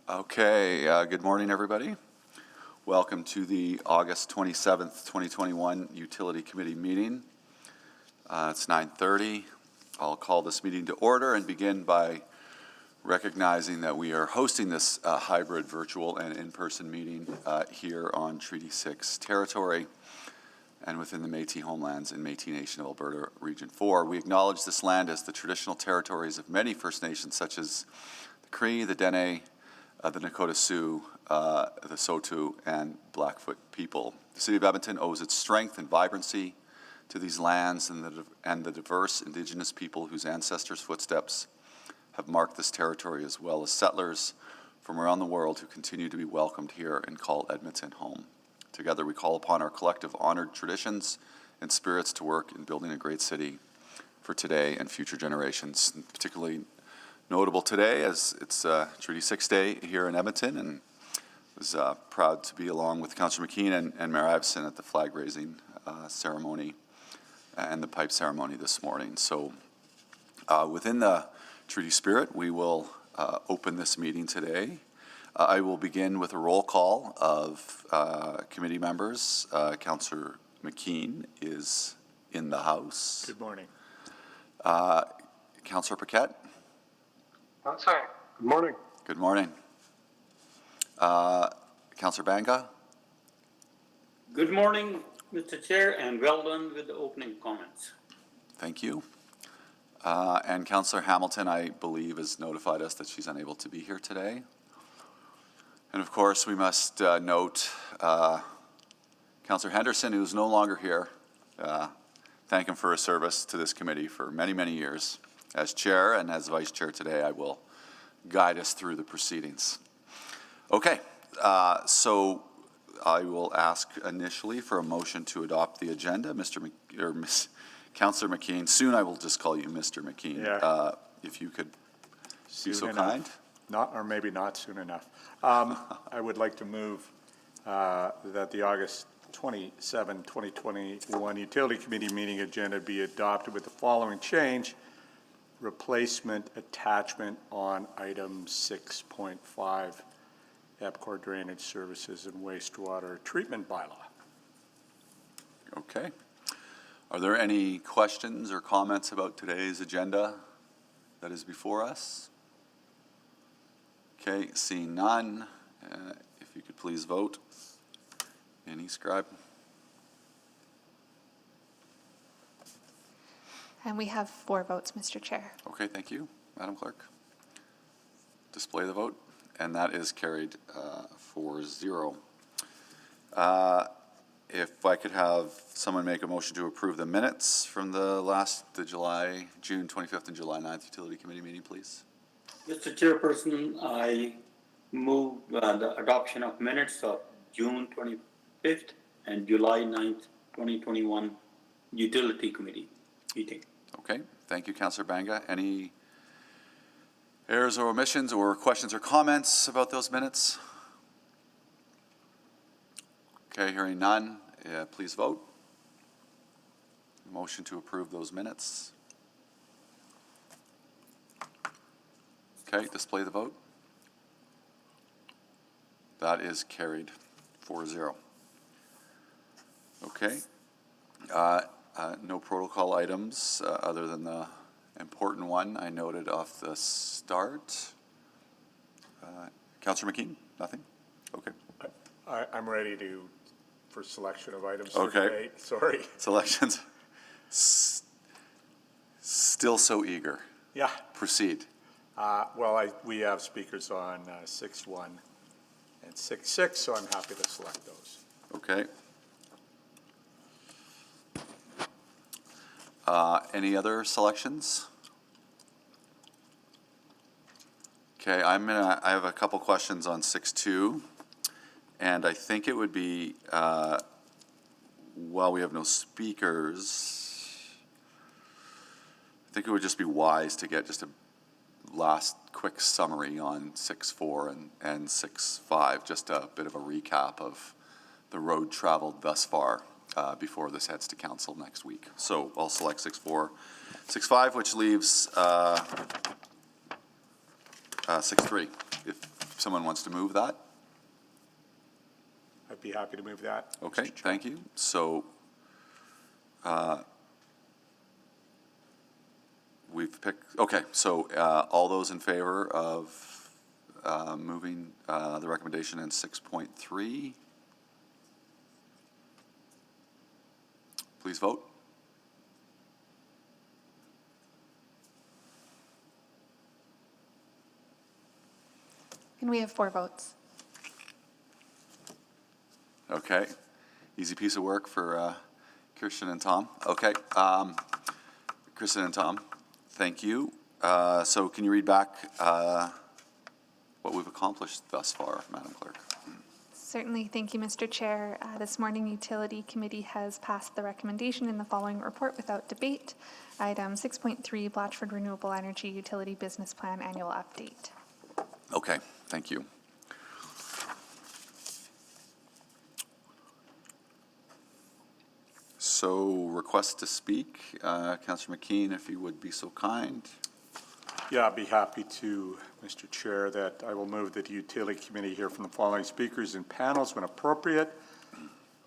Okay, good morning, everybody. Welcome to the August 27th, 2021 Utility Committee meeting. It's 9:30. I'll call this meeting to order and begin by recognizing that we are hosting this hybrid virtual and in-person meeting here on Treaty 6 territory and within the Métis homelands in Métis Nation of Alberta Region 4. We acknowledge this land as the traditional territories of many First Nations such as the Cree, the Dene, the Nakota Sioux, the Saulteaux, and Blackfoot people. The City of Edmonton owes its strength and vibrancy to these lands and the diverse Indigenous people whose ancestors' footsteps have marked this territory, as well as settlers from around the world who continue to be welcomed here and call Edmonton home. Together we call upon our collective honored traditions and spirits to work in building a great city for today and future generations. And particularly notable today as it's Treaty 6 Day here in Edmonton, and I was proud to be along with Councillor McKean and Mayor Iveson at the flag raising ceremony and the pipe ceremony this morning. So within the treaty spirit, we will open this meeting today. I will begin with a roll call of committee members. Councillor McKean is in the House. Good morning. Councillor Paquette. Sorry. Good morning. Good morning. Councillor Banga. Good morning, Mr. Chair, and well done with the opening comments. Thank you. And Councillor Hamilton, I believe, has notified us that she's unable to be here today. And of course, we must note Councillor Henderson, who is no longer here. Thank him for his service to this committee for many, many years. As chair and as vice chair today, I will guide us through the proceedings. Okay, so I will ask initially for a motion to adopt the agenda. Councillor McKean, soon I will just call you Mr. McKean. Yeah. If you could Soon be so enough. kind. Not, or maybe not soon enough. I would like to move that the August 27, 2021 Utility Committee meeting agenda be adopted with the following change: replacement attachment on item 6.5, EPCOR Drainage Services and Wastewater Treatment Bylaw. Okay. Are there any questions or comments about today's agenda that is before us? Okay, seeing none, if you could please vote. Any scribe? And we have 4 votes, Mr. Chair. Okay, thank you, Madam Clerk. Display the vote, and that is carried 4-0. If I could have someone make a motion to approve the minutes from the June 25th and July 9th Utility Committee meeting, please. Mr. Chairperson, I move the adoption of minutes of June 25th and July 9th, 2021 Utility Committee meeting. Okay, thank you, Councillor Banga. Any errors or omissions or questions or comments about those minutes? Okay, hearing none, please vote. Motion to approve those minutes. Okay, display the vote. That is carried 4-0. Okay. No protocol items other than the important one I noted off the start. Councillor McKean, nothing? Okay. I'm ready for selection of items Okay. for today. Sorry. Selections. Still so eager. Yeah. Proceed. Well, we have speakers on 6.1 and 6.6, so I'm happy to select those. Okay. Any other selections? Okay, I have a couple questions on 6.2, and I think it would be, while we have no speakers, I think it would just be wise to get just a last quick summary on 6.4 and 6.5, just a bit of a recap of the road traveled thus far before this heads to council next week. So I'll select 6.4. 6.5, which leaves 6.3, if someone wants to move that? I'd be happy to move that. Okay, Mr. Chair. thank you. So we've picked, okay, so all those in favor of moving the recommendation in 6.3, please vote. And we have 4 votes. Okay, easy piece of work for Kirsten and Tom. Okay, Kirsten and Tom, thank you. So can you read back what we've accomplished thus far, Madam Clerk? Certainly. Thank you, Mr. Chair. This morning, Utility Committee has passed the recommendation in the following report without debate. Item 6.3, Blatchford Renewable Energy Utility Business Plan Annual Update. Okay, thank you. So request to speak, Councillor McKean, if you would be so kind. Yeah, I'd be happy to, Mr. Chair, that I will move that the Utility Committee hear from the following speakers and panels when appropriate.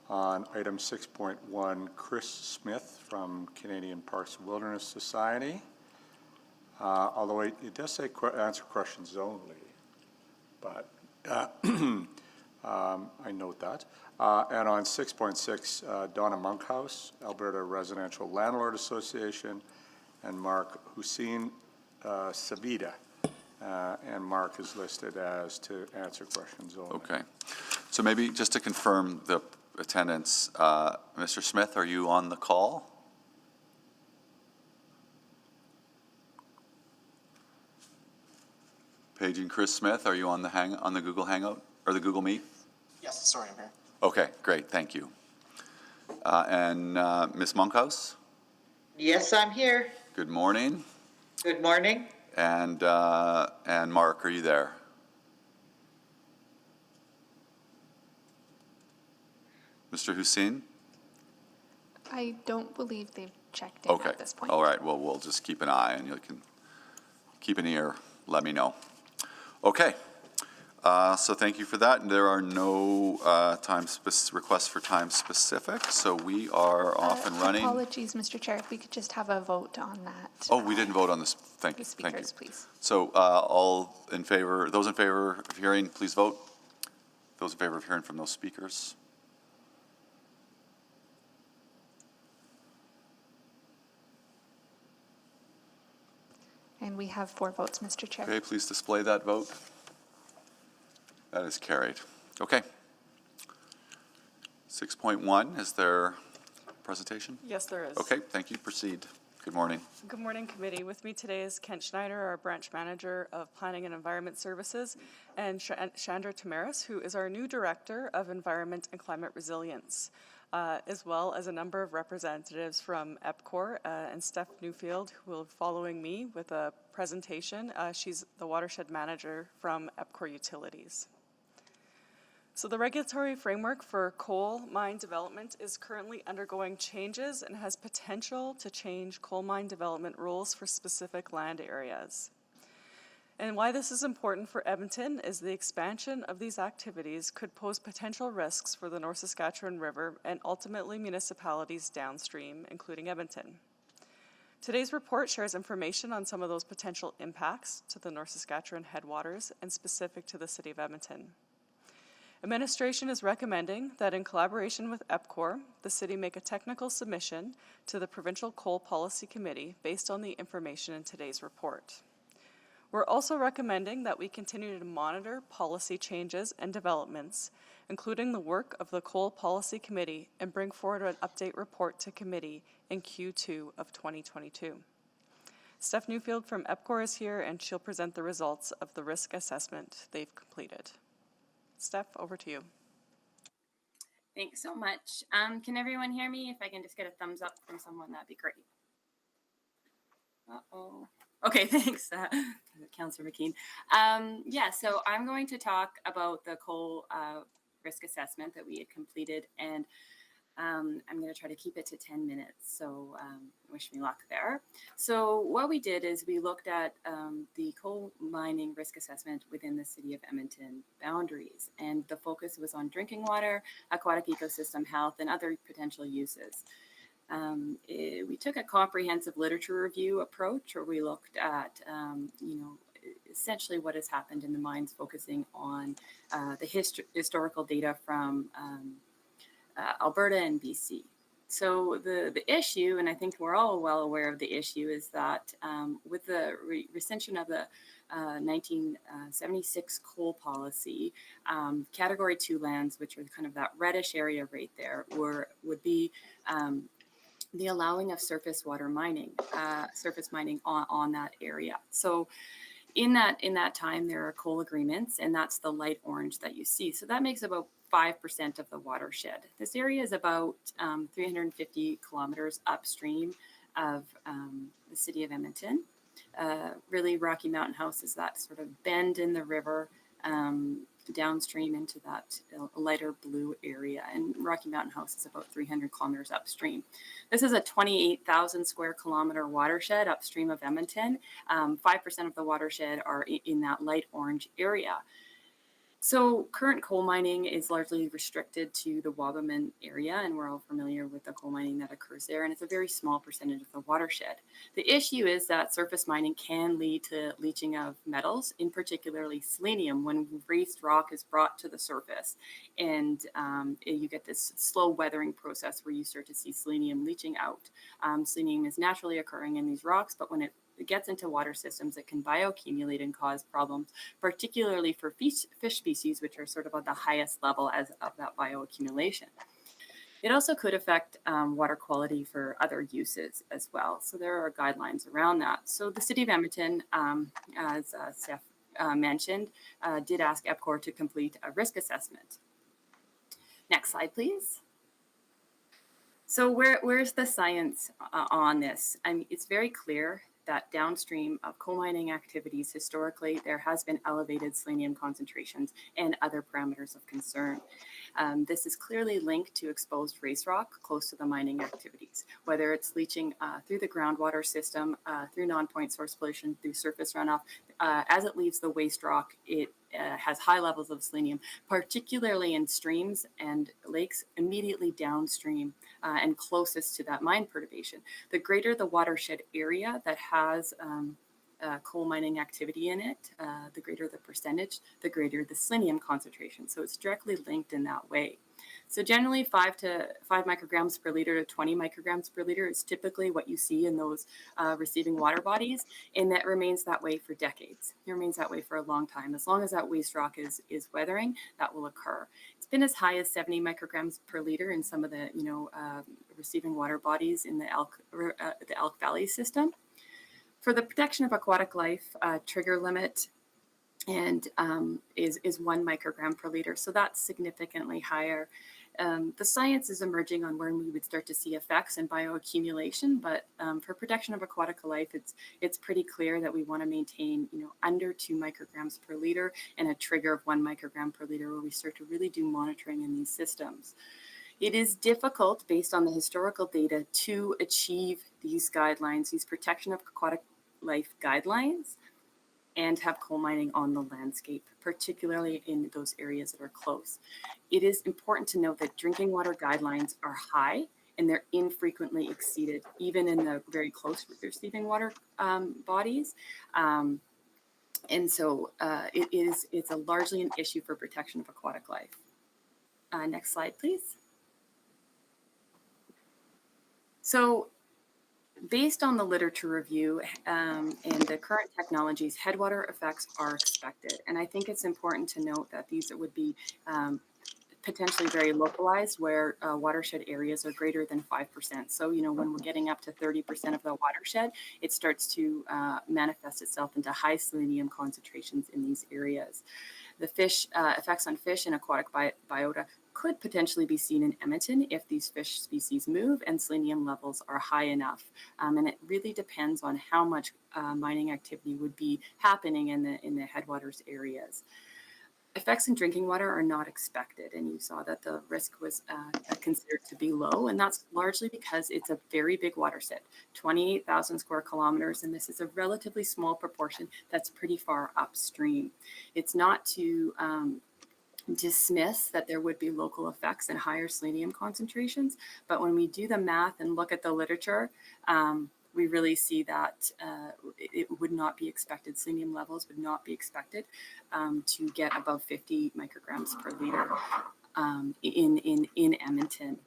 On item 6.1, Chris Smith from Canadian Parks and Wilderness Society. Although it does say answer questions only, but I note that. And on 6.6, Donna Monkhouse, Alberta Residential Landlord Association, and Mark Hussein Savita. And Mark is listed as to answer questions only. Okay. So maybe just to confirm the attendance, Mr. Smith, are you on the call? Paging Chris Smith, are you on the Google Hangout or the Google Meet? Yes, sorry, I'm here. Okay, great, thank you. And Ms. Monkhouse, Yes, I'm here. good morning. Good morning. And Mark, are you there? Mr. Hussein? I don't believe they've checked in Okay, at this point. all right, well, we'll just keep an eye and you can keep an ear, let me know. Okay, so thank you for that. There are no requests for time specific, so we are off and running. Apologies, Mr. Chair, if we could just have a vote on that. Oh, we didn't vote on this, thank The you, thank you. speakers, please. So all in favor, those in favor of hearing, please vote. Those in favor of hearing from those speakers. And we have 4 votes, Mr. Chair. Okay, please display that vote. That is carried. Okay. 6.1, is there a presentation? Yes, there is. Okay, thank you. Proceed. Good morning. Good morning, committee. With me today is Kent Schneider, our branch manager of Planning and Environment Services, and Chandra Tamaris, who is our new director of Environment and Climate Resilience, as well as a number of representatives from EPCOR and Steph Newfield, who will be following me with a presentation. She's the watershed manager from EPCOR Utilities. So the regulatory framework for coal mine development is currently undergoing changes and has potential to change coal mine development rules for specific land areas. And why this is important for Edmonton is the expansion of these activities could pose potential risks for the North Saskatchewan River and ultimately municipalities downstream, including Edmonton. Today's report shares information on some of those potential impacts to the North Saskatchewan headwaters and specific to the City of Edmonton. Administration is recommending that in collaboration with EPCOR, the City make a technical submission to the Provincial Coal Policy Committee based on the information in today's report. We're also recommending that we continue to monitor policy changes and developments, including the work of the Coal Policy Committee, and bring forward an update report to committee in Q2 of 2022. Steph Newfield from EPCOR is here, and she'll present the results of the risk assessment they've completed. Steph, over to you. Thanks so much. Can everyone hear me? If I can just get a thumbs up from someone, that'd be great. Uh-oh. Okay, thanks, Councillor McKean. Yeah, so I'm going to talk about the coal risk assessment that we had completed, and I'm going to try to keep it to 10 minutes, so wish me luck there. So what we did is we looked at the coal mining risk assessment within the City of Edmonton boundaries, and the focus was on drinking water, aquatic ecosystem health, and other potential uses. We took a comprehensive literature review approach, where we looked at, essentially what has happened in the mines, focusing on the historical data from Alberta and BC. So the issue, and I think we're all well aware of the issue, is that with the rescission of the 1976 coal policy, Category 2 lands, which are kind of that reddish area right there, would be the allowing of surface mining on that area. So in that time, there are coal agreements, and that's the light orange that you see. So that makes about 5% of the watershed. This area is about 350 kilometers upstream of the City of Edmonton. Really, Rocky Mountain House is that sort of bend in the river downstream into that lighter blue area, and Rocky Mountain House is about 300 kilometers upstream. This is a 28,000 square kilometer watershed upstream of Edmonton. 5% of the watershed are in that light orange area. So current coal mining is largely restricted to the Wabamun area, and we're all familiar with the coal mining that occurs there, and it's a very small percentage of the watershed. The issue is that surface mining can lead to leaching of metals, in particularly selenium, when waste rock is brought to the surface, and you get this slow weathering process where you start to see selenium leaching out. Selenium is naturally occurring in these rocks, but when it gets into water systems, it can bioaccumulate and cause problems, particularly for fish species, which are sort of at the highest level of that bioaccumulation. It also could affect water quality for other uses as well. So there are guidelines around that. So the City of Edmonton, as Steph mentioned, did ask EPCOR to complete a risk assessment. Next slide, please. So where's the science on this? I mean, it's very clear that downstream of coal mining activities, historically, there has been elevated selenium concentrations and other parameters of concern. This is clearly linked to exposed waste rock close to the mining activities, whether it's leaching through the groundwater system, through non-point source pollution, through surface runoff. As it leaves the waste rock, it has high levels of selenium, particularly in streams and lakes immediately downstream and closest to that mine perturbation. The greater the watershed area that has coal mining activity in it, the greater the percentage, the greater the selenium concentration. So it's directly linked in that way. So generally 5 micrograms per liter to 20 micrograms per liter is typically what you see in those receiving water bodies, and that remains that way for decades. It remains that way for a long time. As long as that waste rock is weathering, that will occur. It's been as high as 70 micrograms per liter in some of the receiving water bodies in the Elk Valley system. For the protection of aquatic life, trigger limit and is 1 microgram per liter. So that's significantly higher. The science is emerging on when we would start to see effects and bioaccumulation, but for protection of aquatic life, it's pretty clear that we want to maintain, under 2 micrograms per liter and a trigger of 1 microgram per liter, where we start to really do monitoring in these systems. It is difficult, based on the historical data, to achieve these guidelines, these protection of aquatic life guidelines, and have coal mining on the landscape, particularly in those areas that are close. It is important to note that drinking water guidelines are high and they're infrequently exceeded, even in the very close receiving water bodies. And so it's largely an issue for protection of aquatic life. Next slide, please. So based on the literature review and the current technologies, headwater effects are expected. And I think it's important to note that these would be potentially very localized, where watershed areas are greater than 5%. So, when we're getting up to 30% of the watershed, it starts to manifest itself into high selenium concentrations in these areas. The effects on fish and aquatic biota could potentially be seen in Edmonton if these fish species move and selenium levels are high enough. And it really depends on how much mining activity would be happening in the headwaters areas. effects in drinking water are not expected, and you saw that the risk was considered to be low, and that's largely because it's a very big watershed, 28,000 square kilometers, and this is a relatively small proportion that's pretty far upstream. It's not to dismiss that there would be local effects and higher selenium concentrations, but when we do the math and look at the literature, we really see that it would not be expected, selenium levels would not be expected to get above 50 micrograms per liter in Edmonton.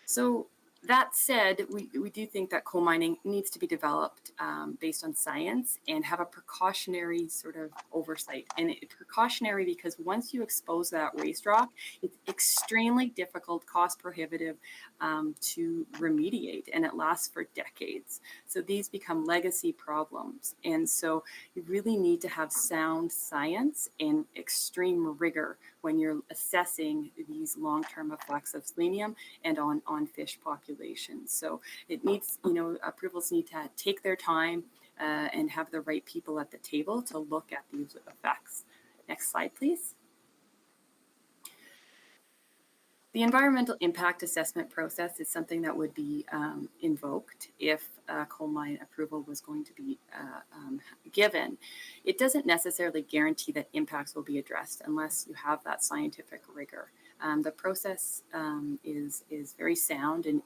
So that said, we do think that coal mining needs to be developed based on science and have a precautionary sort of oversight. And precautionary because once you expose that waste rock, it's extremely difficult, cost prohibitive to remediate, and it lasts for decades. So these become legacy problems. And so you really need to have sound science and extreme rigor when you're assessing these long-term effects of selenium and on fish populations. So it needs, approvals need to take their time and have the right people at the table to look at these effects. Next slide, please. The environmental impact assessment process is something that would be invoked if coal mine approval was going to be given. It doesn't necessarily guarantee that impacts will be addressed unless you have that scientific rigor. The process is very sound, and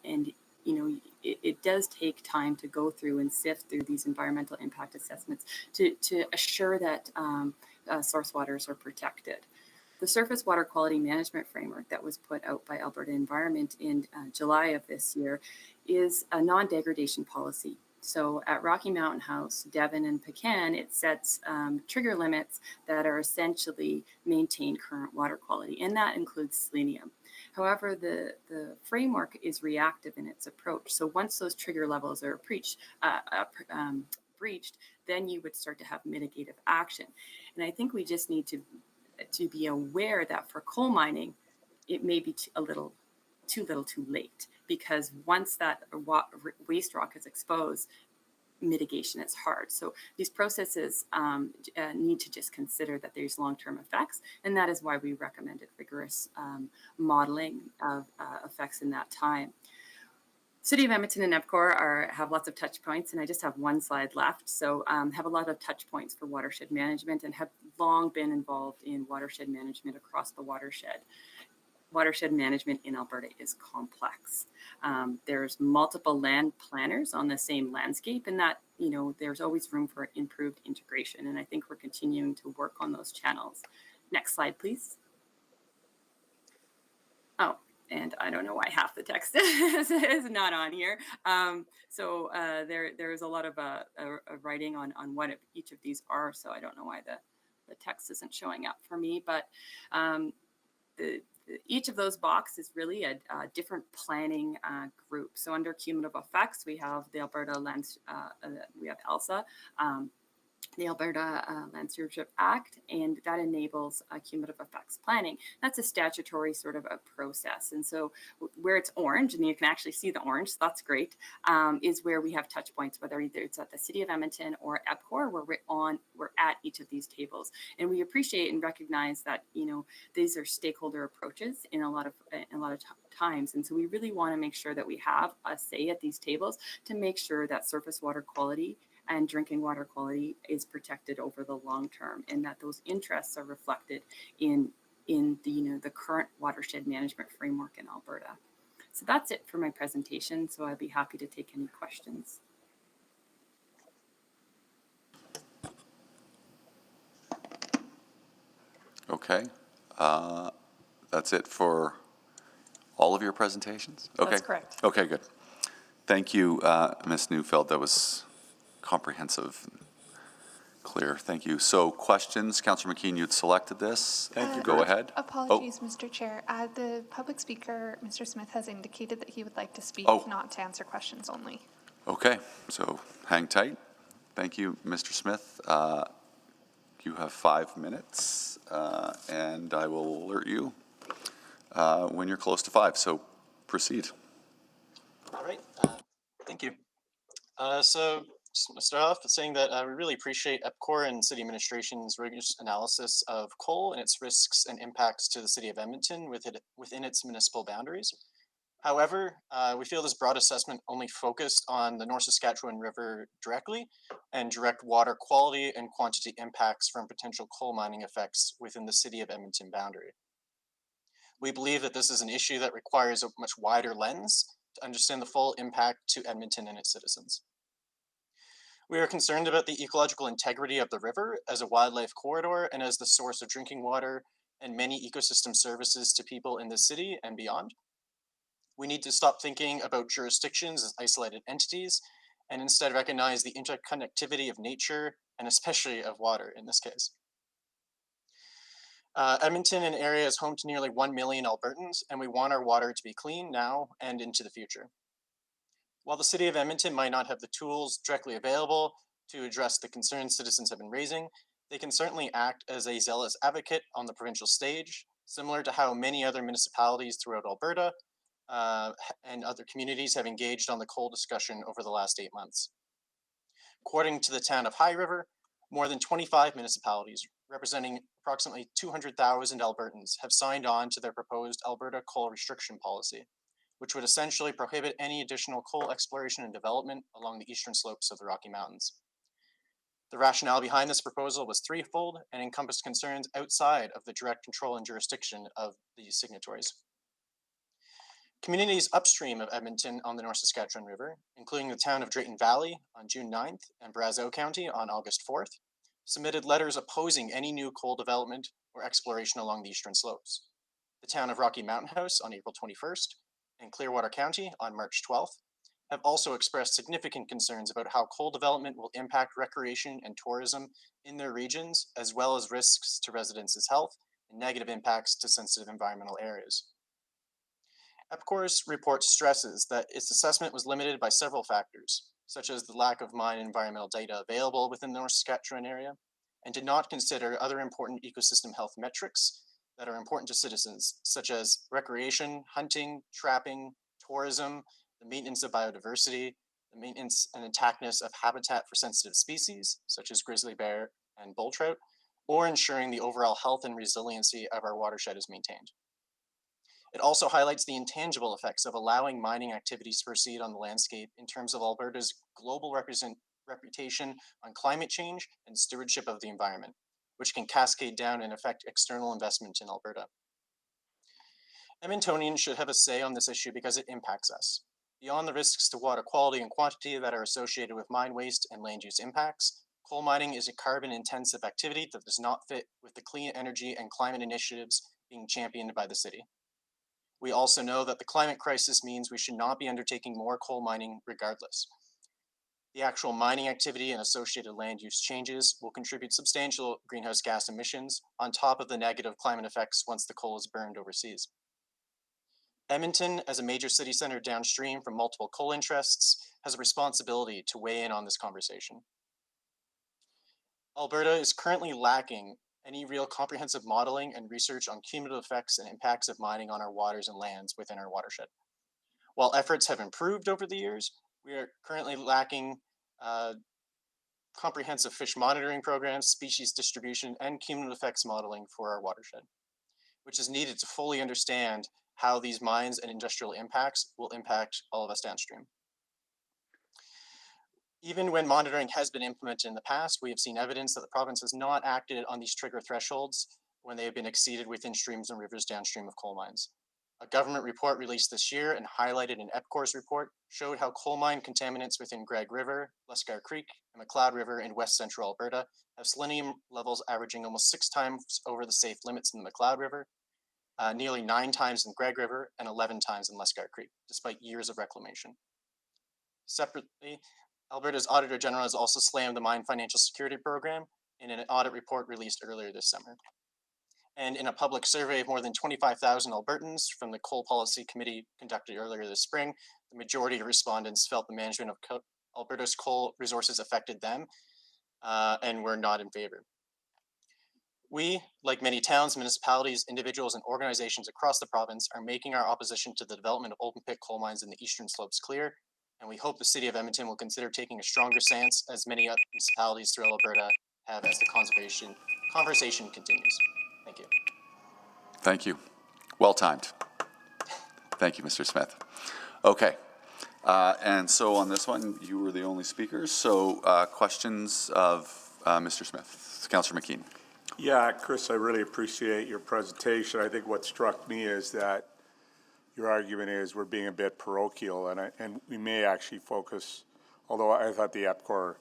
it does take time to go through and sift through these environmental impact assessments to assure that source waters are protected. The Surface Water Quality Management Framework that was put out by Alberta Environment in July of this year is a non-degradation policy. So at Rocky Mountain House, Devon, and Pecan, it sets trigger limits that are essentially maintain current water quality, and that includes selenium. However, the framework is reactive in its approach. So once those trigger levels are breached, then you would start to have mitigative action. And I think we just need to be aware that for coal mining, it may be too little too late, because once that waste rock is exposed, mitigation is hard. So these processes need to just consider that there's long-term effects, and that is why we recommended rigorous modeling of effects in that time. City of Edmonton and EPCOR have lots of touch points, and I just have one slide left. So have a lot of touch points for watershed management and have long been involved in watershed management across the watershed. Watershed management in Alberta is complex. There's multiple land planners on the same landscape, and that, there's always room for improved integration. And I think we're continuing to work on those channels. Next slide, please. Oh. And I don't know why half the text is not on here. So there is a lot of writing on what each of these are. So I don't know why the text isn't showing up for me. But each of those boxes is really a different planning group. So under cumulative effects, we have the Alberta Land, we have ELSA, the Alberta Land Stewardship Act, and that enables cumulative effects planning. That's a statutory sort of a process. And so where it's orange, and you can actually see the orange, so that's great, is where we have touch points, whether either it's at the City of Edmonton or EPCOR, we're at each of these tables. And we appreciate and recognize that, these are stakeholder approaches in a lot of times. And so we really want to make sure that we have a say at these tables to make sure that surface water quality and drinking water quality is protected over the long term, and that those interests are reflected in the current watershed management framework in Alberta. So that's it for my presentation. So I'd be happy to take any questions. Okay. That's it for all of your presentations? Okay. That's correct. Okay, good. Thank you, Ms. Neufeld. That was comprehensive, clear. Thank you. So questions? Councillor McKean, you'd selected this. Thank you. Go ahead. Apologies, Mr. Chair. The public speaker, Mr. Smith, has indicated that he would like to speak, not to answer questions only. Okay, so hang tight. Thank you, Mr. Smith. You have 5 minutes, and I will alert you when you're close to 5, so proceed. All right, thank you. So Just want to start off with saying that we really appreciate EPCOR and City Administration's rigorous analysis of coal and its risks and impacts to the City of Edmonton within its municipal boundaries. However, we feel this broad assessment only focused on the North Saskatchewan River directly and direct water quality and quantity impacts from potential coal mining effects within the City of Edmonton boundary. We believe that this is an issue that requires a much wider lens to understand the full impact to Edmonton and its citizens. We are concerned about the ecological integrity of the river as a wildlife corridor and as the source of drinking water and many ecosystem services to people in the city and beyond. We need to stop thinking about jurisdictions as isolated entities and instead recognize the interconnectivity of nature and especially of water in this case. Edmonton, an area, is home to nearly 1 million Albertans, and we want our water to be clean now and into the future. While the City of Edmonton might not have the tools directly available to address the concerns citizens have been raising, they can certainly act as a zealous advocate on the provincial stage, similar to how many other municipalities throughout Alberta and other communities have engaged on the coal discussion over the last 8 months. According to the town of High River, more than 25 municipalities, representing approximately 200,000 Albertans, have signed on to their proposed Alberta coal restriction policy, which would essentially prohibit any additional coal exploration and development along the eastern slopes of the Rocky Mountains. The rationale behind this proposal was threefold and encompassed concerns outside of the direct control and jurisdiction of the signatories. Communities upstream of Edmonton on the North Saskatchewan River, including the town of Drayton Valley on June 9th and Brazeau County on August 4th, submitted letters opposing any new coal development or exploration along the eastern slopes. The town of Rocky Mountain House on April 21st and Clearwater County on March 12th have also expressed significant concerns about how coal development will impact recreation and tourism in their regions, as well as risks to residents' health and negative impacts to sensitive environmental areas. EPCOR's report stresses that its assessment was limited by several factors, such as the lack of mine environmental data available within the North Saskatchewan area, and did not consider other important ecosystem health metrics that are important to citizens, such as recreation, hunting, trapping, tourism, the maintenance of biodiversity, the maintenance and intactness of habitat for sensitive species, such as grizzly bear and bull trout, or ensuring the overall health and resiliency of our watershed is maintained. It also highlights the intangible effects of allowing mining activities to proceed on the landscape in terms of Alberta's global reputation on climate change and stewardship of the environment, which can cascade down and affect external investment in Alberta. Edmontonians should have a say on this issue because it impacts us. Beyond the risks to water quality and quantity that are associated with mine waste and land use impacts, coal mining is a carbon-intensive activity that does not fit with the clean energy and climate initiatives being championed by the city. We also know that the climate crisis means we should not be undertaking more coal mining regardless. The actual mining activity and associated land use changes will contribute substantial greenhouse gas emissions on top of the negative climate effects once the coal is burned overseas. Edmonton, as a major city center downstream from multiple coal interests, has a responsibility to weigh in on this conversation. Alberta is currently lacking any real comprehensive modeling and research on cumulative effects and impacts of mining on our waters and lands within our watershed. While efforts have improved over the years, we are currently lacking comprehensive fish monitoring programs, species distribution, and cumulative effects modeling for our watershed, which is needed to fully understand how these mines and industrial impacts will impact all of us downstream. Even when monitoring has been implemented in the past, we have seen evidence that the province has not acted on these trigger thresholds when they have been exceeded within streams and rivers downstream of coal mines. A government report released this year and highlighted in EPCOR's report showed how coal mine contaminants within Greg River, Luscar Creek, and McLeod River in west central Alberta have selenium levels averaging almost 6 times over the safe limits in the McLeod River, nearly 9 times in Greg River, and 11 times in Luscar Creek, despite years of reclamation. Separately, Alberta's Auditor General has also slammed the Mine Financial Security Program in an audit report released earlier this summer. And in a public survey of more than 25,000 Albertans from the Coal Policy Committee conducted earlier this spring, the majority of respondents felt the management of Alberta's coal resources affected them and were not in favor. We, like many towns, municipalities, individuals, and organizations across the province, are making our opposition to the development of open pit coal mines in the eastern slopes clear and we hope the City of Edmonton will consider taking a stronger stance, as many municipalities throughout Alberta have, as the conversation continues. Thank you. Thank you. Well timed. Thank you, Mr. Smith. Okay. And so on this one, you were the only speakers. So questions of Mr. Smith. Councillor McKean. Yeah, Chris, I really appreciate your presentation. I think what struck me is that your argument is we're being a bit parochial, and we may actually focus, although I thought the EPCOR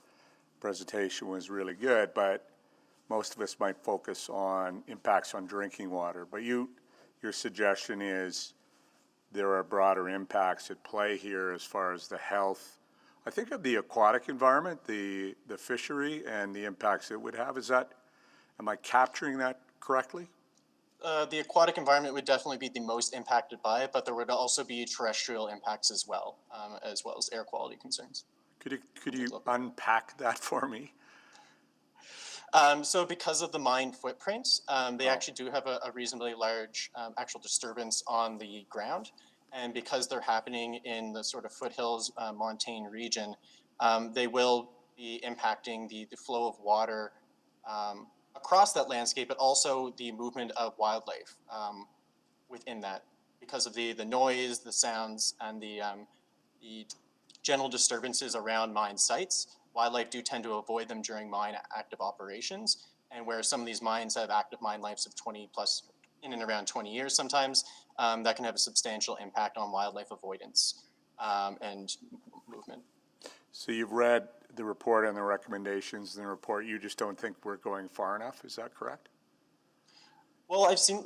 presentation was really good, but most of us might focus on impacts on drinking water. But your suggestion is there are broader impacts at play here as far as the health, I think, of the aquatic environment, the fishery, and the impacts it would have. Am I capturing that correctly? The aquatic environment would definitely be the most impacted by it, but there would also be terrestrial impacts as well as air quality concerns. Could you unpack that for me? So because of the mine footprint, they actually do have a reasonably large actual disturbance on the ground. And because they're happening in the sort of foothills montane region, they will be impacting the flow of water across that landscape, but also the movement of wildlife within that, because of the noise, the sounds, and the general disturbances around mine sites. Wildlife do tend to avoid them during mine active operations, and where some of these mines have active mine lives of 20 plus, in and around 20 years sometimes, that can have a substantial impact on wildlife avoidance and movement. So you've read the report and the recommendations in the report, you just don't think we're going far enough, is that correct? Well, I've seen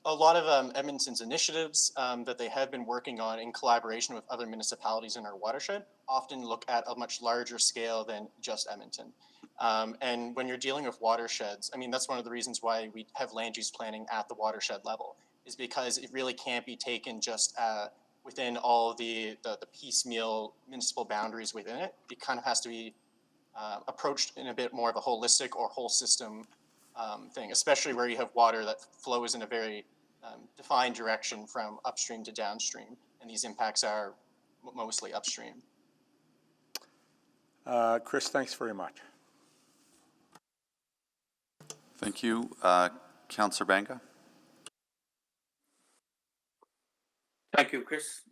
a lot of Edmonton's initiatives that they have been working on in collaboration with other municipalities in our watershed often look at a much larger scale than just Edmonton. And when you're dealing with watersheds, I mean, that's one of the reasons why we have land use planning at the watershed level, is because it really can't be taken just within all the piecemeal municipal boundaries within it. It kind of has to be approached in a bit more of a holistic or whole system thing, especially where you have water that flows in a very defined direction from upstream to downstream, and these impacts are mostly upstream. Chris, thanks very much. Thank you. Councillor Banga. Thank you, Chris.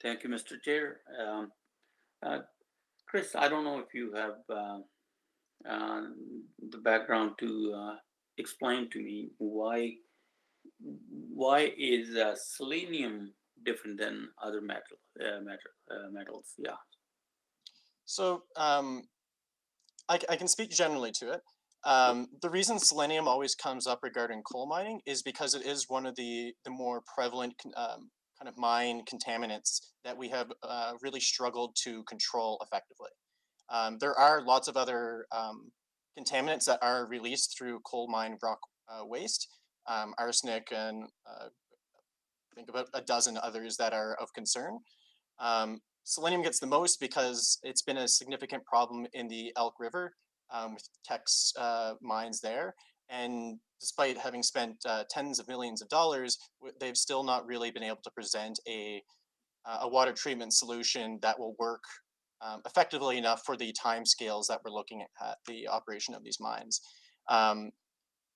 Thank you, Mr. Chair. Chris, I don't know if you have the background to explain to me why is selenium different than other metals? Yeah. So I can speak generally to it. The reason selenium always comes up regarding coal mining is because it is one of the more prevalent kind of mine contaminants that we have really struggled to control effectively. There are lots of other contaminants that are released through coal mine rock waste, arsenic, and I think about a dozen others that are of concern. Selenium gets the most because it's been a significant problem in the Elk River with Teck's mines there. And despite having spent tens of millions of dollars, they've still not really been able to present a water treatment solution that will work effectively enough for the timescales that we're looking at the operation of these mines.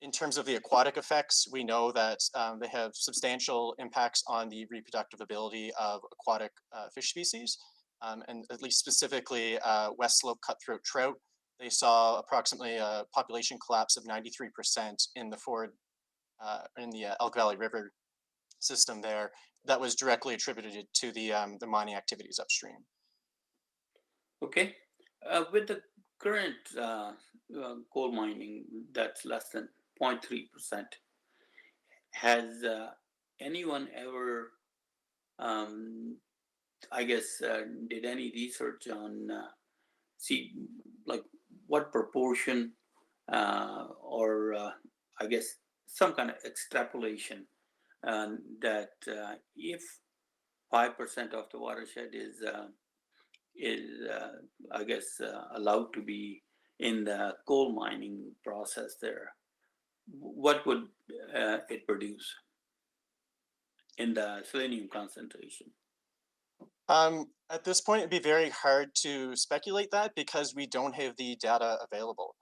In terms of the aquatic effects, we know that they have substantial impacts on the reproductive ability of aquatic fish species, and at least specifically West Slope cutthroat trout. They saw approximately a population collapse of 93% in the Elk Valley River system there. That was directly attributed to the mining activities upstream. Okay. With the current coal mining that's less than 0.3%, has anyone ever, did any research on see like what proportion or some kind of extrapolation that if 5% of the watershed is allowed to be in the coal mining process there, what would it produce in the selenium concentration? At this point, it'd be very hard to speculate that because we don't have the data available.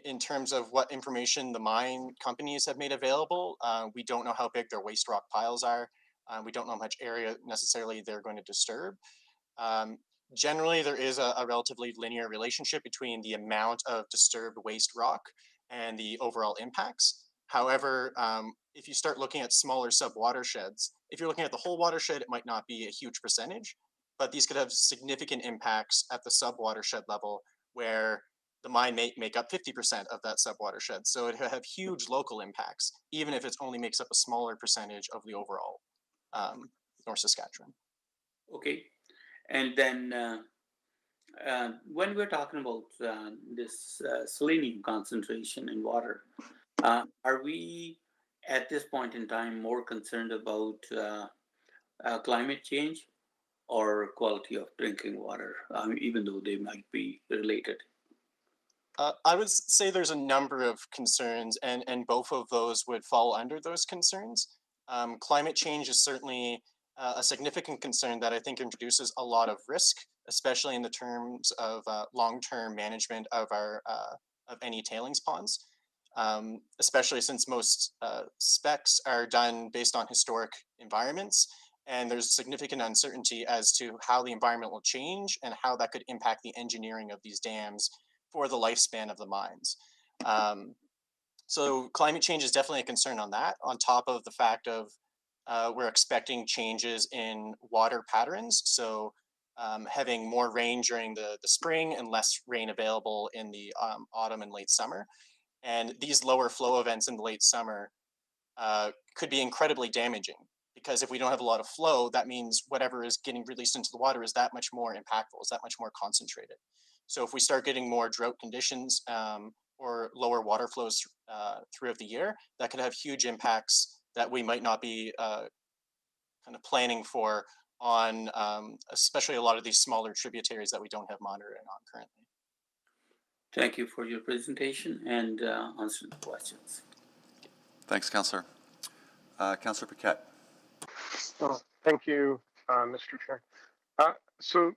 In terms of what information the mine companies have made available, we don't know how big their waste rock piles are. We don't know how much area necessarily they're going to disturb. Um, Generally, there is a relatively linear relationship between the amount of disturbed waste rock and the overall impacts. However, if you start looking at smaller sub-watersheds, if you're looking at the whole watershed, it might not be a huge percentage, but these could have significant impacts at the sub-watershed level where the mine may make up 50% of that sub-watershed. So it could have huge local impacts, even if it only makes up a smaller percentage of the overall North Saskatchewan. Okay. And then when we're talking about this selenium concentration in water, are we at this point in time more concerned about climate change or quality of drinking water, even though they might be related? I would say there's a number of concerns, and both of those would fall under those concerns. Climate change is certainly a significant concern that I think introduces a lot of risk, especially in the terms of long-term management of our of any tailings ponds. Especially since most specs are done based on historic environments, and there's significant uncertainty as to how the environment will change and how that could impact the engineering of these dams for the lifespan of the mines. So climate change is definitely a concern on that, on top of the fact of we're expecting changes in water patterns. So having more rain during the spring and less rain available in the autumn and late summer. And these lower flow events in the late summer could be incredibly damaging because if we don't have a lot of flow, that means whatever is getting released into the water is that much more impactful, is that much more concentrated. So if we start getting more drought conditions or lower water flows throughout the year, that could have huge impacts that we might not be kind of planning for on especially a lot of these smaller tributaries that we don't have monitoring on currently. Thank you for your presentation and answering the questions. Thanks, Councillor. Councillor Paquette. Oh, thank you, Mr. Chair. So,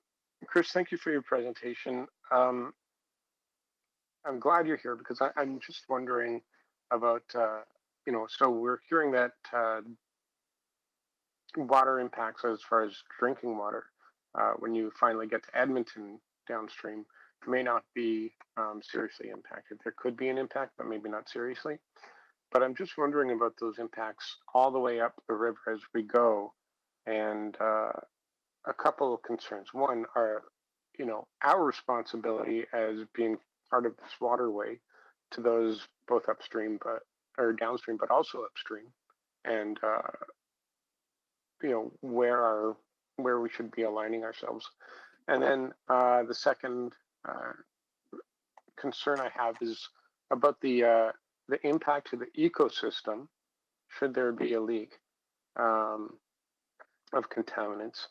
Chris, thank you for your presentation. I'm glad you're here because I'm just wondering about, so we're hearing that water impacts as far as drinking water, when you finally get to Edmonton downstream, may not be seriously impacted. There could be an impact, but maybe not seriously. But I'm just wondering about those impacts all the way up the river as we go. And a couple of concerns. One are, our responsibility as being part of this waterway to those both upstream or downstream, but also upstream. And, where we should be aligning ourselves. And then the second concern I have is about the impact to the ecosystem should there be a leak of contaminants,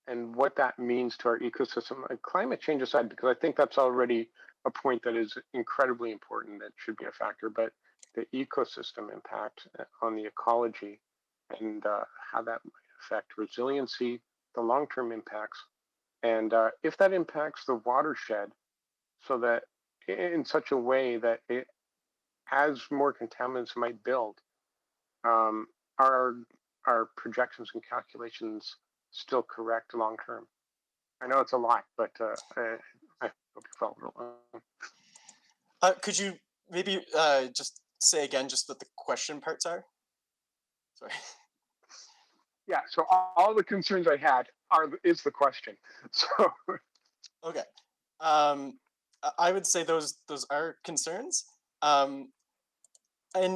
and what that means to our ecosystem. Climate change aside, because I think that's already a point that is incredibly important that should be a factor, but the ecosystem impact on the ecology and how that might affect resiliency, the long-term impacts, and if that impacts the watershed so that in such a way that as more contaminants might build, are our projections and calculations still correct long term? I know it's a lot, but I hope you follow along. Could you maybe just say again just what the question parts are? Sorry. Yeah, so all the concerns I had is the question. So okay, I would say those are concerns, and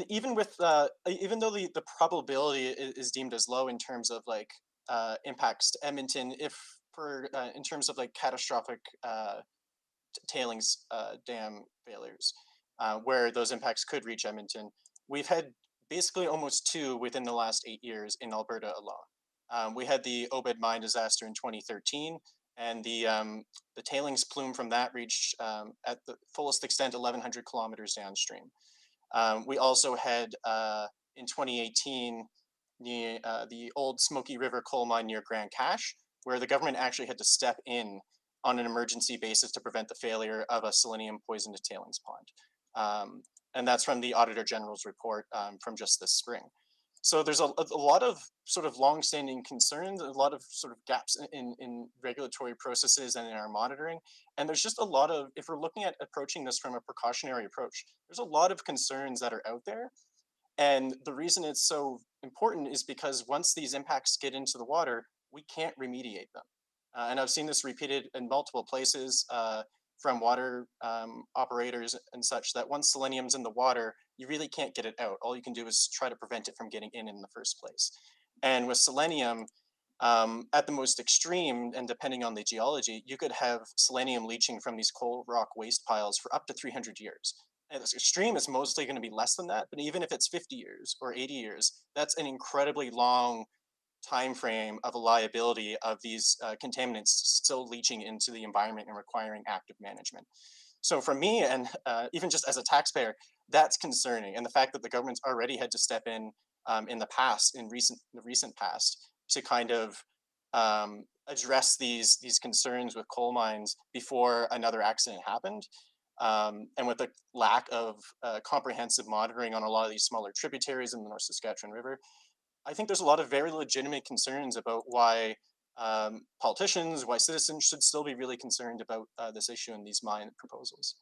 even with even though the probability is deemed as low in terms of like impacts to Edmonton, if for in terms of like catastrophic tailings dam failures, where those impacts could reach Edmonton, we've had basically almost two within the last 8 years in Alberta alone. We had the Obed mine disaster in 2013, and the tailings plume from that reached at the fullest extent 1,100 kilometers downstream. We also had in 2018 the old Smoky River coal mine near Grand Cache, where the government actually had to step in on an emergency basis to prevent the failure of a selenium poisoned tailings pond. And that's from the Auditor General's report from just this spring. So there's a lot of sort of longstanding concerns, a lot of sort of gaps in regulatory processes and in our monitoring. And there's just a lot of, if we're looking at approaching this from a precautionary approach, there's a lot of concerns that are out there. And the reason it's so important is because once these impacts get into the water, we can't remediate them. And I've seen this repeated in multiple places from water operators and such, that once selenium's in the water, you really can't get it out. All you can do is try to prevent it from getting in the first place. And with selenium, at the most extreme, and depending on the geology, you could have selenium leaching from these coal rock waste piles for up to 300 years. And this extreme is mostly going to be less than that, but even if it's 50 years or 80 years, that's an incredibly long time frame of a liability of these contaminants still leaching into the environment and requiring active management. So for me, and even just as a taxpayer, that's concerning. And the fact that the government's already had to step in the past, in the recent past, to kind of address these concerns with coal mines before another accident happened. And with the lack of comprehensive monitoring on a lot of these smaller tributaries in the North Saskatchewan River, I think there's a lot of very legitimate concerns about why politicians, why citizens should still be really concerned about this issue and these mine proposals.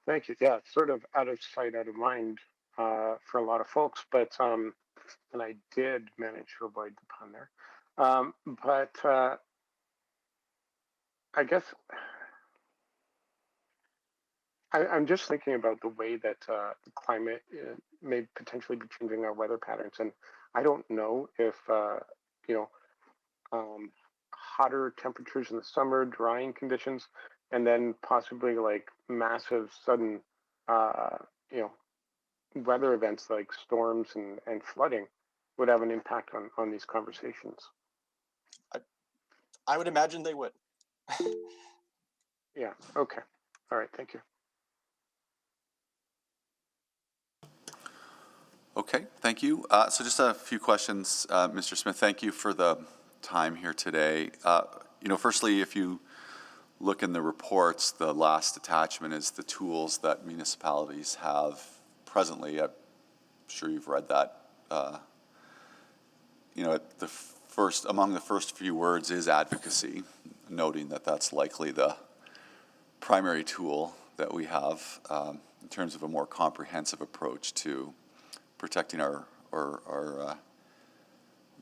Thank you. Yeah, it's sort of out of sight, out of mind for a lot of folks, but and I did manage to avoid the pun there. But I guess I'm just thinking about the way that the climate may potentially be changing our weather patterns, and I don't know if you know hotter temperatures in the summer, drying conditions, and then possibly like massive sudden you know weather events like storms and flooding would have an impact on these conversations. I would imagine they would. Yeah. Okay. All right. Thank you. Okay, thank you. So just a few questions, Mr. Smith. Thank you for the time here today. Firstly, if you look in the reports, the last attachment is the tools that municipalities have presently. I'm sure you've read that. Among the first few words is advocacy, noting that that's likely the primary tool that we have in terms of a more comprehensive approach to protecting the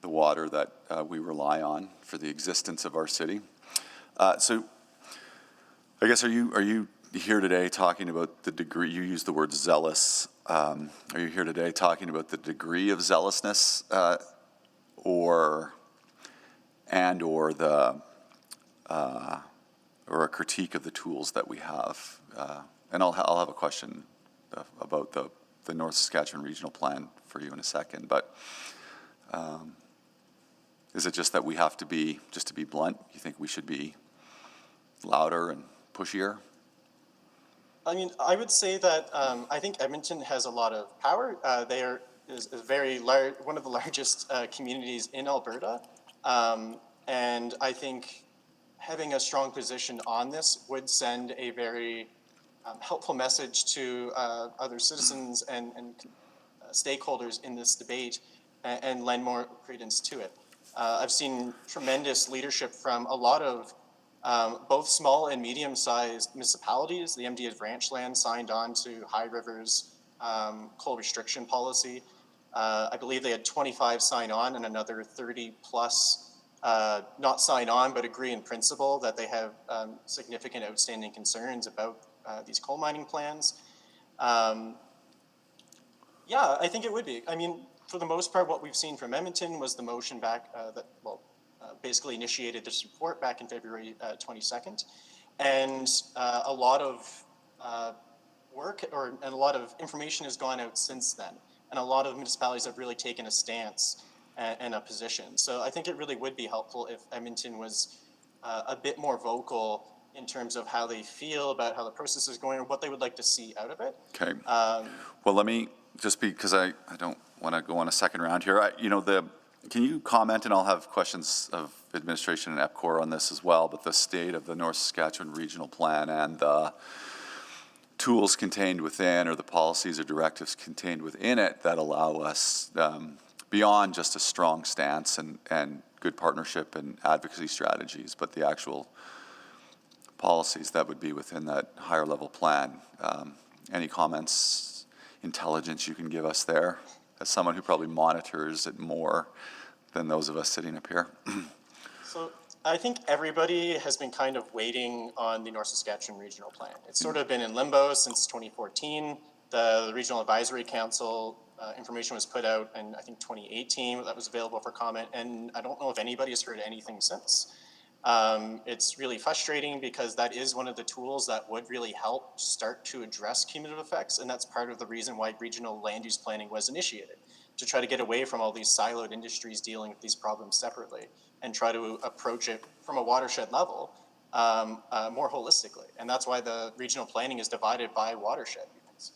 water that we rely on for the existence of our city. So I guess are you here today talking about the degree, you used the word zealous, are you here today talking about the degree of zealousness or a critique of the tools that we have? And I'll have a question about the North Saskatchewan Regional Plan for you in a second, but is it just that we have to be, just to be blunt, you think we should be louder and pushier? I mean, I would say that I think Edmonton has a lot of power. They are is very large, one of the largest communities in Alberta, and I think having a strong position on this would send a very helpful message to other citizens and stakeholders in this debate and lend more credence to it. I've seen tremendous leadership from a lot of both small and medium-sized municipalities. The MD of Ranchland signed on to High River's coal restriction policy. I believe they had 25 sign on and another 30 plus not sign on, but agree in principle that they have significant outstanding concerns about these coal mining plans. Yeah, I think it would be. I mean, for the most part, what we've seen from Edmonton was the motion back that, basically initiated this report back in February 22nd. And a lot of work and a lot of information has gone out since then. And a lot of municipalities have really taken a stance and a position. So I think it really would be helpful if Edmonton was a bit more vocal in terms of how they feel about how the process is going or what they would like to see out of it. Okay. Well, let me just because I don't want to go on a second round here. Can you comment, and I'll have questions of administration and EPCOR on this as well, but the state of the North Saskatchewan Regional Plan and the tools contained within, or the policies or directives contained within it that allow us, beyond just a strong stance and good partnership and advocacy strategies, but the actual policies that would be within that higher level plan. Any comments, intelligence you can give us there, as someone who probably monitors it more than those of us sitting up here? So I think everybody has been kind of waiting on the North Saskatchewan Regional Plan. It's sort of been in limbo since 2014. The Regional Advisory Council information was put out in, I think, 2018. That was available for comment, and I don't know if anybody has heard anything since. It's really frustrating because that is one of the tools that would really help start to address cumulative effects, and that's part of the reason why regional land use planning was initiated, to try to get away from all these siloed industries dealing with these problems separately and try to approach it from a watershed level more holistically. And that's why the regional planning is divided by watershed units.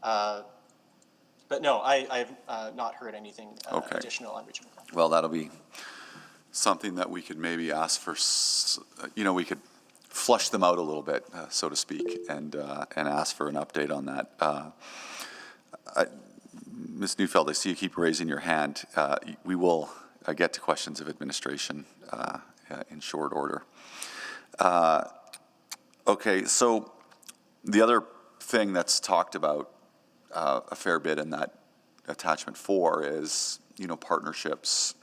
But no, I've not heard anything additional on regional planning. Well, that'll be something that we could maybe ask for, we could flush them out a little bit, so to speak, and ask for an update on that. Ms. Neufeld, I see you keep raising your hand. We will get to questions of administration in short order. Okay, so the other thing that's talked about a fair bit in that attachment 4 is, partnerships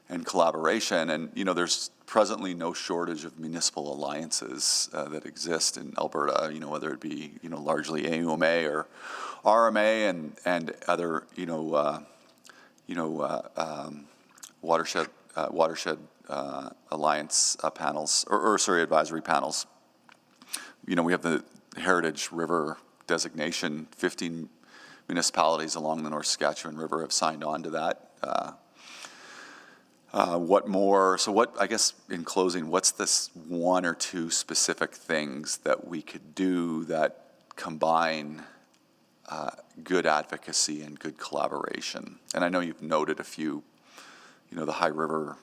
and collaboration. And, there's presently no shortage of municipal alliances that exist in Alberta, whether it be, largely AUMA or RMA and other, watershed alliance panels, advisory panels. We have the Heritage River designation. 15 municipalities along the North Saskatchewan River have signed on to that. What more? So I guess in closing, what's this one or two specific things that we could do that combine good advocacy and good collaboration? And I know you've noted a few, the High River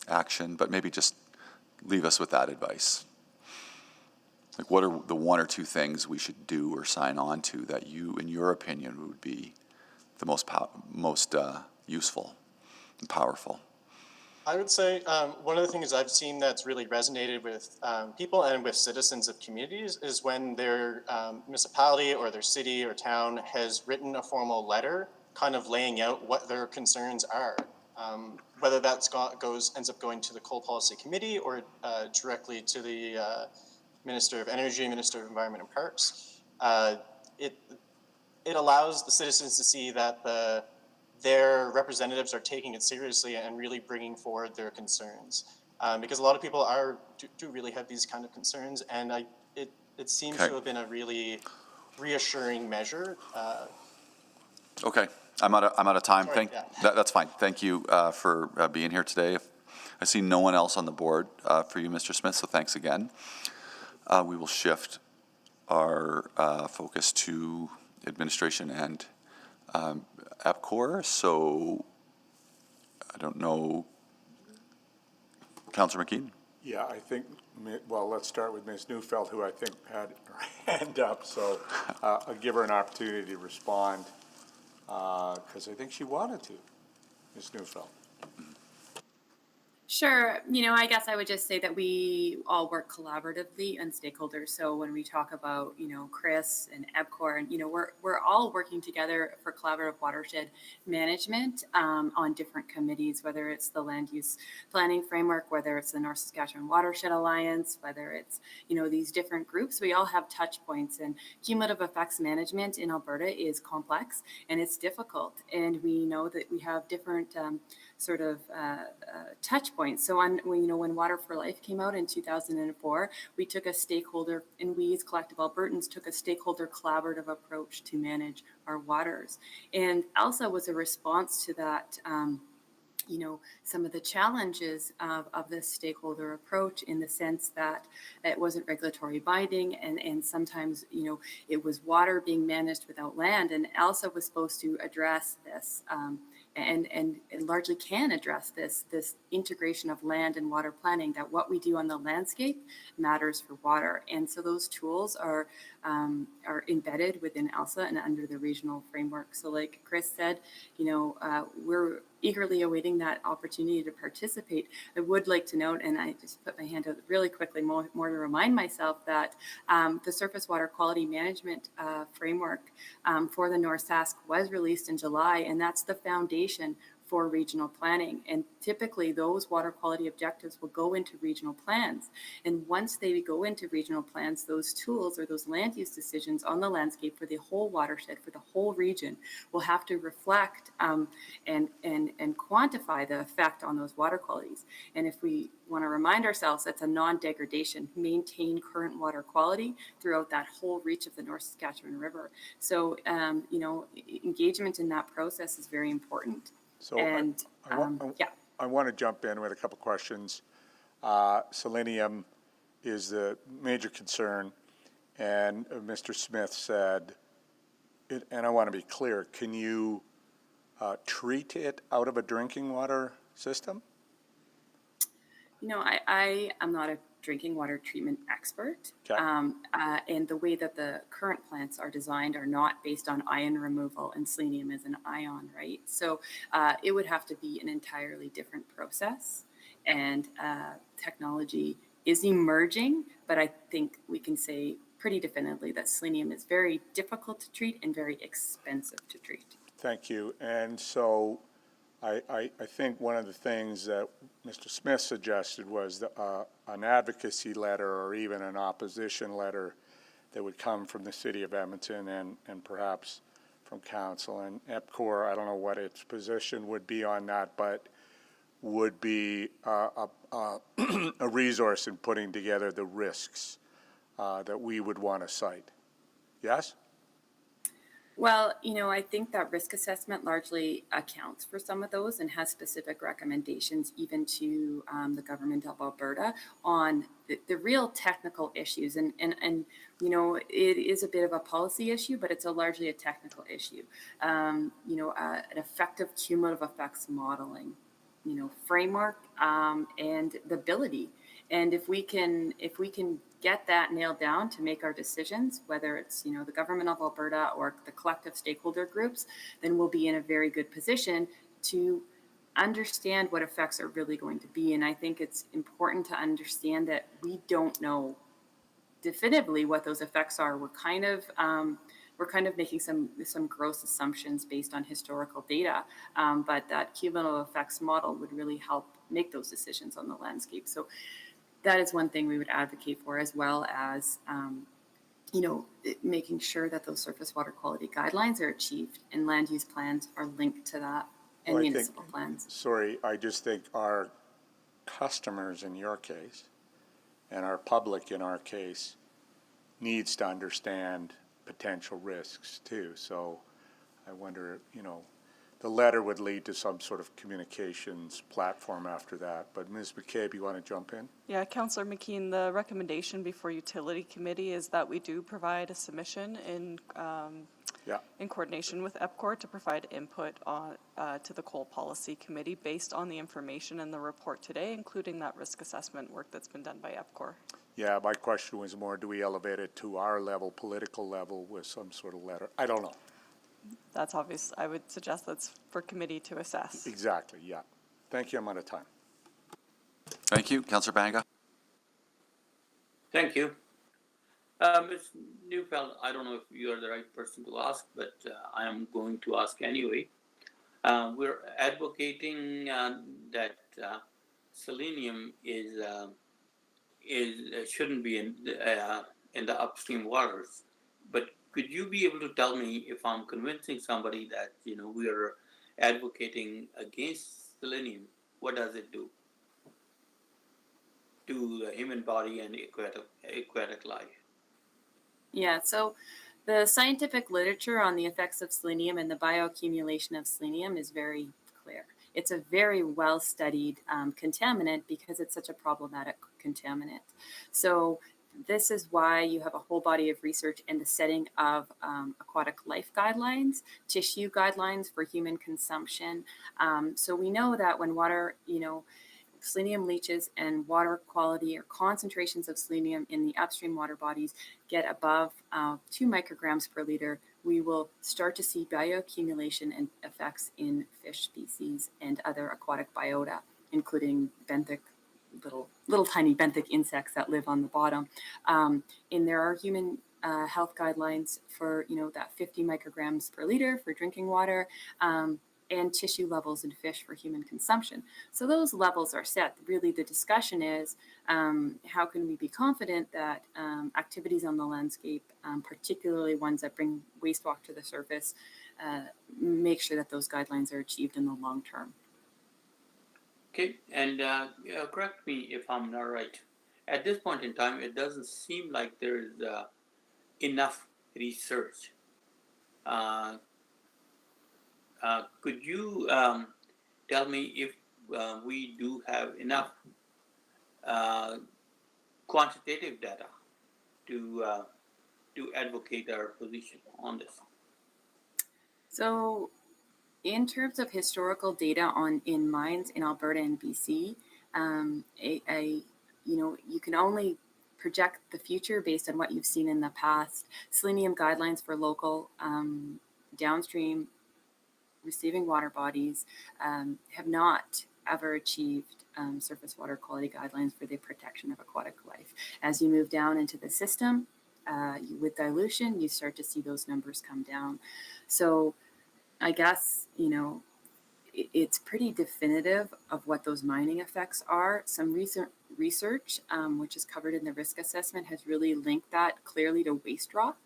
action, but maybe just leave us with that advice. Like, what are the one or two things we should do or sign on to that you, in your opinion, would be the most useful and powerful? I would say one of the things I've seen that's really resonated with people and with citizens of communities is when their municipality or their city or town has written a formal letter kind of laying out what their concerns are. Whether that ends up going to the Coal Policy Committee or directly to the Minister of Energy, Minister of Environment and Parks. It allows the citizens to see that their representatives are taking it seriously and really bringing forward their concerns. Because a lot of people do really have these kind of concerns, and it seems to have been a really reassuring measure. Okay, I'm out of time. Sorry, That's fine. Thank you for being here today. I see no one else on the board for you, Mr. Smith, so thanks again. We will shift our focus to administration and EPCOR. So I don't know, Councillor McKean? Yeah, I think, well, let's start with Ms. Neufeld, who I think had her hand up. So I'll give her an opportunity to respond because I think she wanted to. Ms. Neufeld. Sure. I guess I would just say that we all work collaboratively and stakeholders. So when we talk about, Chris and EPCOR, and, we're all working together for collaborative watershed management on different committees, whether it's the land use planning framework, whether it's the North Saskatchewan Watershed Alliance, whether it's, these different groups. We all have touch points, and cumulative effects management in Alberta is complex and it's difficult. And we know that we have different touch points. So when Water for Life came out in 2004, we took a stakeholder, and we as Collective Albertans took a stakeholder collaborative approach to manage our waters. And ELSA was a response to that some of the challenges of this stakeholder approach, in the sense that it wasn't regulatory binding, and sometimes, it was water being managed without land. And ELSA was supposed to address this, and largely can address this integration of land and water planning, that what we do on the landscape matters for water. And so those tools are embedded within ELSA and under the regional framework. So like Chris said, we're eagerly awaiting that opportunity to participate. I would like to note, and I just put my hand out really quickly, more to remind myself, that the surface water quality management framework for the North Sask was released in July, and that's the foundation for regional planning. And typically those water quality objectives will go into regional plans. And once they go into regional plans, those tools, or those land use decisions on the landscape for the whole watershed, for the whole region, will have to reflect and quantify the effect on those water qualities. And if we want to remind ourselves, that's a non-degradation, maintain current water quality throughout that whole reach of the North Saskatchewan River. So, engagement in that process is very important. So And I want to jump in with a couple questions. Selenium is the major concern, and Mr. Smith said, and I want to be clear, can you treat it out of a drinking water system? I am not a drinking water treatment expert. Okay. And the way that the current plants are designed are not based on ion removal, and selenium is an ion, right? So it would have to be an entirely different process. And technology is emerging, but I think we can say pretty definitively that selenium is very difficult to treat and very expensive to treat. Thank you. And so I think one of the things that Mr. Smith suggested was an advocacy letter, or even an opposition letter, that would come from the City of Edmonton and perhaps from Council. And EPCOR, I don't know what its position would be on that, but would be a resource in putting together the risks that we would want to cite. Yes? Well, I think that risk assessment largely accounts for some of those and has specific recommendations even to the government of Alberta on the real technical issues. And it is a bit of a policy issue, but it's largely a technical issue. An effective cumulative effects modeling, framework, and the ability. And if we can get that nailed down to make our decisions, whether it's, the government of Alberta or the collective stakeholder groups, then we'll be in a very good position to understand what effects are really going to be. And I think it's important to understand that we don't know definitively what those effects are. We're kind of making some gross assumptions based on historical data, but that cumulative effects model would really help make those decisions on the landscape. So that is one thing we would advocate for, as well as, making sure that those surface water quality guidelines are achieved and land use plans are linked to that, and Well, municipal plans. Sorry, I just think our customers in your case and our public in our case needs to understand potential risks too. So I wonder, the letter would lead to some sort of communications platform after that. But Ms. McCabe, you want to jump in? Yeah, Councillor McKean, the recommendation before Utility Committee is that we do provide a submission in coordination with EPCOR to provide input on to the Coal Policy Committee based on the information in the report today, including that risk assessment work that's been done by EPCOR. Yeah, my question was more, do we elevate it to our level, political level, with some sort of letter? I don't know. That's obvious. I would suggest that's for committee to assess. Exactly, yeah. Thank you, I'm out of time. Thank you. Councillor Banga. Thank you. Ms. Neufeld, I don't know if you are the right person to ask, but I am going to ask anyway. We're advocating that selenium shouldn't be in the upstream waters, but could you be able to tell me, if I'm convincing somebody that we are advocating against selenium, what does it do to the human body and aquatic life? Yeah, so the scientific literature on the effects of selenium and the bioaccumulation of selenium is very clear. it's a very well-studied contaminant because it's such a problematic contaminant. So this is why you have a whole body of research in the setting of aquatic life guidelines, tissue guidelines for human consumption. So we know that when water, selenium leaches and water quality or concentrations of selenium in the upstream water bodies get above 2 micrograms per liter, we will start to see bioaccumulation and effects in fish species and other aquatic biota, including benthic, little tiny benthic insects that live on the bottom. And there are human health guidelines for, that 50 micrograms per liter for drinking water. And tissue levels in fish for human consumption. So those levels are set. Really, the discussion is how can we be confident that activities on the landscape, particularly ones that bring waste rock to the surface, make sure that those guidelines are achieved in the long term. Okay, and correct me if I'm not right. At this point in time, it doesn't seem like there is enough research. Could you tell me if we do have enough quantitative data to advocate our position on this? So, in terms of historical data in mines in Alberta and BC, you can only project the future based on what you've seen in the past. Selenium guidelines for local downstream receiving water bodies have not ever achieved surface water quality guidelines for the protection of aquatic life. As you move down into the system, with dilution, you start to see those numbers come down. So I guess, it's pretty definitive of what those mining effects are. Some recent research, which is covered in the risk assessment, has really linked that clearly to waste rock.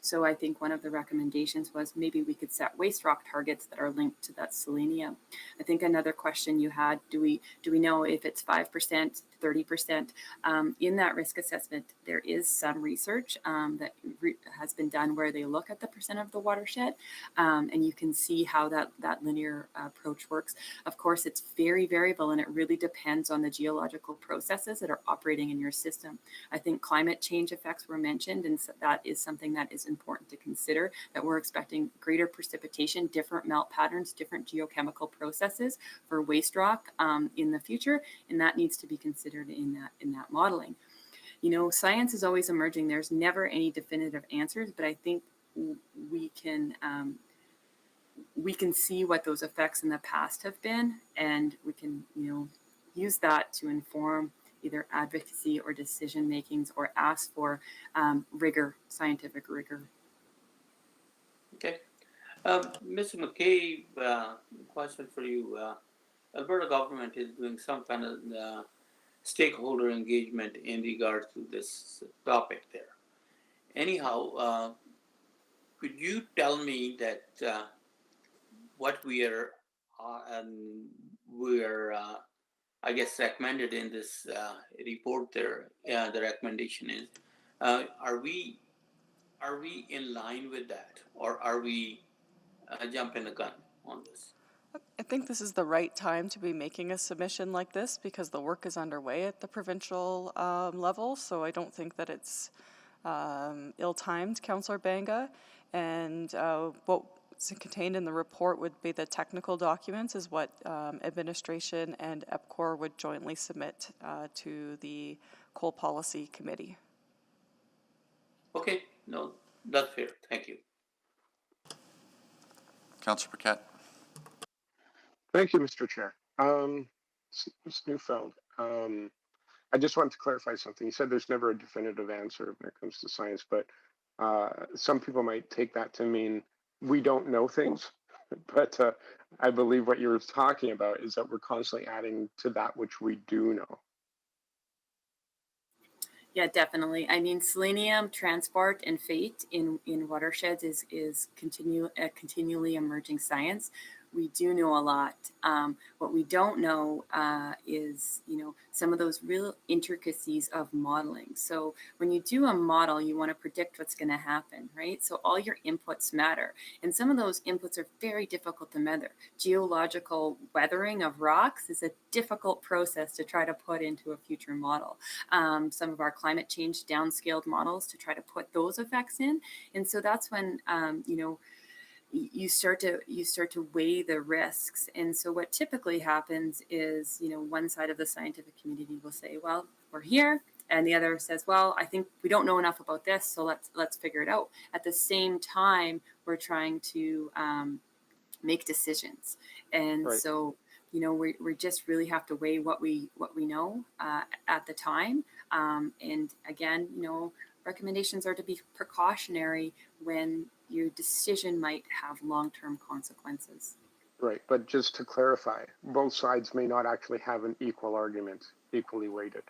So I think one of the recommendations was maybe we could set waste rock targets that are linked to that selenium. I think another question you had, do we know if it's 5%, 30%? In that risk assessment, there is some research that has been done where they look at the percent of the watershed, and you can see how that linear approach works. Of course, it's very variable, and it really depends on the geological processes that are operating in your system. I think climate change effects were mentioned, and so that is something that is important to consider, that we're expecting greater precipitation, different melt patterns, different geochemical processes for waste rock in the future, and that needs to be considered in that modeling. Science is always emerging. There's never any definitive answers, but I think we can see what those effects in the past have been, and we can use that to inform either advocacy or decision makings, or ask for scientific rigor. Okay. Mr. McKay, question for you. Alberta government is doing some kind of stakeholder engagement in regards to this topic there. Anyhow, could you tell me that what we are I guess recommended in this report there, the recommendation is, are we in line with that, or are we jumping the gun on this? I think this is the right time to be making a submission like this because the work is underway at the provincial level. So I don't think that it's ill-timed, Councillor Banga. And what's contained in the report would be the technical documents, is what administration and EPCOR would jointly submit to the Coal Policy Committee. Okay, no, that's fair. Thank you. Councillor Paquette. Thank you, Mr. Chair. It's Newfound. I just wanted to clarify something. You said there's never a definitive answer when it comes to science, but some people might take that to mean we don't know things. But I believe what you're talking about is that we're constantly adding to that which we do know. Yeah, definitely. I mean, selenium transport and fate in watersheds is continually emerging science. we do know a lot. What we don't know is, some of those real intricacies of modeling. So when you do a model, you want to predict what's going to happen, right? So all your inputs matter. And some of those inputs are very difficult to measure. Geological weathering of rocks is a difficult process to try to put into a future model. Some of our climate change downscaled models to try to put those effects in. And so that's when, you start to weigh the risks. And so what typically happens is, one side of the scientific community will say, well, we're here, and the other says, well, I think we don't know enough about this, so let's figure it out. At the same time, we're trying to make decisions. And Right. so, we just really have to weigh what we know at the time. And again, recommendations are to be precautionary when your decision might have long-term consequences. Right, but just to clarify, both sides may not actually have an equal argument, equally weighted.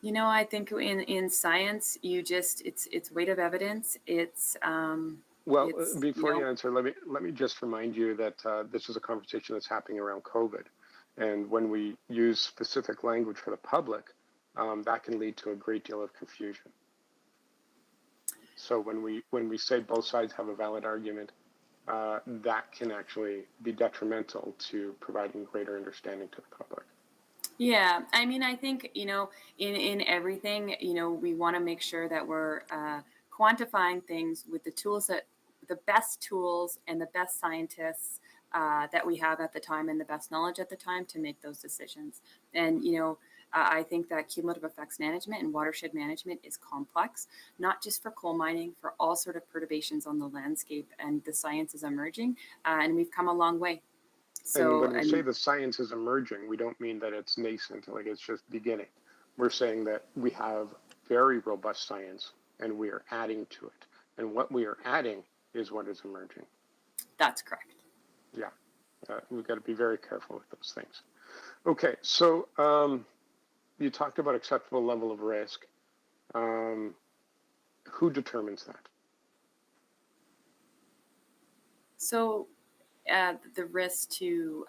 I think in science, it's weight of evidence. Before you answer, let me just remind you that this is a conversation that's happening around COVID, and when we use specific language for the public, that can lead to a great deal of confusion. So when we say both sides have a valid argument, that can actually be detrimental to providing greater understanding to the public. Yeah, I mean, I think, in everything, we want to make sure that we're quantifying things with the best tools and the best scientists that we have at the time and the best knowledge at the time to make those decisions. And, I think that cumulative effects management and watershed management is complex, not just for coal mining, for all sort of perturbations on the landscape, and the science is emerging, and we've come a long way. So, and when we say the science is emerging, we don't mean that it's nascent, like it's just beginning. We're saying that we have very robust science and we are adding to it. And what we are adding is what is emerging. That's correct. Yeah, we've got to be very careful with those things. Okay, so you talked about acceptable level of risk. Who determines that? So the risk to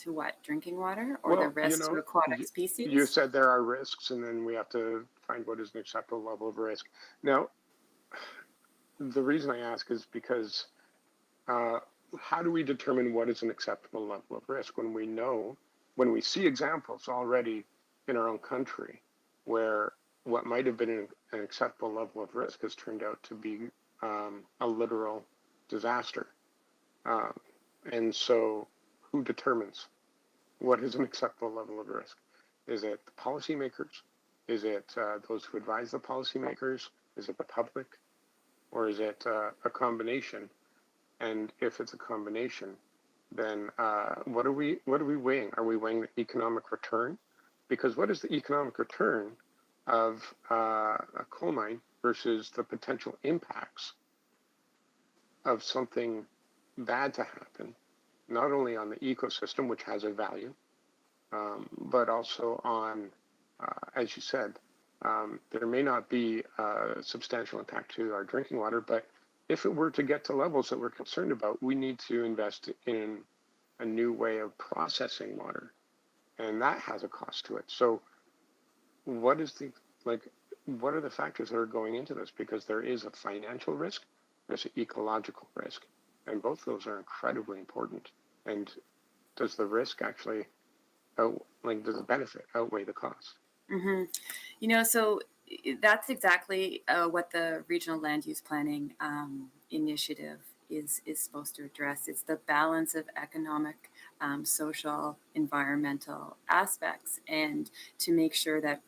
what? Drinking water, or the risk to aquatic species? You said there are risks, and then we have to find what is an acceptable level of risk. Now, the reason I ask is because how do we determine what is an acceptable level of risk when we see examples already in our own country where what might have been an acceptable level of risk has turned out to be a literal disaster? And so who determines what is an acceptable level of risk? Is it the policymakers? Is it those who advise the policymakers? Is it the public? Or is it a combination? And if it's a combination, then what are we weighing? Are we weighing the economic return? Because what is the economic return of a coal mine versus the potential impacts of something bad to happen, not only on the ecosystem, which has a value, but also on, as you said, there may not be a substantial impact to our drinking water, but if it were to get to levels that we're concerned about, we need to invest in a new way of processing water, and that has a cost to it. So what are the factors that are going into this? Because there is a financial risk, there's an ecological risk, and both of those are incredibly important. And does the risk actually, does the benefit outweigh the cost? Mm-hmm. So that's exactly what the regional land use planning initiative is supposed to address. It's the balance of economic, social, environmental aspects, and to make sure that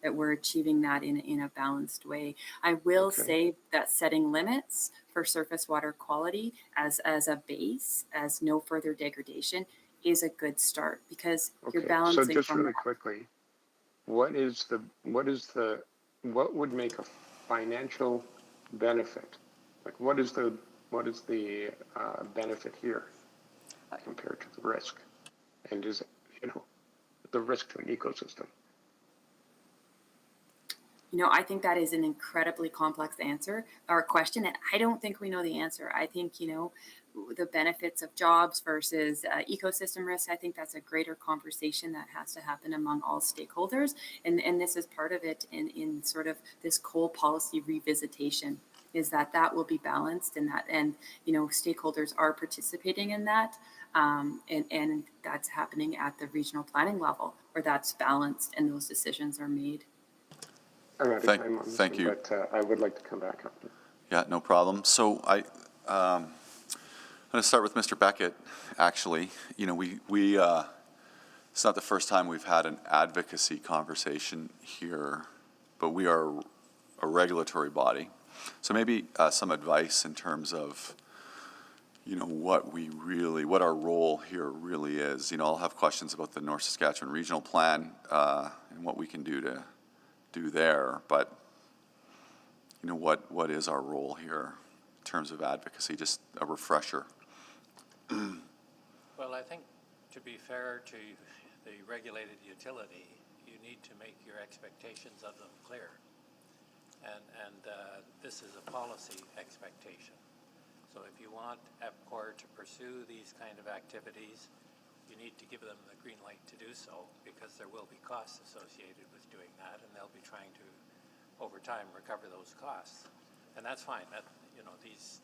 that we're achieving that in a balanced way. I will say that setting limits for surface water quality as a base, as no further degradation, is a good start, because you're balancing. So just really quickly, what would make a financial benefit? Like what is the benefit here compared to the risk? And is it, the risk to an ecosystem? I think that is an incredibly complex answer or question, and I don't think we know the answer. I think, the benefits of jobs versus ecosystem risks, I think that's a greater conversation that has to happen among all stakeholders. And this is part of it in sort of this coal policy revisitation, is that will be balanced, and stakeholders are participating in that. And that's happening at the regional planning level, where that's balanced and those decisions are made. I'm out of time on this thank one, you. but I would like to come back after. Yeah, no problem. So I'm going to start with Mr. Beckett, actually. It's not the first time we've had an advocacy conversation here, but we are a regulatory body. So maybe some advice in terms of, what our role here really is. I'll have questions about the North Saskatchewan Regional Plan and what we can do to do there, but, what is our role here in terms of advocacy? Just a refresher. Well, I think to be fair to the regulated utility, you need to make your expectations of them clear. And this is a policy expectation. So if you want EPCOR to pursue these kind of activities, you need to give them the green light to do so, because there will be costs associated with doing that, and they'll be trying to, over time, recover those costs. And that's fine. That, these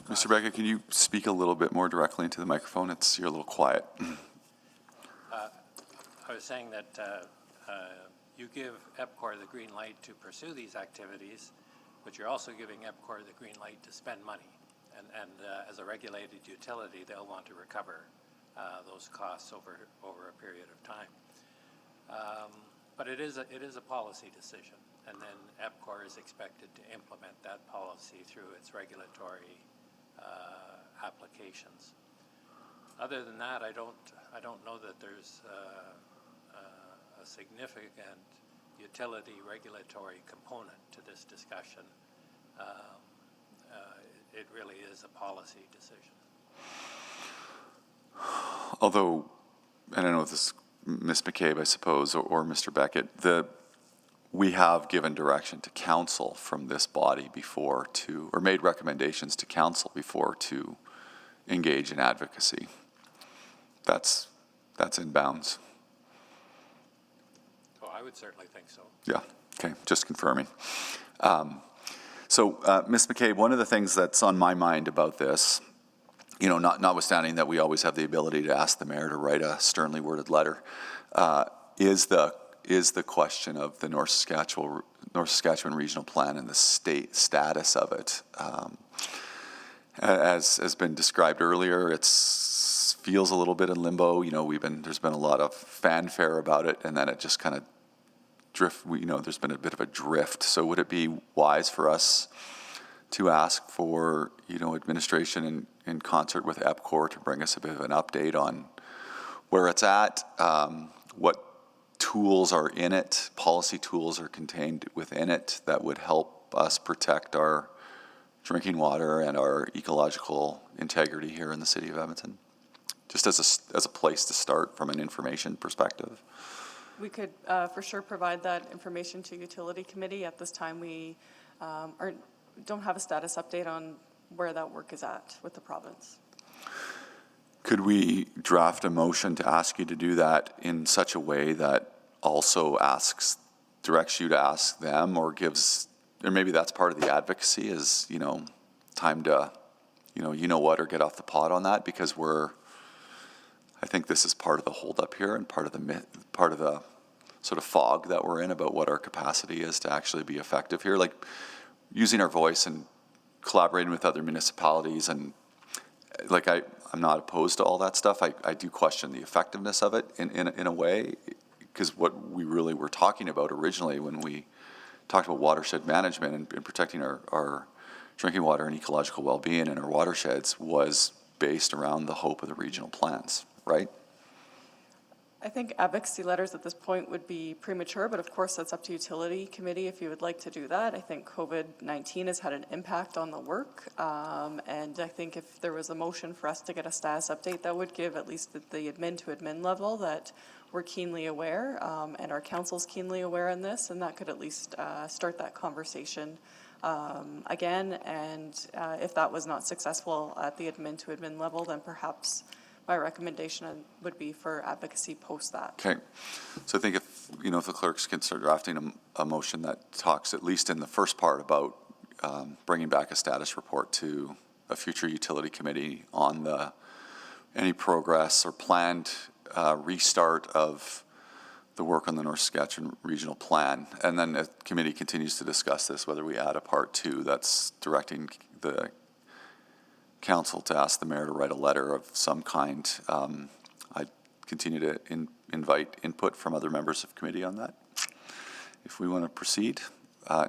costs. Mr. Beckett, can you speak a little bit more directly into the microphone? You're a little quiet. I was saying that you give EPCOR the green light to pursue these activities, but you're also giving EPCOR the green light to spend money. And as a regulated utility, they'll want to recover those costs over a period of time. But it is a policy decision, and then EPCOR is expected to implement that policy through its regulatory applications. Other than that, I don't know that there's a significant utility regulatory component to this discussion. It really is a policy decision. Although, and I know this, Ms. McCabe, I suppose, or Mr. Beckett, we have given direction to council from this body before or made recommendations to council before to engage in advocacy. That's in bounds. Oh, I would certainly think so. Yeah, okay, just confirming. So, Ms. McCabe, one of the things that's on my mind about this, notwithstanding that we always have the ability to ask the mayor to write a sternly worded letter, is the question of the North Saskatchewan Regional Plan and the state status of it. As has been described earlier, it feels a little bit in limbo. There's been a lot of fanfare about it, and then it just kind of there's been a bit of a drift. So would it be wise for us to ask for, administration in concert with EPCOR to bring us a bit of an update on where it's at, what tools are in it, policy tools are contained within it that would help us protect our drinking water and our ecological integrity here in the city of Edmonton? Just as a place to start from an information perspective. We could for sure provide that information to Utility Committee. At this time, we don't have a status update on where that work is at with the province. Could we draft a motion to ask you to do that in such a way that also directs you to ask them, or maybe that's part of the advocacy is, time to, or get off the pot on that, because I think this is part of the holdup here and part of the sort of fog that we're in about what our capacity is to actually be effective here. Like using our voice and collaborating with other municipalities, and I'm not opposed to all that stuff. I do question the effectiveness of it in a way, because what we really were talking about originally when we talked about watershed management and protecting our drinking water and ecological well-being in our watersheds was based around the hope of the regional plans, right? I think advocacy letters at this point would be premature, but of course that's up to Utility Committee if you would like to do that. I think COVID-19 has had an impact on the work, and I think if there was a motion for us to get a status update, that would give at least at the admin to admin level that we're keenly aware, and our council's keenly aware in this, and that could at least start that conversation again. And if that was not successful at the admin to admin level, then perhaps my recommendation would be for advocacy post that. Okay. So I think if the clerks can start drafting a motion that talks at least in the first part about bringing back a status report to a future utility committee on any progress or planned restart of the work on the North Saskatchewan Regional Plan. And then the committee continues to discuss this, whether we add a part 2 that's directing the council to ask the mayor to write a letter of some kind. I continue to invite input from other members of committee on that, if we want to proceed.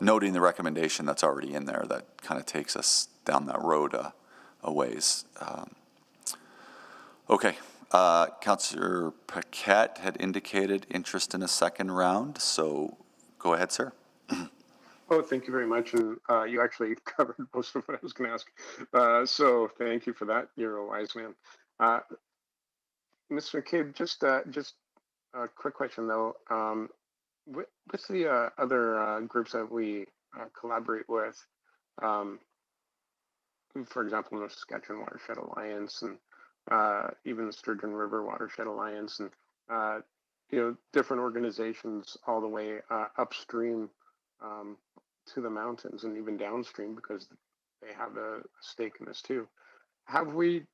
Noting the recommendation that's already in there that kind of takes us down that road a ways. Okay. Councillor Paquette had indicated interest in a second round, so go ahead, sir. Oh, thank you very much. And you actually covered most of what I was going to ask. So thank you for that. You're a wise man. Mr. McCabe, just a quick question though. With the other groups that we collaborate with, for example, North Saskatchewan Watershed Alliance and even the Sturgeon River Watershed Alliance and different organizations all the way upstream to the mountains and even downstream because they have a stake in this too. Have we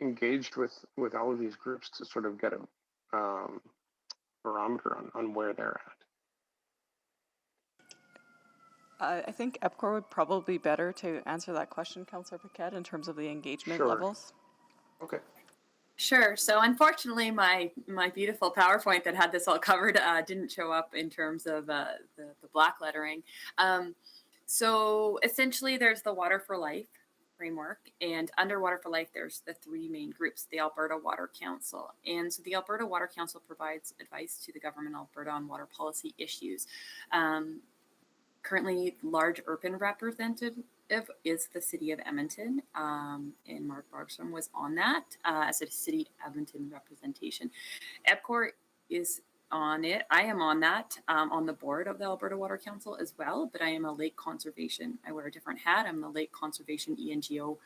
engaged with all of these groups to sort of get a barometer on where they're at? I think EPCOR would probably be better to answer that question, Councillor Paquette, in terms of the engagement Sure. levels. Okay. Sure. So unfortunately, my beautiful PowerPoint that had this all covered didn't show up in terms of the black lettering. So essentially, there's the Water for Life framework, and under Water for Life, there's the 3 main groups, the Alberta Water Council. And so the Alberta Water Council provides advice to the government of Alberta on water policy issues. Currently, large urban representative is the City of Edmonton, and Mark Bargstrom was on that as a City Edmonton representation. EPCOR is on it. I am on that, on the board of the Alberta Water Council as well, but I am a lake conservation. I wear a different hat. I'm the lake conservation ENGO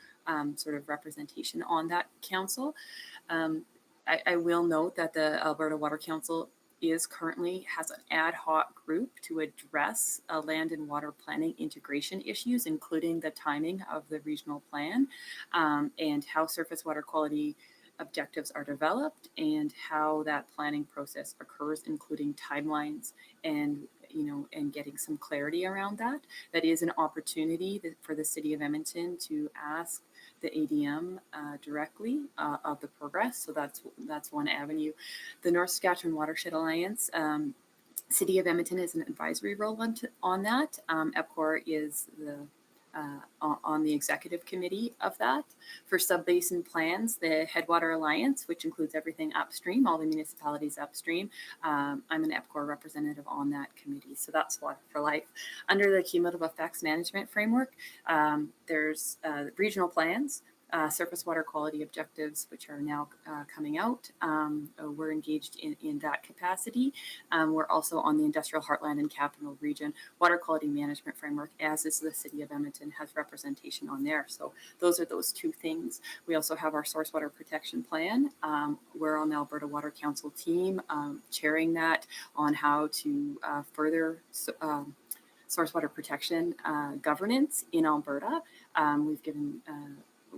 sort of representation on that council. I will note that the Alberta Water Council currently has an ad hoc group to address land and water planning integration issues, including the timing of the regional plan and how surface water quality objectives are developed and how that planning process occurs, including timelines and getting some clarity around that. That is an opportunity for the City of Edmonton to ask the ADM directly of the progress. So that's one avenue. The North Saskatchewan Watershed Alliance, City of Edmonton is an advisory role on that. EPCOR is on the executive committee of that. For sub-basin plans, the Headwater Alliance, which includes everything upstream, all the municipalities upstream, I'm an EPCOR representative on that committee. So that's Water for Life. Under the Cumulative Effects Management Framework, there's regional plans, surface water quality objectives, which are now coming out. We're engaged in that capacity. We're also on the Industrial Heartland and Capital Region Water Quality Management Framework, as is the City of Edmonton, has representation on there. So those are those 2 things. We also have our Source Water Protection Plan. We're on the Alberta Water Council team, chairing that on how to further source water protection governance in Alberta. We've given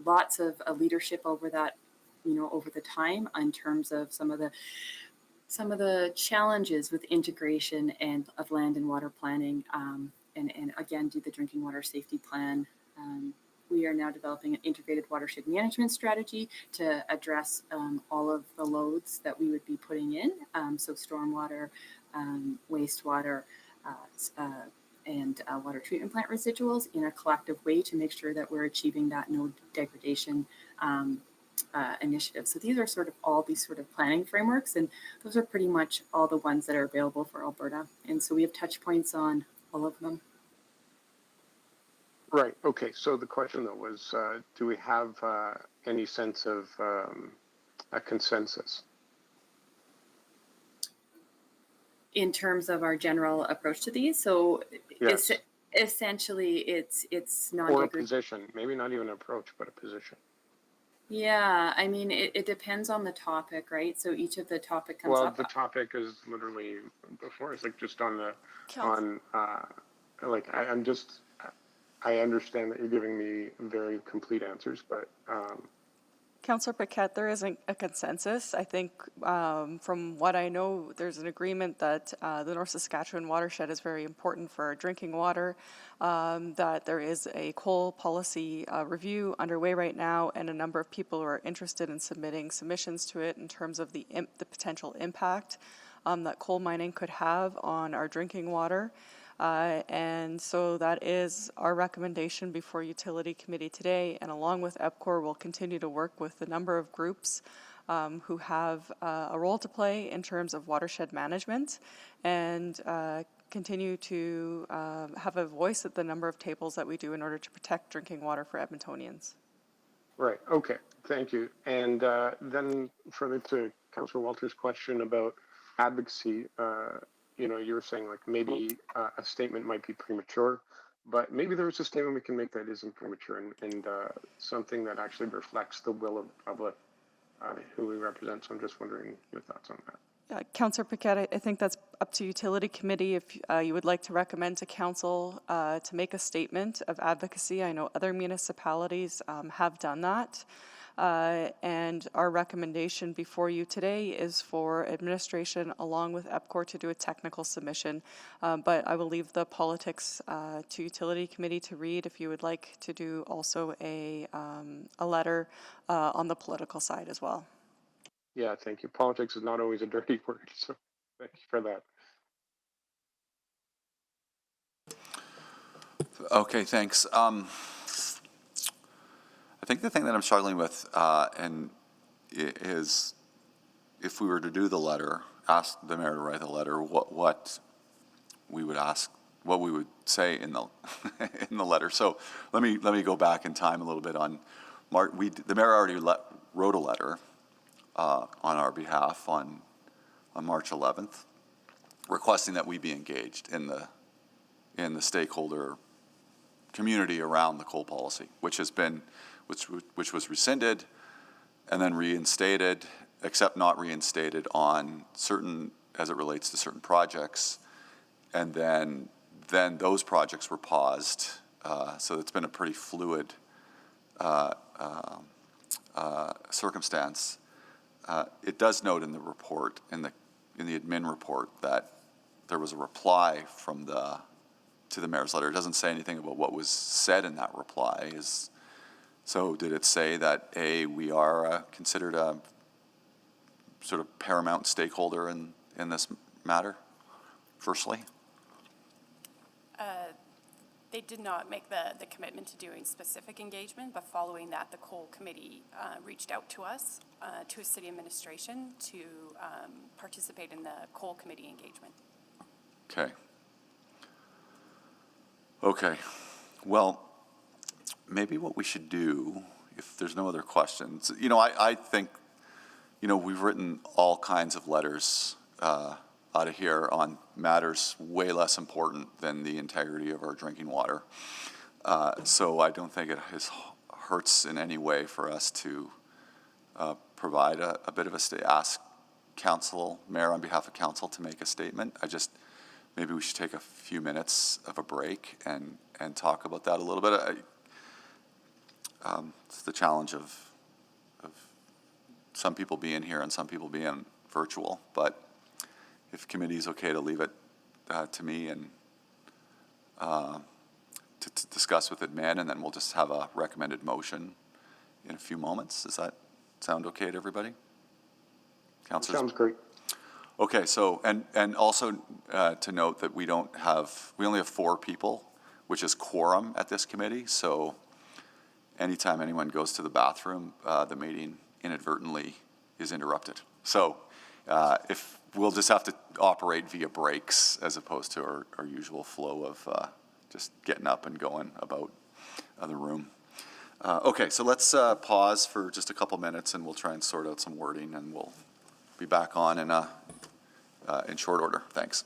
lots of leadership over that, over the time in terms of some of the challenges with integration and of land and water planning, and again, do the drinking water safety plan. We are now developing an integrated watershed management strategy to address all of the loads that we would be putting in. So stormwater, wastewater, and water treatment plant residuals in a collective way to make sure that we're achieving that no degradation initiative. So these are sort of all these sort of planning frameworks, and those are pretty much all the ones that are available for Alberta. And so we have touch points on all of them. Right. Okay. So the question though was, do we have any sense of a consensus? in terms of our general approach to these. So Yes. essentially, it's Or a non-degradable. position, maybe not even an approach, but a position. Yeah, I mean, it depends on the topic, right? So each of the topic comes Well, up. the topic is literally before, it's like just on the, Council- I understand that you're giving me very complete answers, but, Councillor Paquette, there isn't a consensus. I think from what I know, there's an agreement that the North Saskatchewan watershed is very important for our drinking water, that there is a coal policy review underway right now, and a number of people who are interested in submitting submissions to it in terms of the potential impact that coal mining could have on our drinking water. And so that is our recommendation before Utility Committee today. And along with EPCOR, we'll continue to work with a number of groups who have a role to play in terms of watershed management, and continue to have a voice at the number of tables that we do in order to protect drinking water for Edmontonians. right, okay, thank you. And then further to Councillor Walter's question about advocacy, you were saying like maybe a statement might be premature, but maybe there's a statement we can make that isn't premature and something that actually reflects the will of the public who we represent. So I'm just wondering your thoughts on that. Councillor Paquette, I think that's up to Utility Committee if you would like to recommend to Council to make a statement of advocacy. I know other municipalities have done that. And our recommendation before you today is for administration along with EPCOR to do a technical submission. But I will leave the politics to Utility Committee to read if you would like to do also a letter on the political side as well. Yeah, thank you. Politics is not always a dirty word, so thank you for that. Okay, thanks. I think the thing that I'm struggling with is if we were to do the letter, ask the mayor to write the letter, what we would ask, what we would say in the in the letter. So let me go back in time a little bit. On the mayor already wrote a letter on our behalf on March 11th, requesting that we be engaged in the stakeholder community around the coal policy, which was rescinded and then reinstated, except not reinstated on certain, as it relates to certain projects, and then those projects were paused. So it's been a pretty fluid circumstance. It does note in the report, in the admin report, that there was a reply to the mayor's letter. It doesn't say anything about what was said in that reply. So did it say that we are considered a sort of paramount stakeholder in this matter? Firstly, they did not make the commitment to doing specific engagement, but following that, the coal committee reached out to us, to city administration, to participate in the coal committee engagement. Okay. Well, maybe what we should do, if there's no other questions, I think, we've written all kinds of letters out of here on matters way less important than the integrity of our drinking water. So I don't think it hurts in any way for us to provide a bit of ask council, mayor on behalf of council, to make a statement. Maybe we should take a few minutes of a break and talk about that a little bit. It's the challenge of some people being here and some people being virtual, but if committee is okay to leave it to me and to discuss with admin, and then we'll just have a recommended motion in a few moments. Does that sound okay to everybody? Councilors? Sounds great. Okay, so, and also to note that we only have 4 people, which is quorum at this committee, so anytime anyone goes to the bathroom, the meeting inadvertently is interrupted. So if we'll just have to operate via breaks as opposed to our usual flow of just getting up and going about the room. Okay, so let's pause for just a couple minutes and we'll try and sort out some wording, and we'll be back on in in short order. Thanks.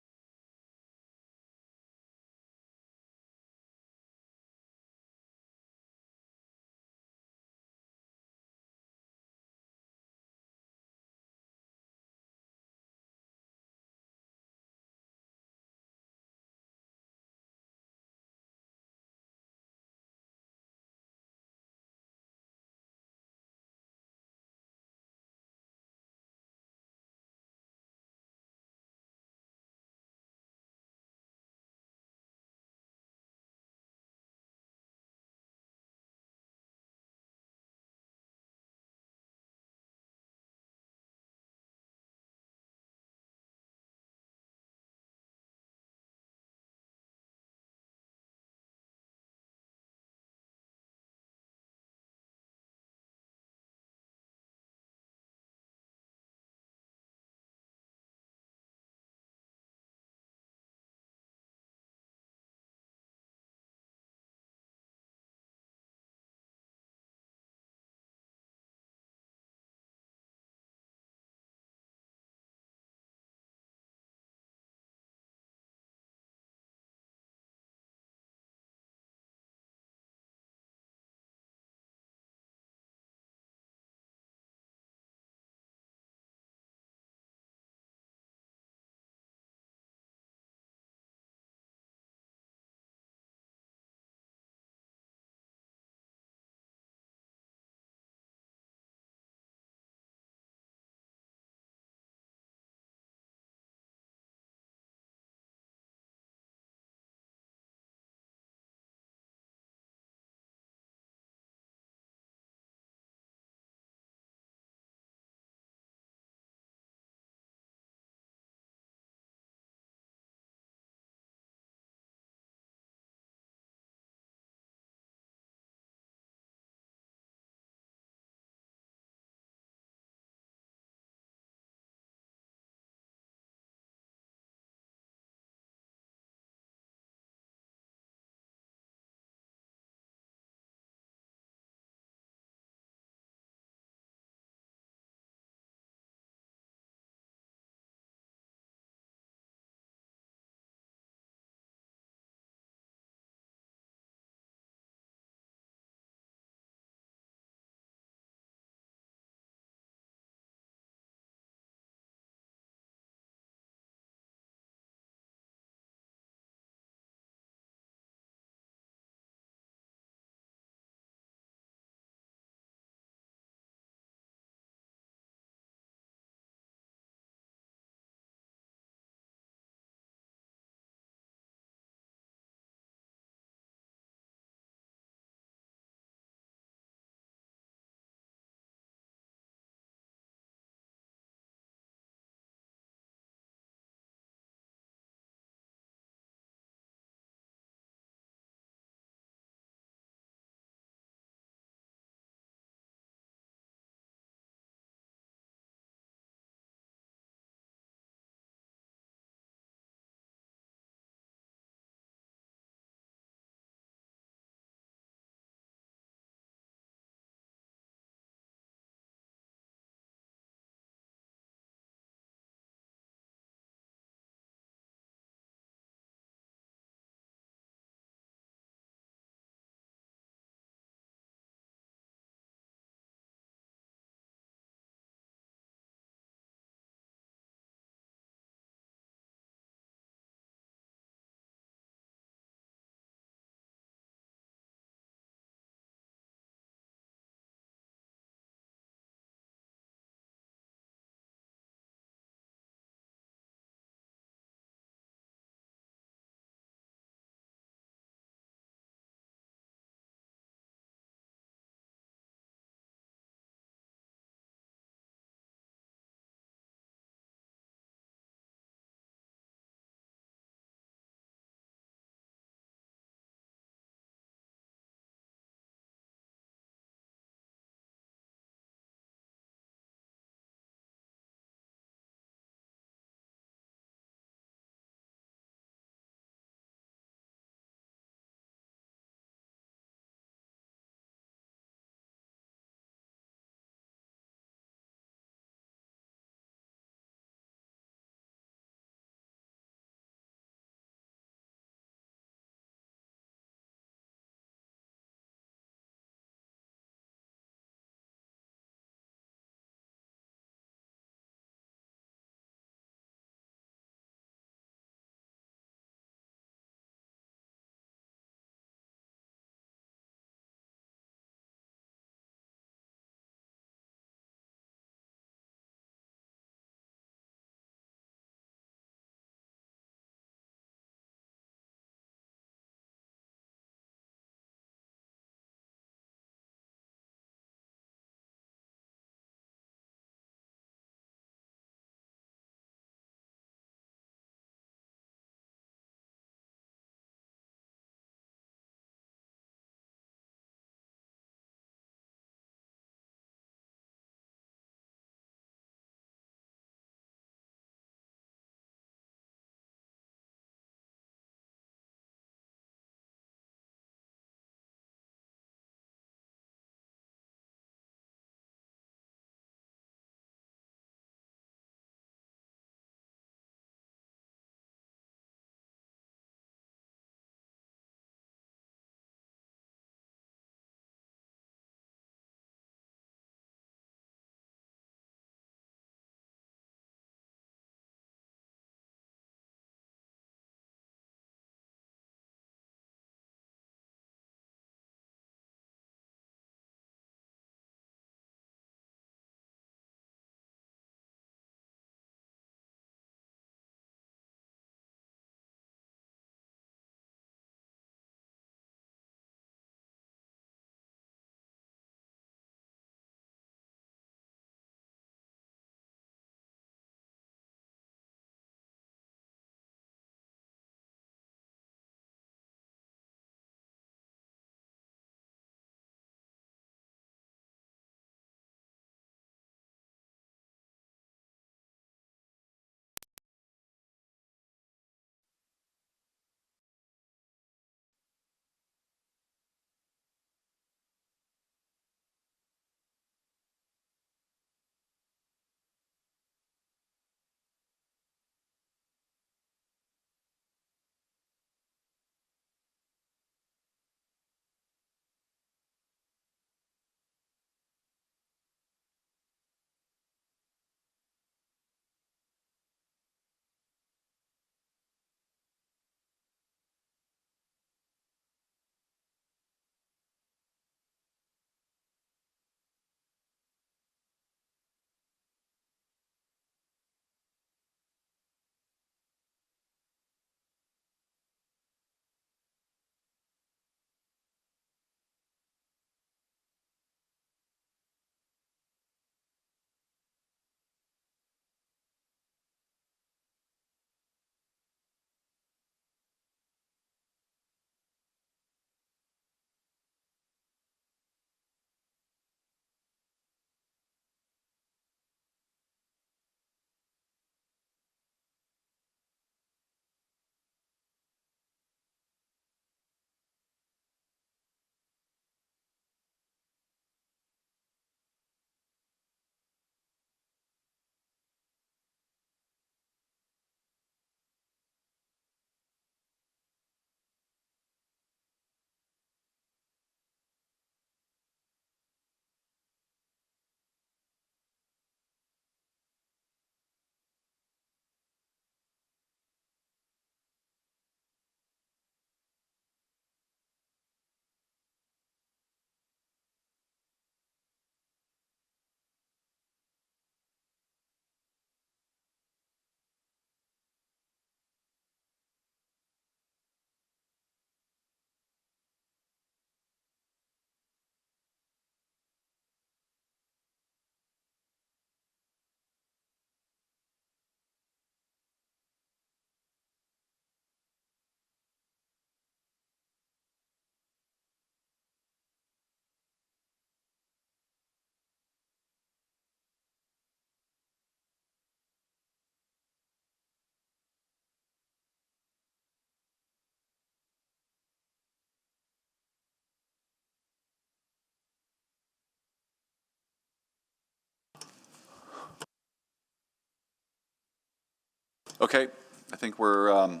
Okay, I think we're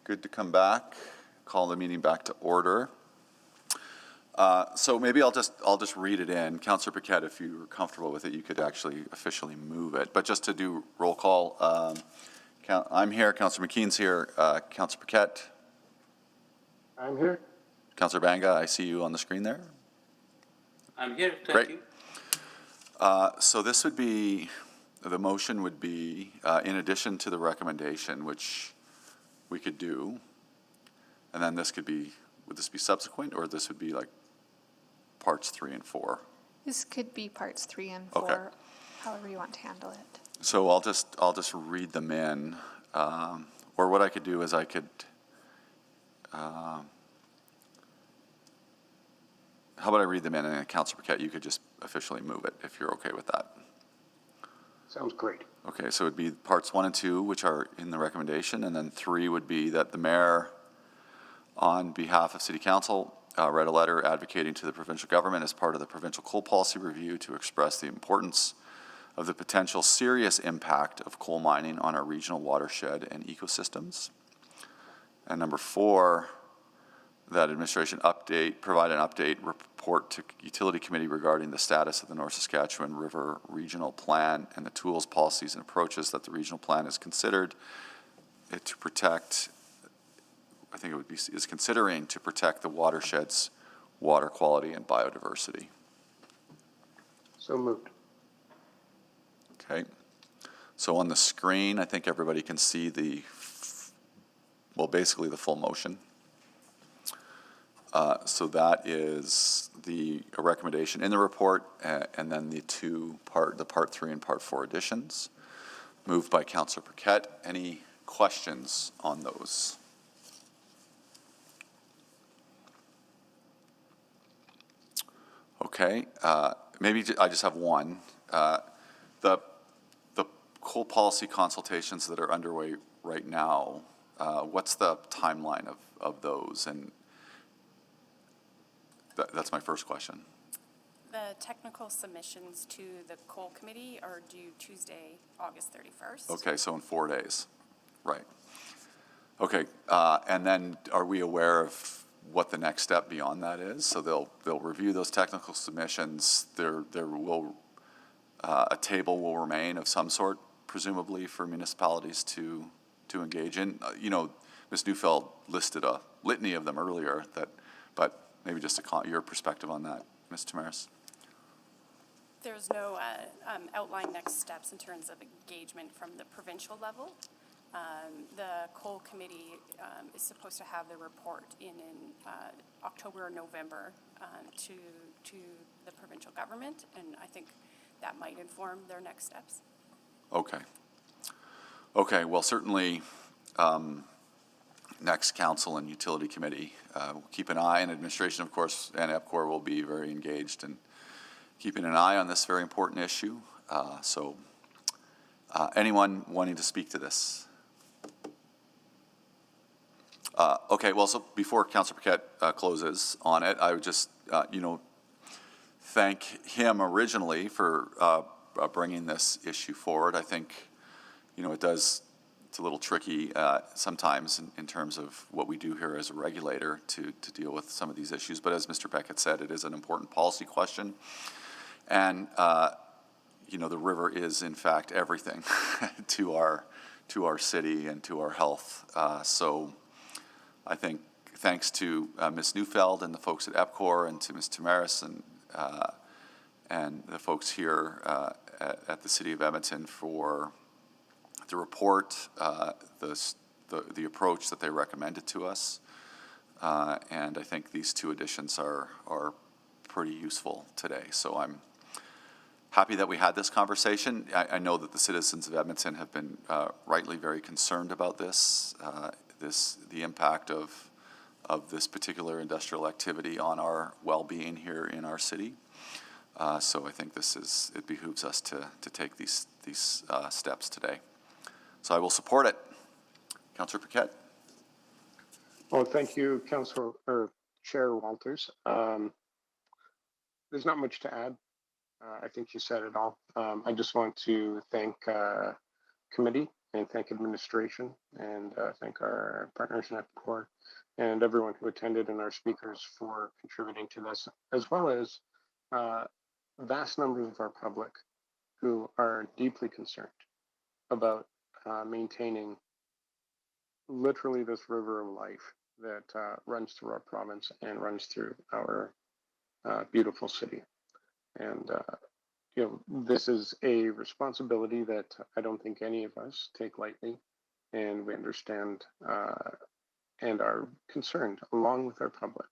good to come back. Call the meeting back to order. So maybe I'll just read it in. Councillor Paquette, if you're comfortable with it, you could actually officially move it. But just to do roll call, I'm here, Councillor McKean's here, Councillor Paquette. I'm here. Councillor Banga, I see you on the screen there. I'm here, Great. thank you. So this would be, the motion would be, in addition to the recommendation, which we could do, and then this could be, would this be subsequent, or this would be like parts 3 and 4? This could be parts 3 and 4, Okay. however you want to handle it. So I'll just read them in, or what I could do is I could, how about I read them in, and then Councillor Paquette, you could just officially move it, if you're okay with that. Sounds great. Okay, so it'd be parts 1 and 2, which are in the recommendation, and then 3 would be that the mayor, on behalf of City Council, read a letter advocating to the provincial government as part of the provincial coal policy review to express the importance of the potential serious impact of coal mining on our regional watershed and ecosystems. And number 4, that administration provide an update report to Utility Committee regarding the status of the North Saskatchewan River Regional Plan and the tools, policies, and approaches that the regional plan is considered to protect, I think it would be, is considering to protect the watershed's water quality and biodiversity. So moved. Okay. So on the screen, I think everybody can see basically the full motion. So that is a recommendation in the report, and then the part 3 and part 4 additions. Moved by Councillor Paquette. Any questions on those? Okay, maybe I just have one. The coal policy consultations that are underway right now, what's the timeline of those? And that's my first question. The technical submissions to the coal committee are due Tuesday, August 31st. Okay, so in 4 days, right. Okay, and then are we aware of what the next step beyond that is? So they'll review those technical submissions. There will a table will remain of some sort, presumably, for municipalities to engage in. Ms. Neufeld listed a litany of them earlier, but maybe just your perspective on that, Ms. Tamaris. There's no outlined next steps in terms of engagement from the provincial level. The coal committee is supposed to have the report in October or November to the provincial government, and I think that might inform their next steps. Okay. Okay, well, certainly next council and utility committee will keep an eye, and administration, of course, and EPCOR will be very engaged in keeping an eye on this very important issue. So anyone wanting to speak to this? Okay, well, so before Councillor Paquette closes on it, I would just, thank him originally for bringing this issue forward. I think, it's a little tricky sometimes in terms of what we do here as a regulator to deal with some of these issues. But as Mr. Beckett said, it is an important policy question. And, the river is, in fact, everything to our city and to our health. So I think thanks to Ms. Neufeld and the folks at EPCOR and to Ms. Tamaris and the folks here at the City of Edmonton for the report, the approach that they recommended to us. And I think these 2 additions are pretty useful today. So I'm happy that we had this conversation. I know that the citizens of Edmonton have been rightly very concerned about this, the impact of this particular industrial activity on our well-being here in our city. So I think it behooves us to take these steps today. So I will support it. Councillor Paquette. Well, thank you, Chair Walters. There's not much to add. I think you said it all. I just want to thank committee and thank administration, and thank our partners in EPCOR and everyone who attended and our speakers for contributing to this, as well as vast numbers of our public who are deeply concerned about maintaining literally this river of life that runs through our province and runs through our beautiful city. And this is a responsibility that I don't think any of us take lightly, and we understand and are concerned along with our public.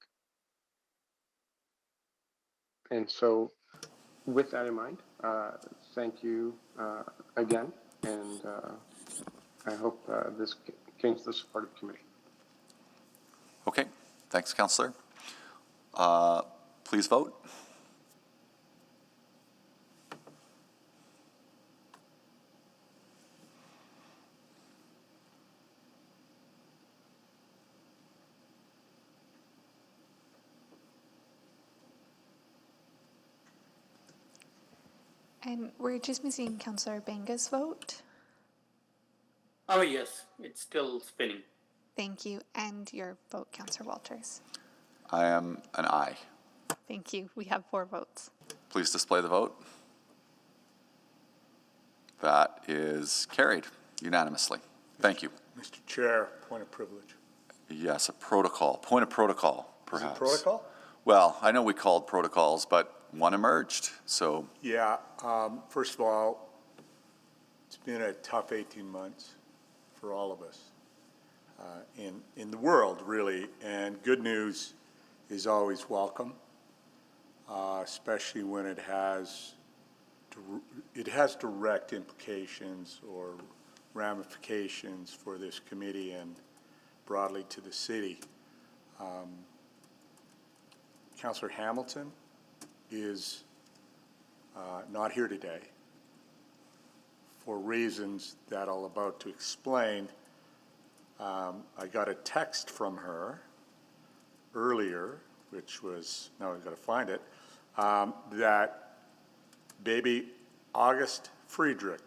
And so with that in mind, thank you again, and I hope this gains the support of the committee. Okay, thanks, Councillor. Please vote. And we're just missing Councillor Benga's vote. Oh, yes, it's still spinning. Thank you. And your vote, Councillor Walters. I am an aye. Thank you. We have 4 votes. Please display the vote. That is carried unanimously. Thank you. Mr. Chair, point of privilege. Yes, a protocol. Point of protocol, perhaps. Is it protocol? Well, I know we called protocols, but one emerged, so. Yeah, first of all, it's been a tough 18 months for all of us in the world, really, and good news is always welcome, especially when it has direct implications or ramifications for this committee and broadly to the city. Councillor Hamilton is not here today for reasons that I'll about to explain. I got a text from her earlier, which was, now I've got to find it, that baby August Friedrich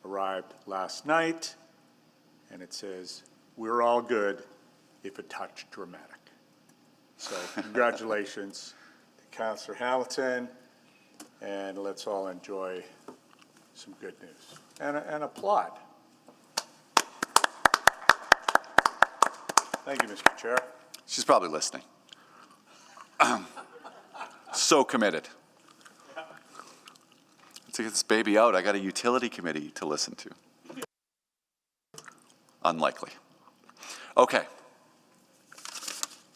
arrived last night, and it says, we're all good if a touch dramatic. So congratulations to Councillor Hamilton, and let's all enjoy some good news and applaud. Thank you, Mr. Chair. She's probably listening. So committed. To get this baby out, I got a utility committee to listen to. Unlikely. Okay.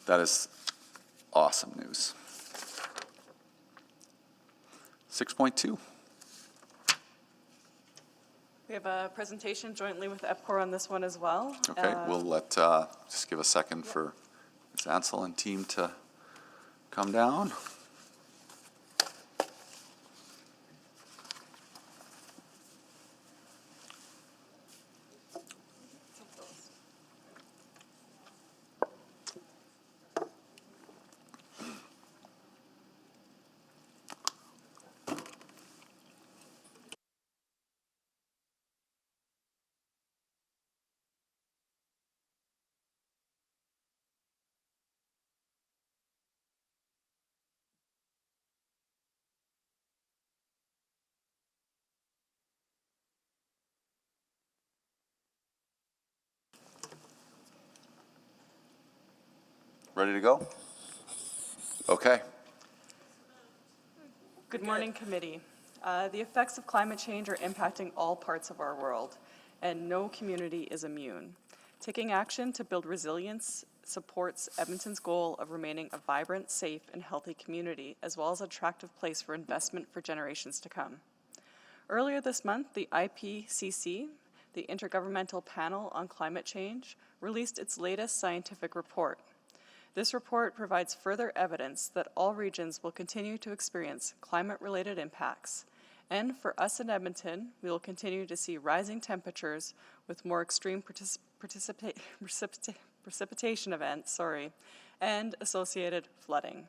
That is awesome news. 6.2. We have a presentation jointly with EPCOR on this one as well. Okay, we'll let, just give a second for Ms. Ansel and team to come down. Ready to go? Okay. Good morning, committee. The effects of climate change are impacting all parts of our world, and no community is immune. Taking action to build resilience supports Edmonton's goal of remaining a vibrant, safe, and healthy community, as well as an attractive place for investment for generations to come. Earlier this month, the IPCC, the Intergovernmental Panel on Climate Change, released its latest scientific report. This report provides further evidence that all regions will continue to experience climate-related impacts. And for us in Edmonton, we will continue to see rising temperatures with more extreme precipitation events, and associated flooding.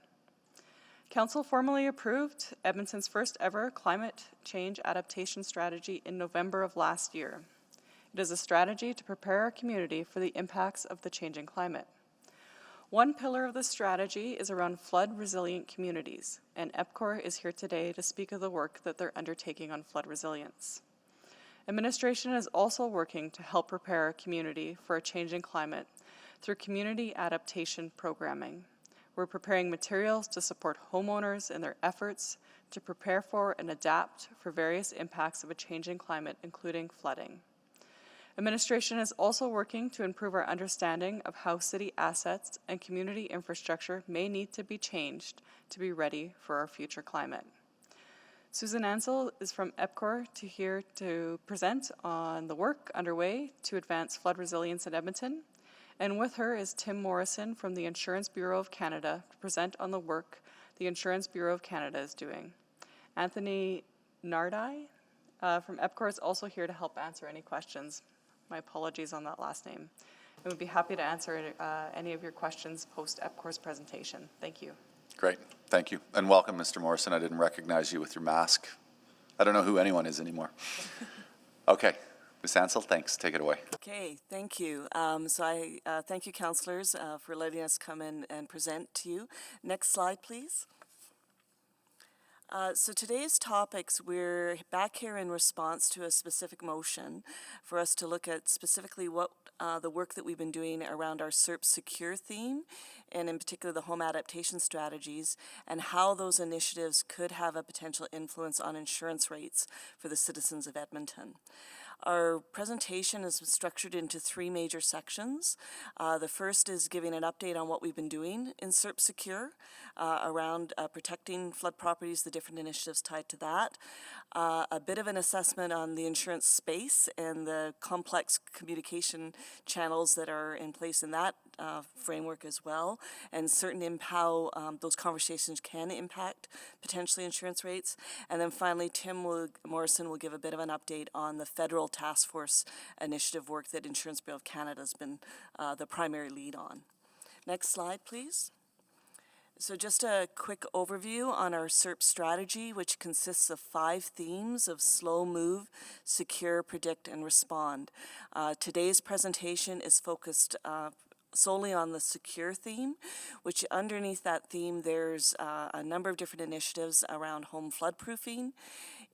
Council formally approved Edmonton's first ever climate change adaptation strategy in November of last year. It is a strategy to prepare our community for the impacts of the changing climate. One pillar of this strategy is around flood-resilient communities, and EPCOR is here today to speak of the work that they're undertaking on flood resilience. Administration is also working to help prepare our community for a changing climate through community adaptation programming. We're preparing materials to support homeowners in their efforts to prepare for and adapt for various impacts of a changing climate, including flooding. Administration is also working to improve our understanding of how city assets and community infrastructure may need to be changed to be ready for our future climate. Susan Ansell is from EPCOR here to present on the work underway to advance flood resilience in Edmonton. And with her is Tim Morrison from the Insurance Bureau of Canada to present on the work the Insurance Bureau of Canada is doing. Anthony Nardai from EPCOR is also here to help answer any questions. My apologies on that last name. And we'd be happy to answer any of your questions post EPCOR's presentation. Thank you. Great, thank you. And welcome, Mr. Morrison. I didn't recognize you with your mask. I don't know who anyone is anymore. Okay, Ms. Ansell, thanks. Take it away. Okay, thank you. So I thank you, councillors, for letting us come in and present to you. Next slide, please. So today's topics, we're back here in response to a specific motion for us to look at specifically what the work that we've been doing around our Serp Secure theme, and in particular the home adaptation strategies, and how those initiatives could have a potential influence on insurance rates for the citizens of Edmonton. Our presentation is structured into three major sections. The first is giving an update on what we've been doing in Serp Secure around protecting flood properties, the different initiatives tied to that. A bit of an assessment on the insurance space and the complex communication channels that are in place in that framework as well, and certain how those conversations can impact potentially insurance rates. And then finally, Tim Morrison will give a bit of an update on the federal task force initiative work that Insurance Bureau of Canada has been the primary lead on. Next slide, please. So just a quick overview on our Serp strategy, which consists of 5 themes of slow move, secure, predict, and respond. Today's presentation is focused solely on the secure theme, which underneath that theme there's a number of different initiatives around home floodproofing,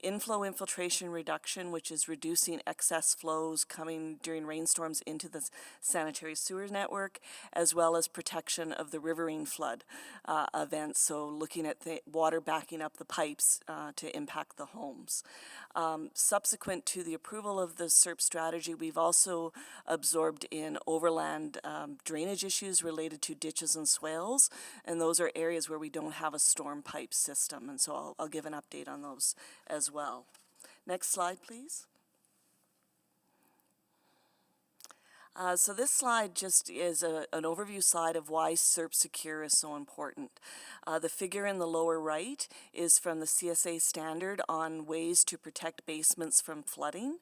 inflow infiltration reduction, which is reducing excess flows coming during rainstorms into the sanitary sewer network, as well as protection of the riverine flood events, so looking at the water backing up the pipes to impact the homes. Subsequent to the approval of the Serp strategy, we've also absorbed in overland drainage issues related to ditches and swales, and those are areas where we don't have a storm pipe system, and so I'll give an update on those as well. Next slide, please. So this slide just is an overview slide of why Serp Secure is so important. The figure in the lower right is from the CSA standard on ways to protect basements from flooding,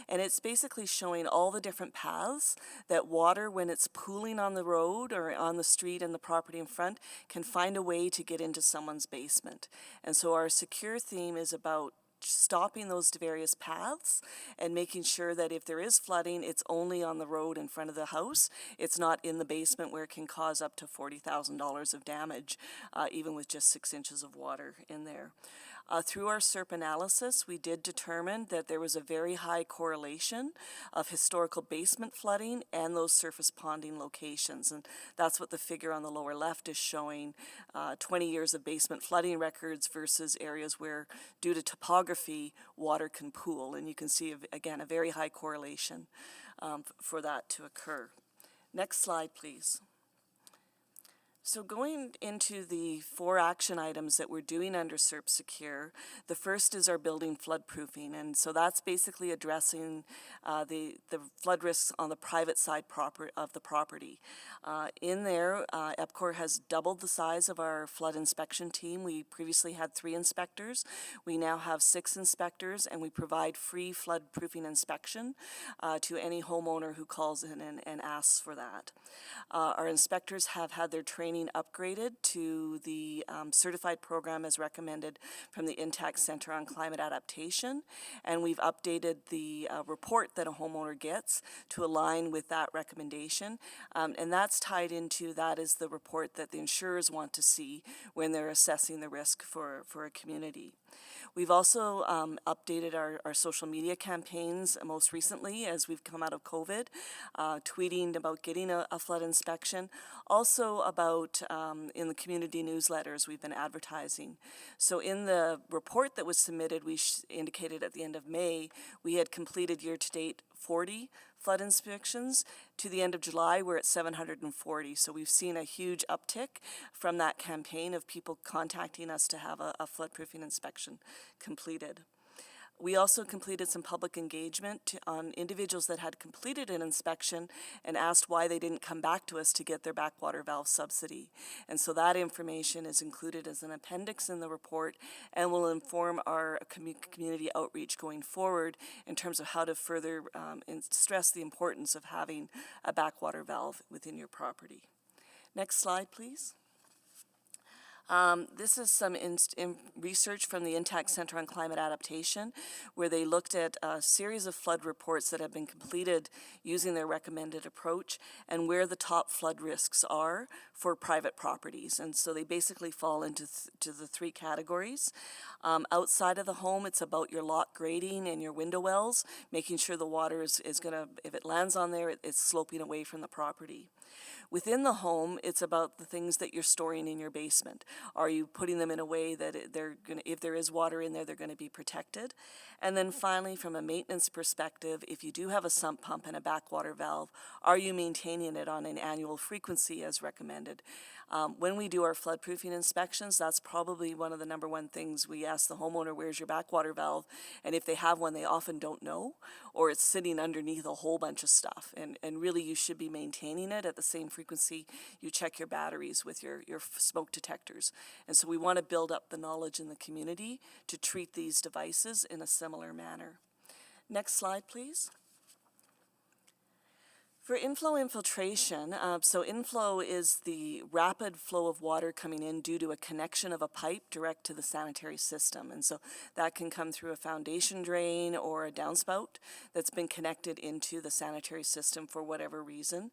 and it's basically showing all the different paths that water, when it's pooling on the road or on the street and the property in front, can find a way to get into someone's basement. And so our secure theme is about stopping those various paths and making sure that if there is flooding, it's only on the road in front of the house. It's not in the basement where it can cause up to $40,000 of damage, even with just 6 inches of water in there. Through our Serp analysis, we did determine that there was a very high correlation of historical basement flooding and those surface ponding locations. And that's what the figure on the lower left is showing, 20 years of basement flooding records versus areas where, due to topography, water can pool. And you can see, again, a very high correlation for that to occur. Next slide, please. So going into the 4 action items that we're doing under Serp Secure, the first is our building floodproofing, and so that's basically addressing the flood risks on the private side of the property. In there, EPCOR has doubled the size of our flood inspection team. We previously had 3 inspectors. We now have 6 inspectors, and we provide free floodproofing inspection to any homeowner who calls in and asks for that. Our inspectors have had their training training upgraded to the certified program as recommended from the Intact Center on Climate Adaptation, and we've updated the report that a homeowner gets to align with that recommendation, and that's tied into, that is the report that the insurers want to see when they're assessing the risk for a community. We've also updated our social media campaigns most recently as we've come out of COVID, tweeting about getting a flood inspection, also about in the community newsletters we've been advertising. So in the report that was submitted, we indicated at the end of May, we had completed year-to-date 40 flood inspections. To the end of July, we're at 740. So we've seen a huge uptick from that campaign of people contacting us to have a floodproofing inspection completed. We also completed some public engagement on individuals that had completed an inspection and asked why they didn't come back to us to get their backwater valve subsidy. And so that information is included as an appendix in the report and will inform our community outreach going forward in terms of how to further stress the importance of having a backwater valve within your property. Next slide, please. This is some research from the Intact Center on Climate Adaptation, where they looked at a series of flood reports that have been completed using their recommended approach and where the top flood risks are for private properties. And so they basically fall into the three categories. Outside of the home, it's about your lot grading and your window wells, making sure the water is going to, if it lands on there, it's sloping away from the property. Within the home, it's about the things that you're storing in your basement. Are you putting them in a way that they're going to, if there is water in there, they're going to be protected? And then finally, from a maintenance perspective, if you do have a sump pump and a backwater valve, are you maintaining it on an annual frequency as recommended? When we do our floodproofing inspections, that's probably one of the number one things we ask the homeowner, where's your backwater valve? And if they have one, they often don't know, or it's sitting underneath a whole bunch of stuff. And really, you should be maintaining it at the same frequency you check your batteries with your smoke detectors. And so we want to build up the knowledge in the community to treat these devices in a similar manner. Next slide, please. For inflow infiltration, so inflow is the rapid flow of water coming in due to a connection of a pipe direct to the sanitary system. And so that can come through a foundation drain or a downspout that's been connected into the sanitary system for whatever reason.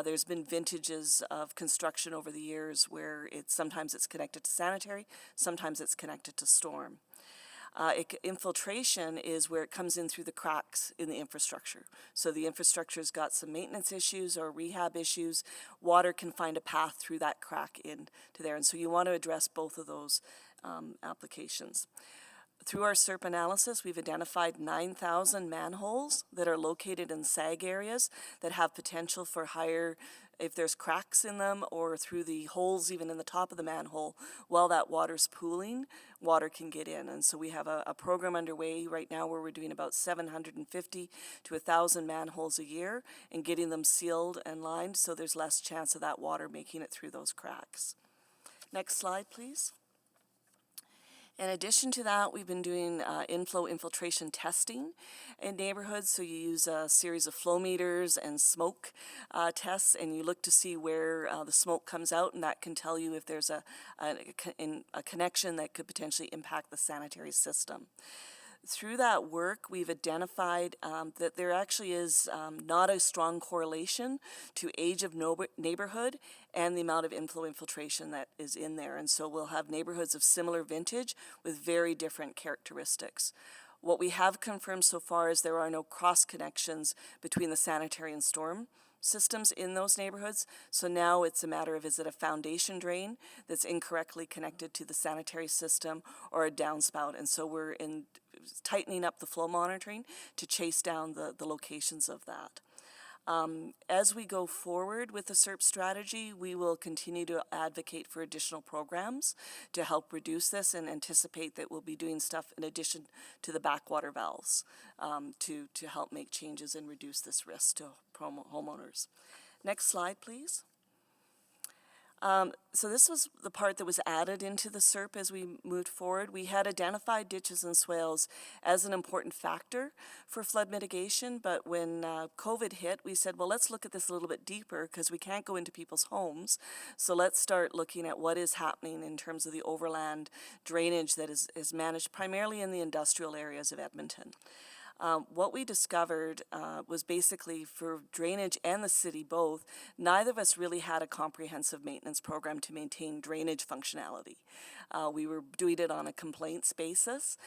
There's been vintages of construction over the years where sometimes it's connected to sanitary, sometimes it's connected to storm. Infiltration is where it comes in through the cracks in the infrastructure. So the infrastructure's got some maintenance issues or rehab issues. Water can find a path through that crack into there. And so you want to address both of those applications. Through our Serp analysis, we've identified 9,000 manholes that are located in sag areas that have potential for higher, if there's cracks in them or through the holes even in the top of the manhole, while that water's pooling, water can get in. And so we have a program underway right now where we're doing about 750 to 1,000 manholes a year and getting them sealed and lined so there's less chance of that water making it through those cracks. Next slide, please. In addition to that, we've been doing inflow infiltration testing in neighborhoods. So you use a series of flow meters and smoke tests, and you look to see where the smoke comes out, and that can tell you if there's a connection that could potentially impact the sanitary system. Through that work, we've identified that there actually is not a strong correlation to age of neighborhood and the amount of inflow infiltration that is in there. And so we'll have neighborhoods of similar vintage with very different characteristics. What we have confirmed so far is there are no cross connections between the sanitary and storm systems in those neighborhoods. So now it's a matter of, is it a foundation drain that's incorrectly connected to the sanitary system or a downspout? And so we're tightening up the flow monitoring to chase down the locations of that. As we go forward with the Serp strategy, we will continue to advocate for additional programs to help reduce this and anticipate that we'll be doing stuff in addition to the backwater valves to help make changes and reduce this risk to homeowners. Next slide, please. So this was the part that was added into the SERP as we moved forward. We had identified ditches and swales as an important factor for flood mitigation, but when COVID hit, we said, well, let's look at this a little bit deeper because we can't go into people's homes. So let's start looking at what is happening in terms of the overland drainage that is managed primarily in the industrial areas of Edmonton. What we discovered was basically for drainage and the city both, neither of us really had a comprehensive maintenance program to maintain drainage functionality. We were doing it on a complaints basis.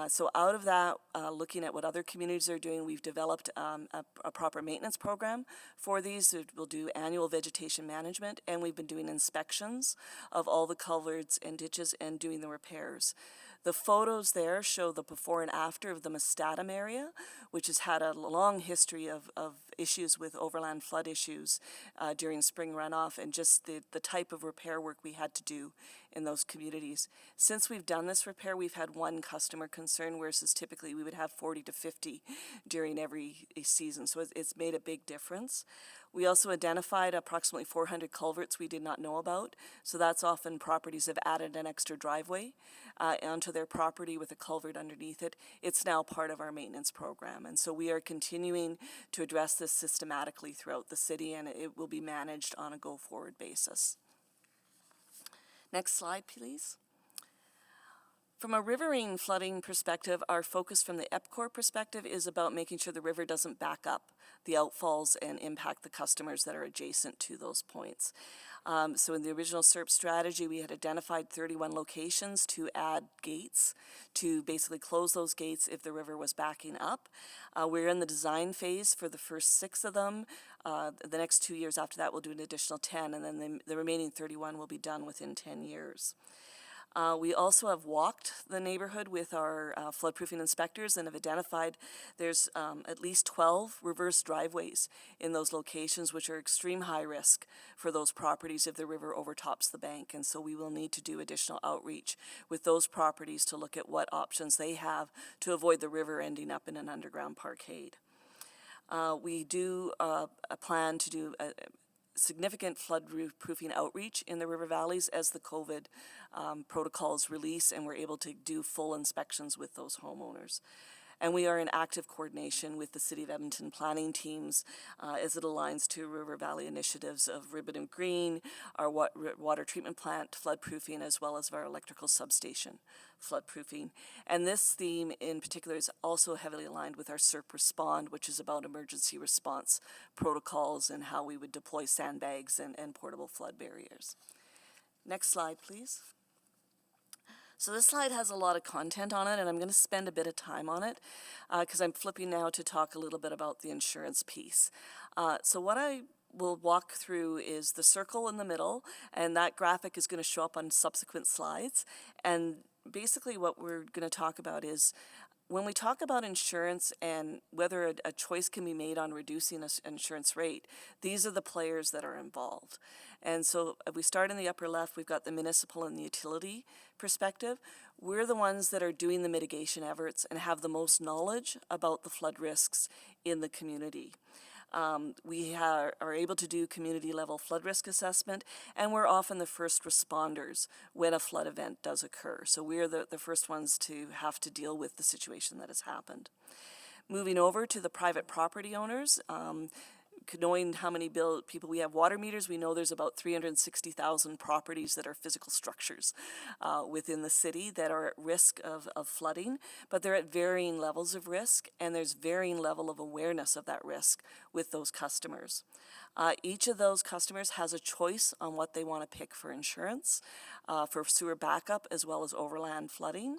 So out of that, looking at what other communities are doing, we've developed a proper maintenance program for these. We'll do annual vegetation management, and we've been doing inspections of all the culverts and ditches and doing the repairs. The photos there show the before and after of the Mustatam area, which has had a long history of issues with overland flood issues during spring runoff, and just the type of repair work we had to do in those communities. Since we've done this repair, we've had one customer concern, whereas typically we would have 40 to 50 during every season, so it's made a big difference. We also identified approximately 400 culverts we did not know about, so that's often properties have added an extra driveway onto their property with a culvert underneath it. It's now part of our maintenance program, and so we are continuing to address this systematically throughout the city, and it will be managed on a go-forward basis. Next slide, please. From a riverine flooding perspective, our focus from the EPCOR perspective is about making sure the river doesn't back up the outfalls and impact the customers that are adjacent to those points. So in the original Serp strategy, we had identified 31 locations to add gates to basically close those gates if the river was backing up. We're in the design phase for the first 6 of them. The next 2 years after that, we'll do an additional 10, and then the remaining 31 will be done within 10 years. We also have walked the neighborhood with our floodproofing inspectors and have identified there's at least 12 reverse driveways in those locations, which are extreme high risk for those properties if the river overtops the bank. And so we will need to do additional outreach with those properties to look at what options they have to avoid the river ending up in an underground parkade. We do a plan to do significant flood-proofing outreach in the river valleys as the COVID protocols release, and we're able to do full inspections with those homeowners. And we are in active coordination with the City of Edmonton planning teams as it aligns to River Valley initiatives of Ribbon and Green, our water treatment plant floodproofing, as well as our electrical substation floodproofing. And this theme in particular is also heavily aligned with our Serp Respond, which is about emergency response protocols and how we would deploy sandbags and portable flood barriers. Next slide, please. So this slide has a lot of content on it, and I'm going to spend a bit of time on it because I'm flipping now to talk a little bit about the insurance piece. So what I will walk through is the circle in the middle, and that graphic is going to show up on subsequent slides. And basically what we're going to talk about is when we talk about insurance and whether a choice can be made on reducing an insurance rate, these are the players that are involved. And so if we start in the upper left, we've got the municipal and the utility perspective. We're the ones that are doing the mitigation efforts and have the most knowledge about the flood risks in the community. We are able to do community level flood risk assessment, and we're often the first responders when a flood event does occur. So we're the first ones to have to deal with the situation that has happened. Moving over to the private property owners, knowing how many people we have water meters, we know there's about 360,000 properties that are physical structures within the city that are at risk of flooding, but they're at varying levels of risk, and there's varying level of awareness of that risk with those customers. Each of those customers has a choice on what they want to pick for insurance, for sewer backup as well as overland flooding.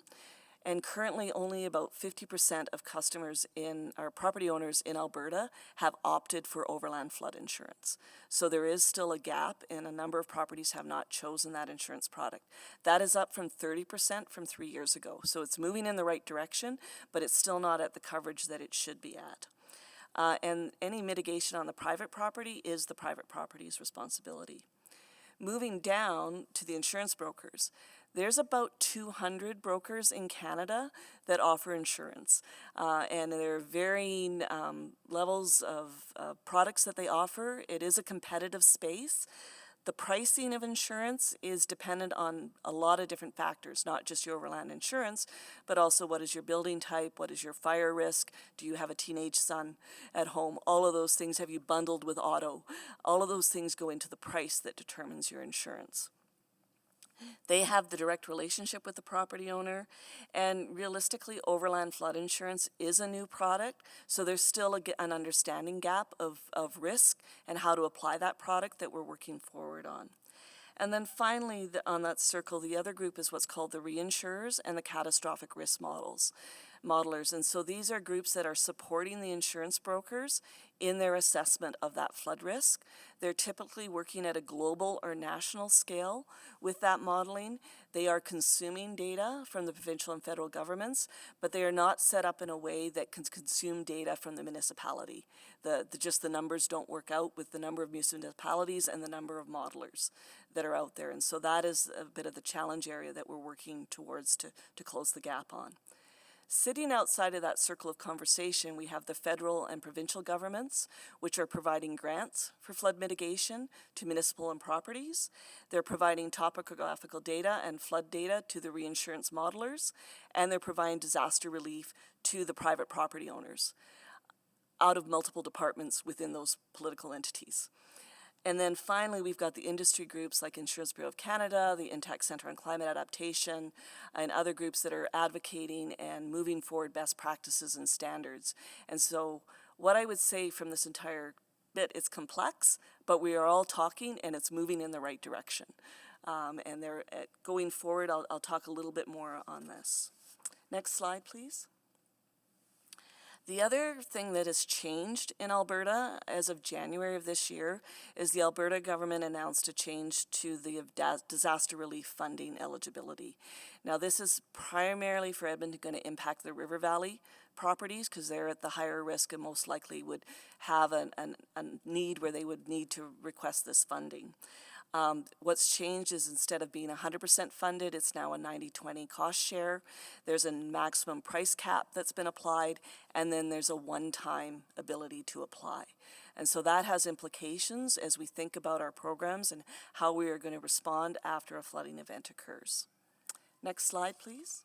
And currently only about 50% of customers in our property owners in Alberta have opted for overland flood insurance. So there is still a gap, and a number of properties have not chosen that insurance product. That is up from 30% from 3 years ago. So it's moving in the right direction, but it's still not at the coverage that it should be at. And any mitigation on the private property is the private property's responsibility. Moving down to the insurance brokers, there's about 200 brokers in Canada that offer insurance, and there are varying levels of products that they offer. It is a competitive space. The pricing of insurance is dependent on a lot of different factors, not just your overland insurance, but also what is your building type, what is your fire risk, do you have a teenage son at home, all of those things, have you bundled with auto, all of those things go into the price that determines your insurance. They have the direct relationship with the property owner, and realistically, overland flood insurance is a new product, so there's still an understanding gap of risk and how to apply that product that we're working forward on. And then finally, on that circle, the other group is what's called the reinsurers and the catastrophic risk modelers. And so these are groups that are supporting the insurance brokers in their assessment of that flood risk. They're typically working at a global or national scale with that modeling. They are consuming data from the provincial and federal governments, but they are not set up in a way that can consume data from the municipality. Just the numbers don't work out with the number of municipalities and the number of modelers that are out there. And so that is a bit of the challenge area that we're working towards to close the gap on. Sitting outside of that circle of conversation, we have the federal and provincial governments, which are providing grants for flood mitigation to municipal and properties. They're providing topographical data and flood data to the reinsurance modelers, and they're providing disaster relief to the private property owners out of multiple departments within those political entities. And then finally, we've got the industry groups like Insurance Bureau of Canada, the Intact Centre on Climate Adaptation, and other groups that are advocating and moving forward best practices and standards. And so what I would say from this entire bit, it's complex, but we are all talking and it's moving in the right direction. And they're going forward, I'll talk a little bit more on this. Next slide, please. The other thing that has changed in Alberta as of January of this year is the Alberta government announced a change to the disaster relief funding eligibility. Now this is primarily for Edmonton going to impact the River Valley properties because they're at the higher risk and most likely would have a need where they would need to request this funding. What's changed is instead of being 100% funded, it's now a 90-20 cost share. There's a maximum price cap that's been applied, and then there's a one-time ability to apply. And so that has implications as we think about our programs and how we are going to respond after a flooding event occurs. Next slide, please.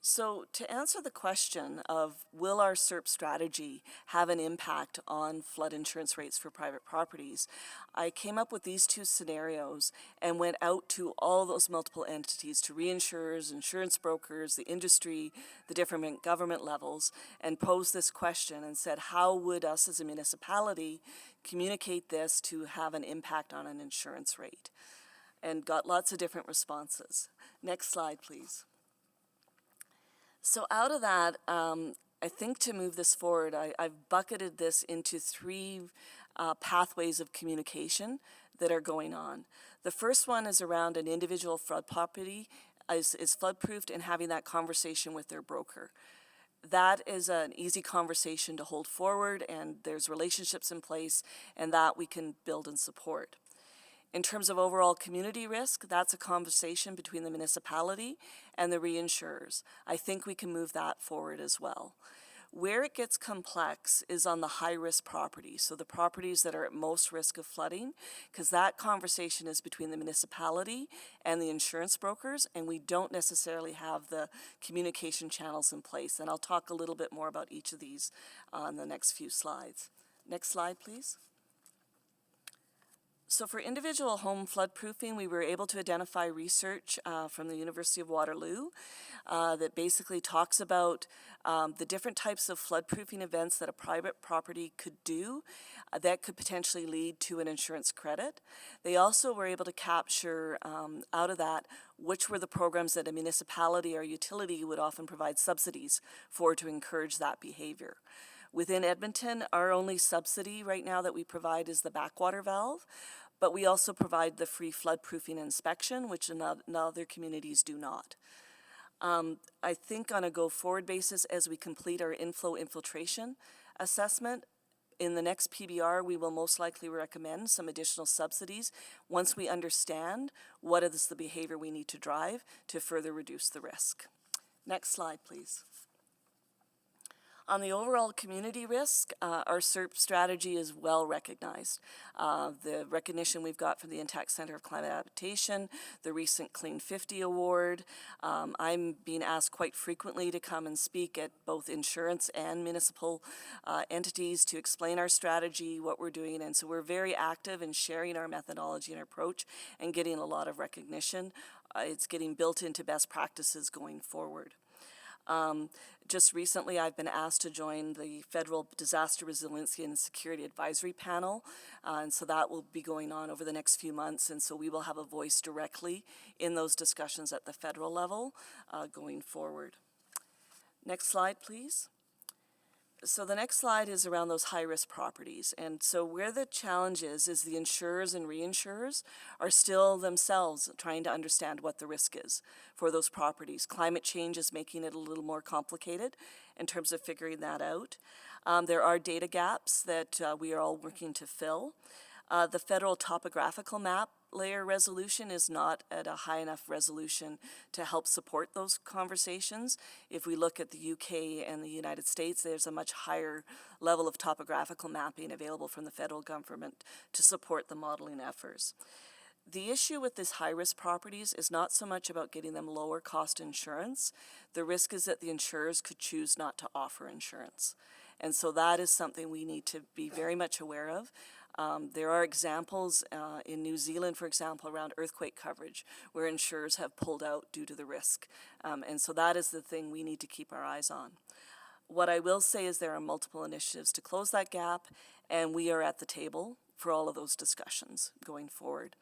So to answer the question of will our Serp strategy have an impact on flood insurance rates for private properties, I came up with these two scenarios and went out to all those multiple entities, to reinsurers, insurance brokers, the industry, the different government levels, and posed this question and said, how would us as a municipality communicate this to have an impact on an insurance rate? And got lots of different responses. Next slide, please. So out of that, I think to move this forward, I've bucketed this into three pathways of communication that are going on. The first one is around an individual flood property is flood-proofed and having that conversation with their broker. That is an easy conversation to hold forward, and there's relationships in place, and that we can build and support. In terms of overall community risk, that's a conversation between the municipality and the reinsurers. I think we can move that forward as well. Where it gets complex is on the high-risk properties, so the properties that are at most risk of flooding, because that conversation is between the municipality and the insurance brokers, and we don't necessarily have the communication channels in place. And I'll talk a little bit more about each of these on the next few slides. Next slide, please. So for individual home floodproofing, we were able to identify research from the University of Waterloo that basically talks about the different types of floodproofing events that a private property could do that could potentially lead to an insurance credit. They also were able to capture out of that which were the programs that a municipality or utility would often provide subsidies for to encourage that behavior. Within Edmonton, our only subsidy right now that we provide is the backwater valve, but we also provide the free floodproofing inspection, which in other communities do not. I think on a go-forward basis, as we complete our inflow infiltration assessment, in the next PBR, we will most likely recommend some additional subsidies once we understand what is the behavior we need to drive to further reduce the risk. Next slide, please. On the overall community risk, our Serp strategy is well recognized. The recognition we've got from the Intact Centre of Climate Adaptation, the recent Clean 50 award. I'm being asked quite frequently to come and speak at both insurance and municipal entities to explain our strategy, what we're doing, and so we're very active in sharing our methodology and approach and getting a lot of recognition. It's getting built into best practices going forward. Just recently, I've been asked to join the Federal Disaster Resiliency and Security Advisory Panel, and so that will be going on over the next few months, and so we will have a voice directly in those discussions at the federal level going forward. Next slide, please. So the next slide is around those high-risk properties. And so where the challenge is the insurers and reinsurers are still themselves trying to understand what the risk is for those properties. Climate change is making it a little more complicated in terms of figuring that out. There are data gaps that we are all working to fill. The federal topographical map layer resolution is not at a high enough resolution to help support those conversations. If we look at the UK and the United States, there's a much higher level of topographical mapping available from the federal government to support the modeling efforts. The issue with these high-risk properties is not so much about getting them lower cost insurance. The risk is that the insurers could choose not to offer insurance. And so that is something we need to be very much aware of. There are examples in New Zealand, for example, around earthquake coverage, where insurers have pulled out due to the risk. And so that is the thing we need to keep our eyes on. What I will say is there are multiple initiatives to close that gap, and we are at the table for all of those discussions going forward.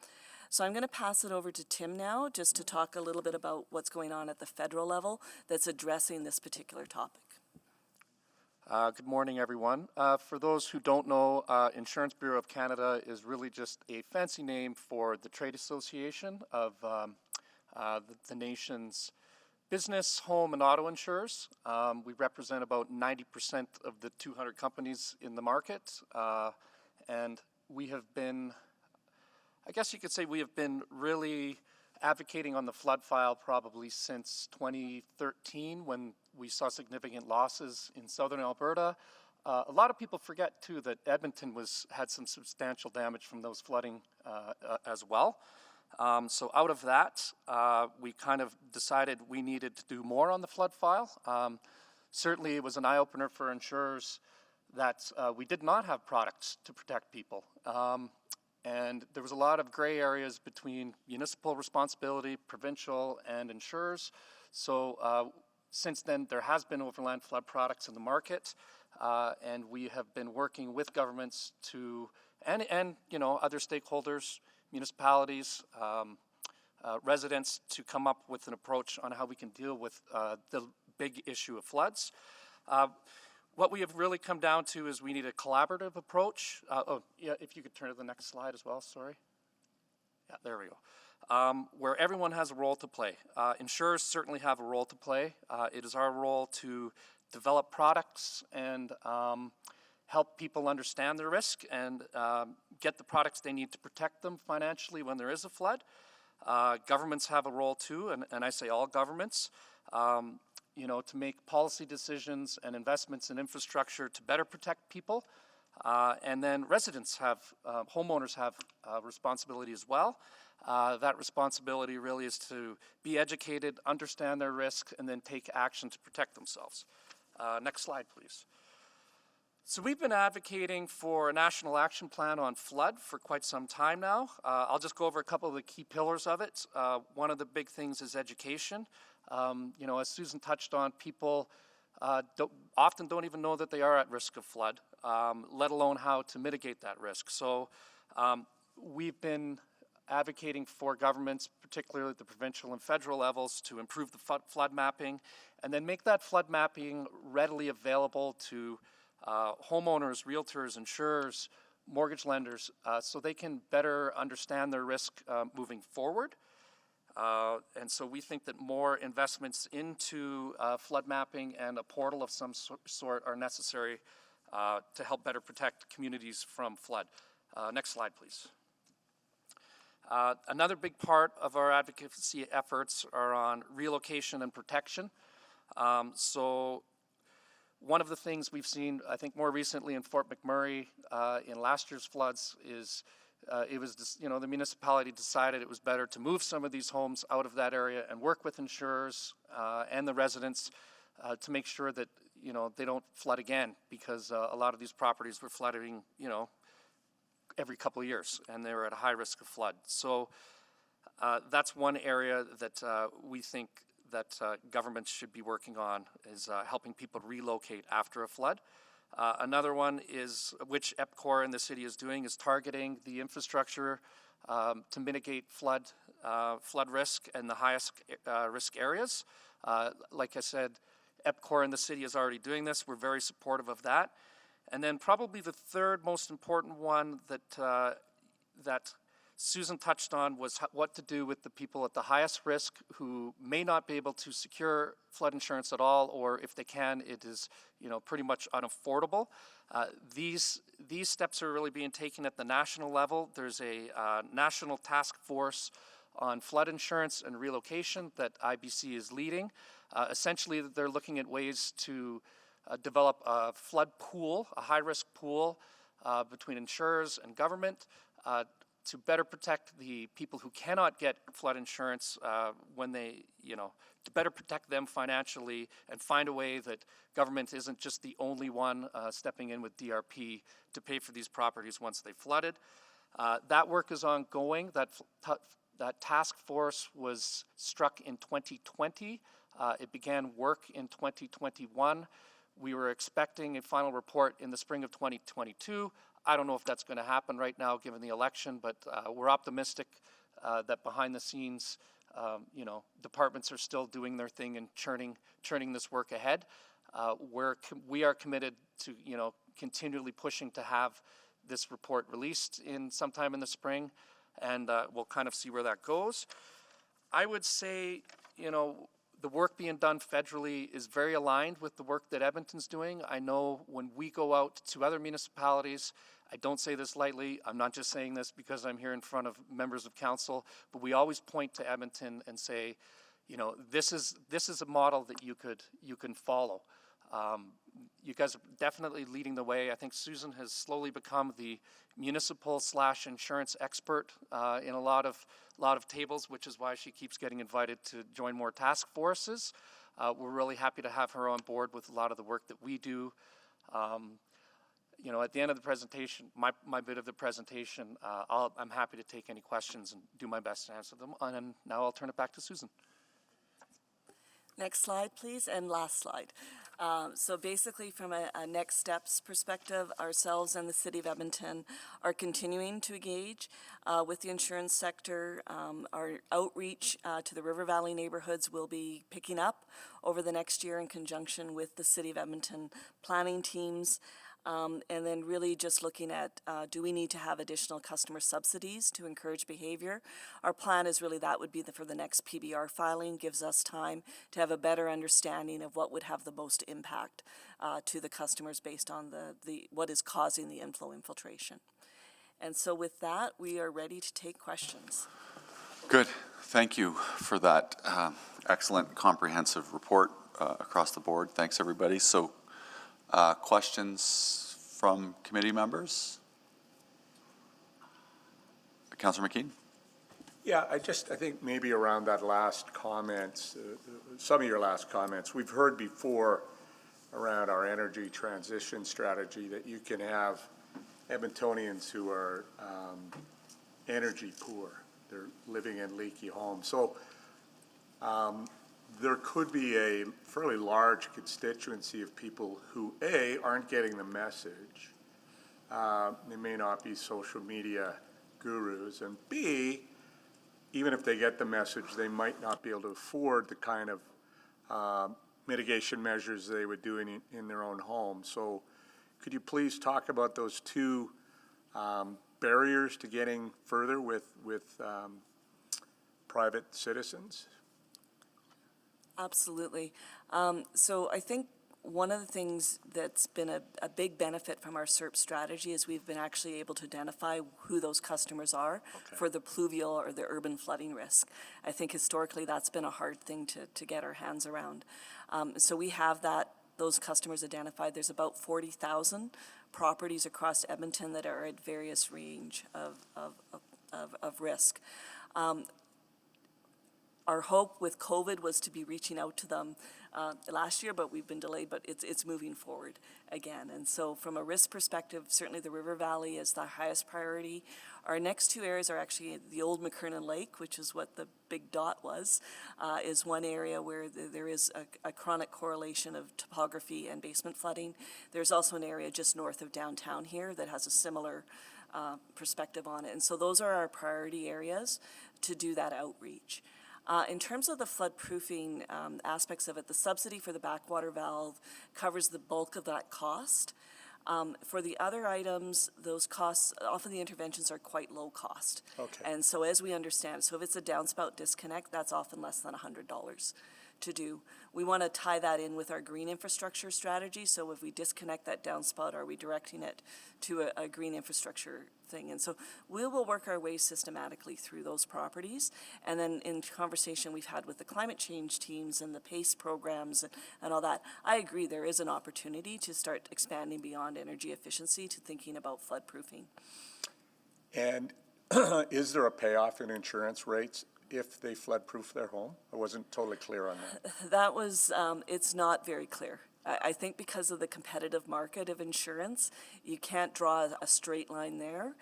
So I'm going to pass it over to Tim now, just to talk a little bit about what's going on at the federal level that's addressing this particular topic. Good morning, everyone. For those who don't know, Insurance Bureau of Canada is really just a fancy name for the trade association of the nation's business, home, and auto insurers. We represent about 90% of the 200 companies in the market, and we have been, I guess you could say we have been really advocating on the flood file probably since 2013 when we saw significant losses in southern Alberta. A lot of people forget too that Edmonton had some substantial damage from those flooding as well. So out of that, we kind of decided we needed to do more on the flood file. Certainly it was an eye-opener for insurers that we did not have products to protect people. And there was a lot of gray areas between municipal responsibility, provincial, and insurers. So since then, there has been overland flood products in the market, and we have been working with governments to, and you know, other stakeholders, municipalities, residents, to come up with an approach on how we can deal with the big issue of floods. What we have really come down to is we need a collaborative approach. Yeah, if you could turn to the next slide as well, sorry. Yeah, there we go. Where everyone has a role to play. Insurers certainly have a role to play. It is our role to develop products and help people understand their risk and get the products they need to protect them financially when there is a flood. Governments have a role too, and I say all governments. You know, to make policy decisions and investments in infrastructure to better protect people. And then residents have, homeowners have responsibility as well. That responsibility really is to be educated, understand their risk, and then take action to protect themselves. Next slide, please. So we've been advocating for a national action plan on flood for quite some time now. I'll just go over a couple of the key pillars of it. One of the big things is education. You know, as Susan touched on, people often don't even know that they are at risk of flood, let alone how to mitigate that risk. So we've been advocating for governments, particularly at the provincial and federal levels, to improve the flood mapping and then make that flood mapping readily available to homeowners, realtors, insurers, mortgage lenders, so they can better understand their risk moving forward. And so we think that more investments into flood mapping and a portal of some sort are necessary to help better protect communities from flood. Next slide, please. Another big part of our advocacy efforts are on relocation and protection. So one of the things we've seen, I think more recently in Fort McMurray in last year's floods is the municipality decided it was better to move some of these homes out of that area and work with insurers and the residents to make sure that, they don't flood again, because a lot of these properties were flooding, every couple of years, and they were at a high risk of flood. So that's one area that we think that governments should be working on, is helping people relocate after a flood. Another one is, which EPCOR in the city is doing, is targeting the infrastructure to mitigate flood risk in the highest risk areas. Like I said, EPCOR in the city is already doing this. We're very supportive of that. And then probably the third most important one that Susan touched on was what to do with the people at the highest risk who may not be able to secure flood insurance at all, or if they can, it is pretty much unaffordable. These steps are really being taken at the national level. There's a national task force on flood insurance and relocation that IBC is leading. Essentially, they're looking at ways to develop a flood pool, a high-risk pool between insurers and government to better protect the people who cannot get flood insurance when they, to better protect them financially, and find a way that government isn't just the only one stepping in with DRP to pay for these properties once they've flooded. That work is ongoing. That task force was struck in 2020. It began work in 2021. We were expecting a final report in the spring of 2022. I don't know if that's going to happen right now given the election, but we're optimistic that behind the scenes, departments are still doing their thing and churning this work ahead. We are committed to, continually pushing to have this report released sometime in the spring, and we'll kind of see where that goes. I would say, the work being done federally is very aligned with the work that Edmonton's doing. I know when we go out to other municipalities, I don't say this lightly, I'm not just saying this because I'm here in front of members of council, but we always point to Edmonton and say, this is a model that you can follow. You guys are definitely leading the way. I think Susan has slowly become the municipal/insurance expert in a lot of tables, which is why she keeps getting invited to join more task forces. We're really happy to have her on board with a lot of the work that we do. At the end of the presentation, my bit of the presentation, I'm happy to take any questions and do my best to answer them. And now I'll turn it back to Susan. Next slide, please, and last slide. So basically, from a next steps perspective, ourselves and the City of Edmonton are continuing to engage with the insurance sector. Our outreach to the River Valley neighborhoods will be picking up over the next year in conjunction with the City of Edmonton planning teams. And then really just looking at, do we need to have additional customer subsidies to encourage behavior? Our plan is really that would be for the next PBR filing, gives us time to have a better understanding of what would have the most impact to the customers based on what is causing the inflow infiltration. And so with that, we are ready to take questions. Good. Thank you for that excellent comprehensive report across the board. Thanks, everybody. So questions from committee members? Councillor McKean? Yeah, I think maybe around that last comments, some of your last comments, we've heard before around our energy transition strategy that you can have Edmontonians who are energy poor. They're living in leaky homes. So there could be a fairly large constituency of people who, A, aren't getting the message. They may not be social media gurus. And B, even if they get the message, they might not be able to afford the kind of mitigation measures they would do in their own home. So could you please talk about those two barriers to getting further with private citizens? Absolutely. So I think one of the things that's been a big benefit from our Serp strategy is we've been actually able to identify who those customers are for the pluvial or the urban flooding risk. I think historically that's been a hard thing to get our hands around. So we have that those customers identified. There's about 40,000 properties across Edmonton that are at various range of risk. Our hope with COVID was to be reaching out to them last year, but we've been delayed, but it's moving forward again. And so from a risk perspective, certainly the River Valley is the highest priority. Our next two areas are actually the old McKernan Lake, which is what the big dot was, is one area where there is a chronic correlation of topography and basement flooding. There's also an area just north of downtown here that has a similar perspective on it. And so those are our priority areas to do that outreach. In terms of the flood-proofing aspects of it, the subsidy for the backwater valve covers the bulk of that cost. For the other items, those costs, often the interventions are quite low cost. Okay. And so as we understand, so if it's a downspout disconnect, that's often less than $100 to do. We want to tie that in with our green infrastructure strategy. So if we disconnect that downspout, are we directing it to a green infrastructure thing? And so we will work our way systematically through those properties. And then in conversation we've had with the climate change teams and the PACE programs and all that, I agree there is an opportunity to start expanding beyond energy efficiency to thinking about flood proofing. And is there a payoff in insurance rates if they flood-proof their home? I wasn't totally clear on that. That was, it's not very clear. I think because of the competitive market of insurance, you can't draw a straight line there.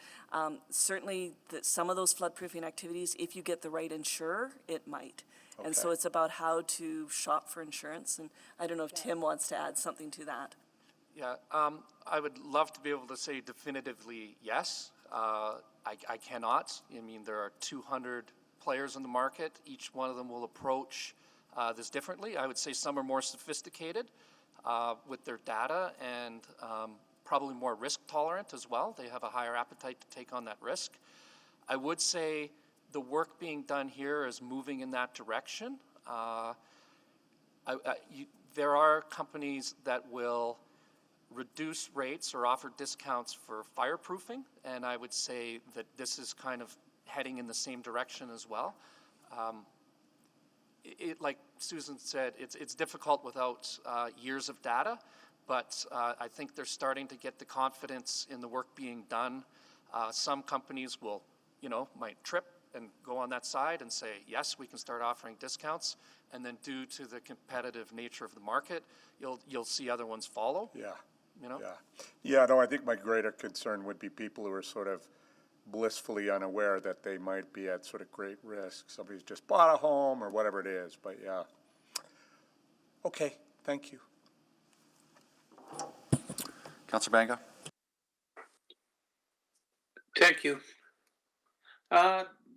Certainly, some of those flood-proofing activities, if you get the right insurer, it might. Okay. And so it's about how to shop for insurance. And I don't know if Tim wants to add something to that. Yeah, I would love to be able to say definitively yes. I cannot. I mean, there are 200 players in the market. Each one of them will approach this differently. I would say some are more sophisticated with their data and probably more risk tolerant as well. They have a higher appetite to take on that risk. I would say the work being done here is moving in that direction. There are companies that will reduce rates or offer discounts for fireproofing, and I would say that this is kind of heading in the same direction as well. Like Susan said, it's difficult without years of data, but I think they're starting to get the confidence in the work being done. Some companies will, might trip and go on that side and say, yes, we can start offering discounts, and then due to the competitive nature of the market, you'll see other ones follow. Yeah. Yeah, no, I think my greater concern would be people who are sort of blissfully unaware that they might be at sort of great risk. Somebody's just bought a home or whatever it is, but yeah. Okay, thank you. Councillor Banga? Thank you.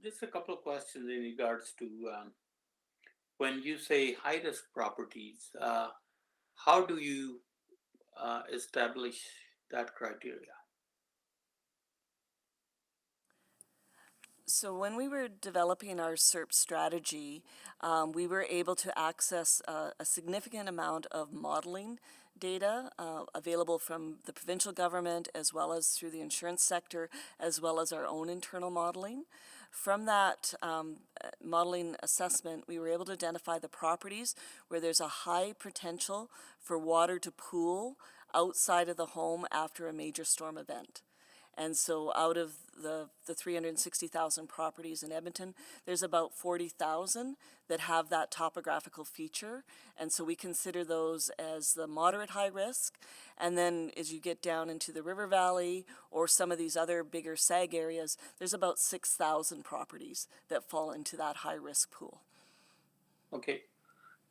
Just a couple of questions in regards to when you say high-risk properties, how do you establish that criteria? So when we were developing our Serp strategy, we were able to access a significant amount of modeling data available from the provincial government as well as through the insurance sector as well as our own internal modeling. From that modeling assessment, we were able to identify the properties where there's a high potential for water to pool outside of the home after a major storm event. And so out of the 360,000 properties in Edmonton, there's about 40,000 that have that topographical feature. And so we consider those as the moderate high risk. And then as you get down into the River Valley or some of these other bigger SAG areas, there's about 6,000 properties that fall into that high risk pool. Okay.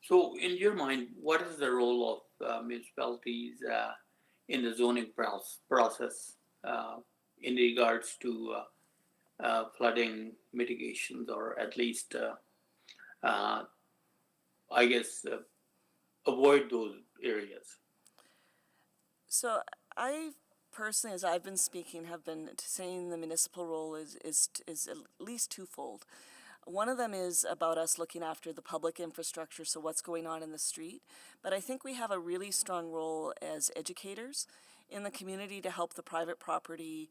So in your mind, what is the role of municipalities in the zoning process? In regards to flooding mitigations, or at least, avoid those areas? So I personally, as I've been speaking, have been saying the municipal role is at least twofold. One of them is about us looking after the public infrastructure, so what's going on in the street. But I think we have a really strong role as educators in the community to help the private property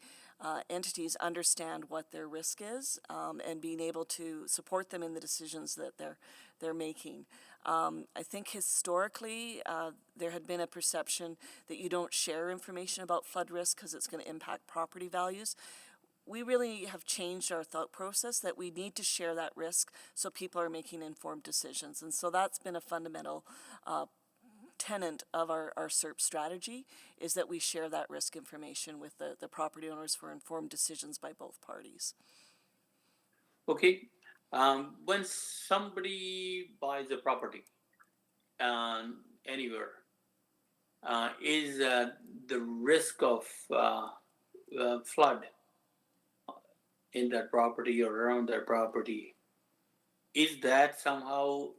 entities understand what their risk is, and being able to support them in the decisions that they're making. I think historically there had been a perception that you don't share information about flood risk because it's going to impact property values. We really have changed our thought process that we need to share that risk so people are making informed decisions. And so that's been a fundamental tenet of our Serp strategy, is that we share that risk information with the property owners for informed decisions by both parties. Okay, when somebody buys a property anywhere, is the risk of flood in that property or around that property, is that somehow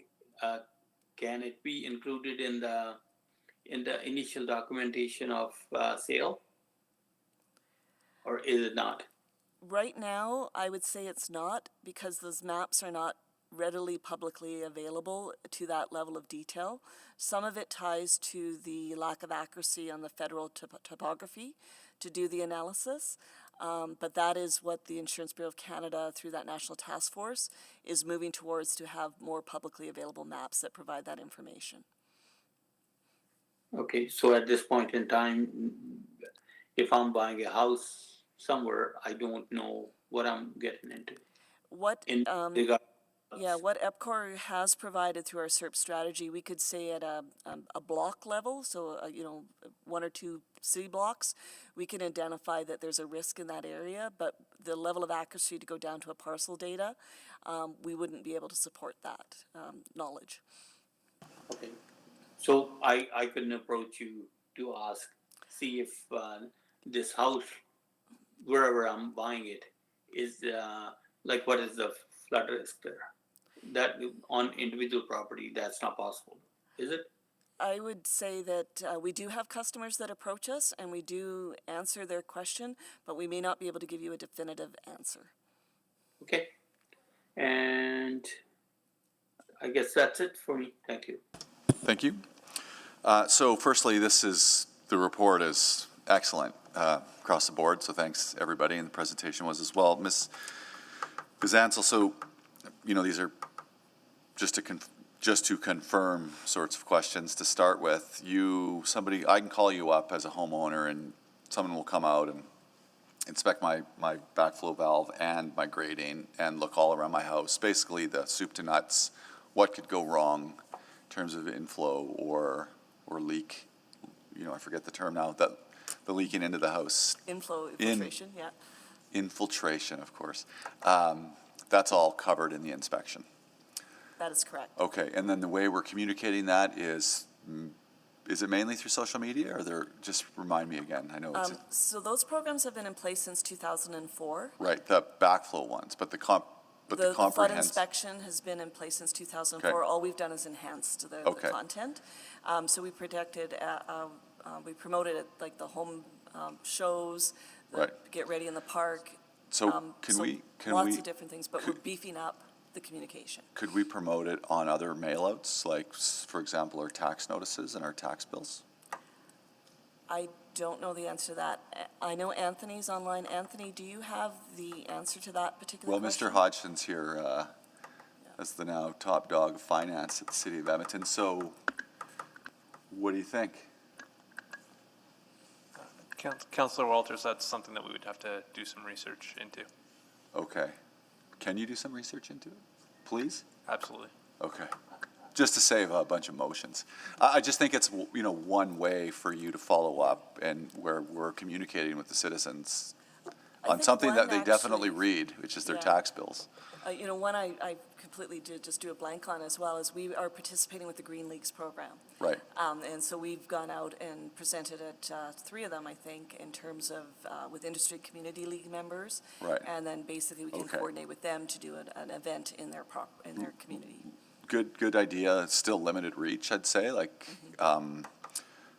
can it be included in the initial documentation of sale, or is it not? Right now, I would say it's not, because those maps are not readily publicly available to that level of detail. Some of it ties to the lack of accuracy on the federal topography to do the analysis. But that is what the Insurance Bureau of Canada, through that national task force, is moving towards, to have more publicly available maps that provide that information. Okay, so at this point in time, if I'm buying a house somewhere, I don't know what I'm getting into. What what EPCOR has provided through our Serp strategy, we could say at a block level, so you know, 1 or 2 city blocks, we can identify that there's a risk in that area, but the level of accuracy to go down to a parcel data, we wouldn't be able to support that knowledge. Okay, so I couldn't approach you to ask, see if this house, wherever I'm buying it, is like, what is the flood risk there? That on individual property, that's not possible, is it? I would say that we do have customers that approach us, and we do answer their question, but we may not be able to give you a definitive answer. Okay, and I guess that's it for me. Thank you. Thank you. So firstly, the report is excellent across the board, so thanks everybody, and the presentation was as well. Ms. Bizansel, so, you know, these are just to confirm sorts of questions to start with. I can call you up as a homeowner, and someone will come out and inspect my backflow valve and my grading and look all around my house. Basically, the soup to nuts, what could go wrong in terms of inflow or leak. You know, I forget the term now, the leaking into the house. Inflow infiltration, yeah. Infiltration, of course. That's all covered in the inspection. That is correct. Okay, and then the way we're communicating that is it mainly through social media, or just remind me again, I know it's... So those programs have been in place since 2004. Right, the backflow ones, but the flood inspection has been in place since 2004. Okay. All we've done is enhanced the content. So we we promoted it, like the home shows, Get Ready in the Park. So lots of different things, but we're beefing up the communication. Could we promote it on other mailouts, like, for example, our tax notices and our tax bills? I don't know the answer to that. I know Anthony's online. Anthony, do you have the answer to that particular question? Well, Mr. Hodgson's here as the now top dog of finance at the City of Edmonton. So what do you think? Councillor Walters, that's something that we would have to do some research into. Okay. Can you do some research into it, please? Absolutely. Okay. Just to save a bunch of motions. I just think it's, you know, one way for you to follow up, and where we're communicating with the citizens on something that they definitely read, which is their tax bills. You know, one I completely did just do a blank on as well is we are participating with the Green Leagues program. Right. And so we've gone out and presented at 3 of them, I think, in terms of with industry community league members. Right. And then basically we can coordinate with them to do an event in their community. Good idea. It's still limited reach, I'd say. Like,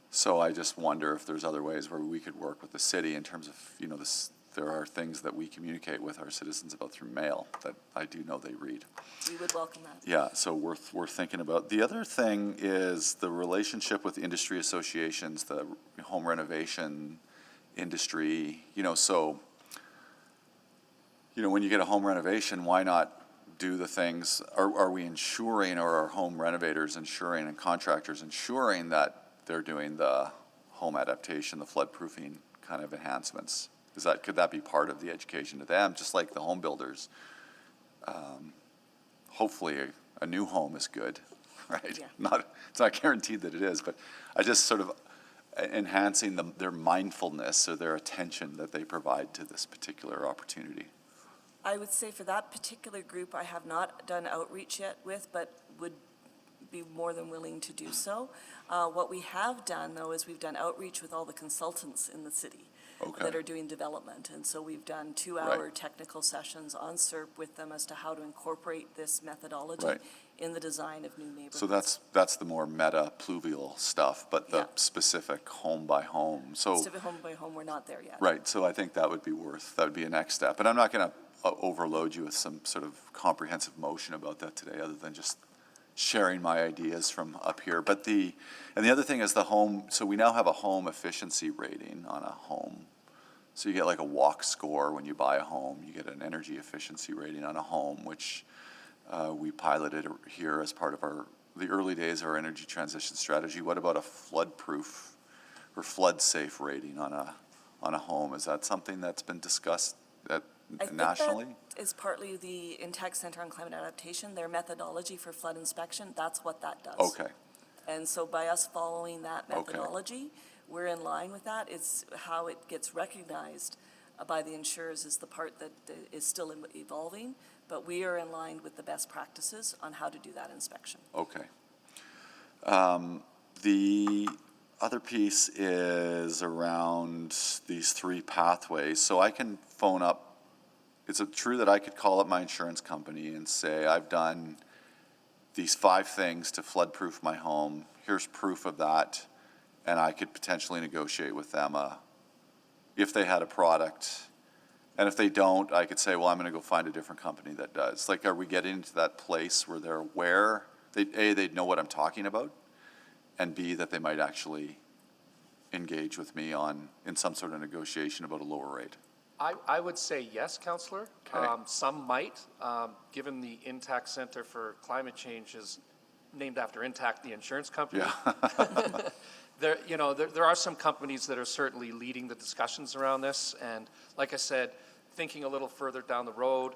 so I just wonder if there's other ways where we could work with the city in terms of, you know, there are things that we communicate with our citizens about through mail that I do know they read. We would welcome that. Yeah, so worth thinking about. The other thing is the relationship with the industry associations, the home renovation industry, so, when you get a home renovation, why not do the things, are we ensuring, or are home renovators ensuring and contractors ensuring that they're doing the home adaptation, the flood-proofing kind of enhancements? Could that be part of the education to them, just like the home builders? Hopefully a new home is good, right? Yeah. It's not guaranteed that it is, but I just sort of enhancing their mindfulness or their attention that they provide to this particular opportunity. I would say for that particular group, I have not done outreach yet with, but would be more than willing to do so. What we have done, though, is we've done outreach with all the consultants in the city that are doing development. And so we've done 2-hour technical sessions on Serp with them as to how to incorporate this methodology in the design of new neighborhoods. So that's the more meta pluvial stuff, but the specific home by home. So specific home by home, we're not there yet. Right, so I think that would be a next step. And I'm not going to overload you with some sort of comprehensive motion about that today, other than just sharing my ideas from up here. But the other thing is the home. So we now have a home efficiency rating on a home. So you get like a walk score when you buy a home. You get an energy efficiency rating on a home, which we piloted here as part of the early days of our energy transition strategy. What about a flood-proof or flood-safe rating on a home? Is that something that's been discussed nationally? That is partly the Intact Center on Climate Adaptation, their methodology for flood inspection. That's what that does. Okay. And so by us following that methodology, we're in line with that. It's how it gets recognized by the insurers is the part that is still evolving, but we are in line with the best practices on how to do that inspection. Okay. The other piece is around these 3 pathways. So I can phone up. Is it true that I could call up my insurance company and say, I've done these 5 things to flood-proof my home. Here's proof of that. And I could potentially negotiate with them if they had a product. And if they don't, I could say, well, I'm going to go find a different company that does. Like, are we getting into that place where they're aware, they'd know what I'm talking about, and B, that they might actually engage with me in some sort of negotiation about a lower rate? I would say yes, Councillor. Okay. Some might, given the Intact Center for Climate Change is named after Intact, the insurance company. Yeah. There are some companies that are certainly leading the discussions around this, and like I said, thinking a little further down the road,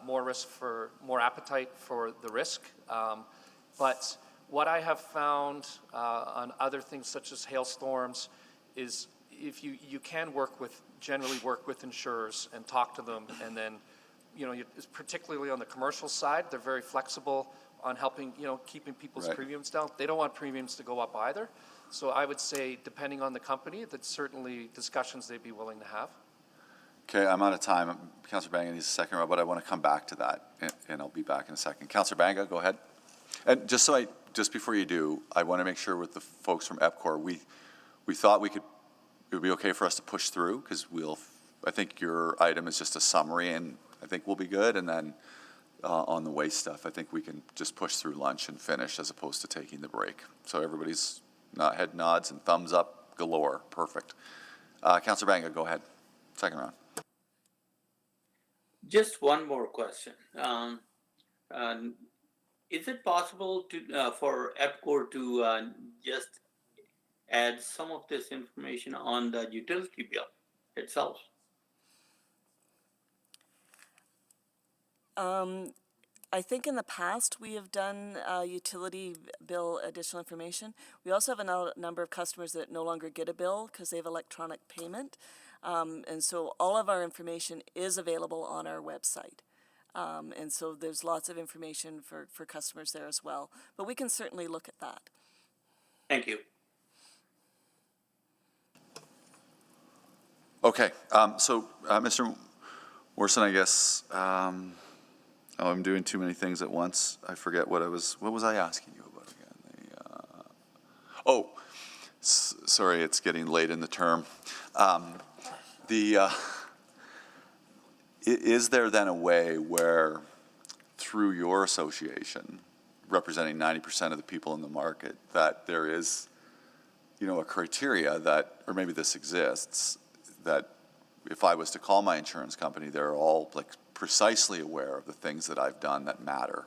more appetite for the risk. But what I have found on other things such as hailstorms is if you can generally work with insurers and talk to them, and then, particularly on the commercial side, they're very flexible on helping, keeping people's premiums down. They don't want premiums to go up either. So I would say, depending on the company, that's certainly discussions they'd be willing to have. Okay, I'm out of time. Councillor Banga needs a second, but I want to come back to that, and I'll be back in a second. Councillor Banga, go ahead. And just before you do, I want to make sure with the folks from EPCOR, we thought it would be okay for us to push through, because I think your item is just a summary, and I think we'll be good. And then on the waste stuff, I think we can just push through lunch and finish as opposed to taking the break. So everybody's head nods and thumbs up galore. Perfect. Councillor Banga, go ahead. Second round. Just one more question. Is it possible for EPCOR to just add some of this information on the utility bill itself? I think in the past we have done utility bill additional information. We also have a number of customers that no longer get a bill because they have electronic payment. And so all of our information is available on our website. And so there's lots of information for customers there as well. But we can certainly look at that. Thank you. Okay, so Mr. Morrison, I guess, I'm doing too many things at once. I forget what was I asking you about again? Sorry, it's getting late in the term. Is there then a way where, through your association, representing 90% of the people in the market, that there is, a criteria that, or maybe this exists, that if I was to call my insurance company, they're all like precisely aware of the things that I've done that matter.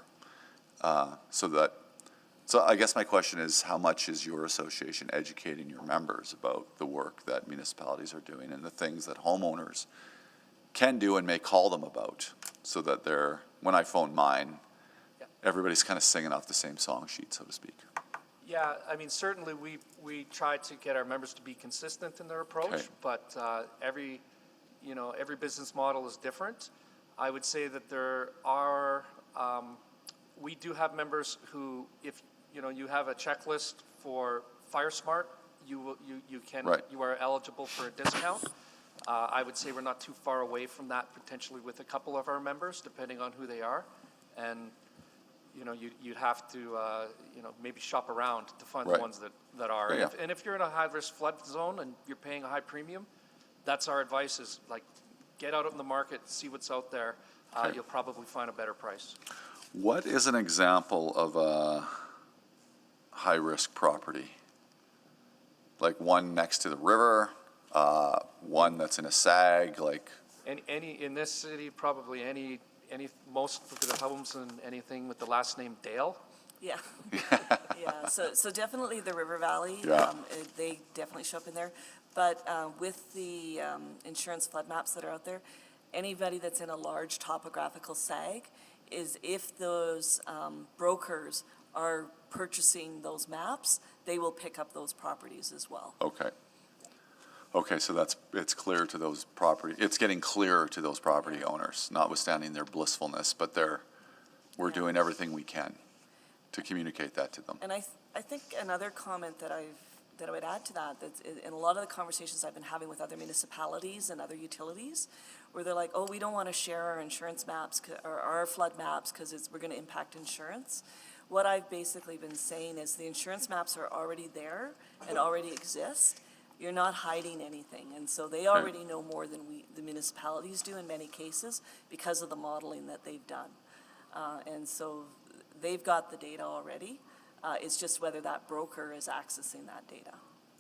So I guess my question is, how much is your association educating your members about the work that municipalities are doing and the things that homeowners can do and may call them about, so that when I phone mine, everybody's kind of singing off the same song sheet, so to speak? Yeah, I mean, certainly we try to get our members to be consistent in their approach, Okay. but every business model is different. I would say that there are, we do have members who, if you have a checklist for FireSmart, you are eligible for a discount. I would say we're not too far away from that potentially with a couple of our members, depending on who they are, and you'd have to maybe shop around to find the ones that are. Yeah. And if you're in a high-risk flood zone and you're paying a high premium, that's our advice: is like get out in the market, see what's out there. You'll probably find a better price. What is an example of a high-risk property? Like one next to the river, one that's in a sag, like? Any in this city, probably any most of the homes and anything with the last name Dale. Yeah. Yeah. So definitely the River Valley. Yeah. They definitely show up in there. But with the insurance flood maps that are out there, anybody that's in a large topographical sag, is if those brokers are purchasing those maps, they will pick up those properties as well. Okay, so it's clear to those it's getting clearer to those property owners, notwithstanding their blissfulness, but we're doing everything we can to communicate that to them. And I think another comment that I would add to that's in a lot of the conversations I've been having with other municipalities and other utilities, where they're like, oh, we don't want to share our insurance maps or our flood maps because we're going to impact insurance. What I've basically been saying is the insurance maps are already there and already exist. You're not hiding anything, and so they already know more than the municipalities do in many cases because of the modeling that they've done. And so they've got the data already. It's just whether that broker is accessing that data.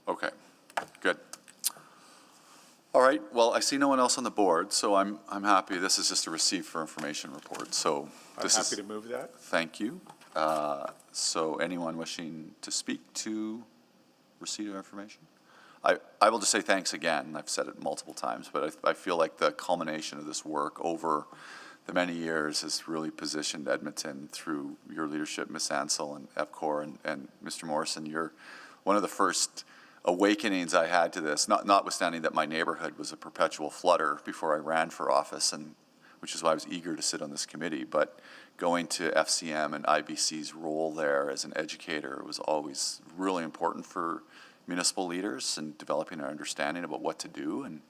Okay, good. All right, well, I see no one else on the board, so I'm happy. This is just a receive for information report, so I'm happy to move that. Thank you. So anyone wishing to speak to receipt of information? I will just say thanks again. I've said it multiple times, but I feel like the culmination of this work over the many years has really positioned Edmonton through your leadership, Ms. Ansell and EPCOR and Mr. Morrison. You're one of the first awakenings I had to this, notwithstanding that my neighborhood was a perpetual flooder before I ran for office, and which is why I was eager to sit on this committee. But going to FCM and IBC's role there as an educator was always really important for municipal leaders and developing our understanding about what to do and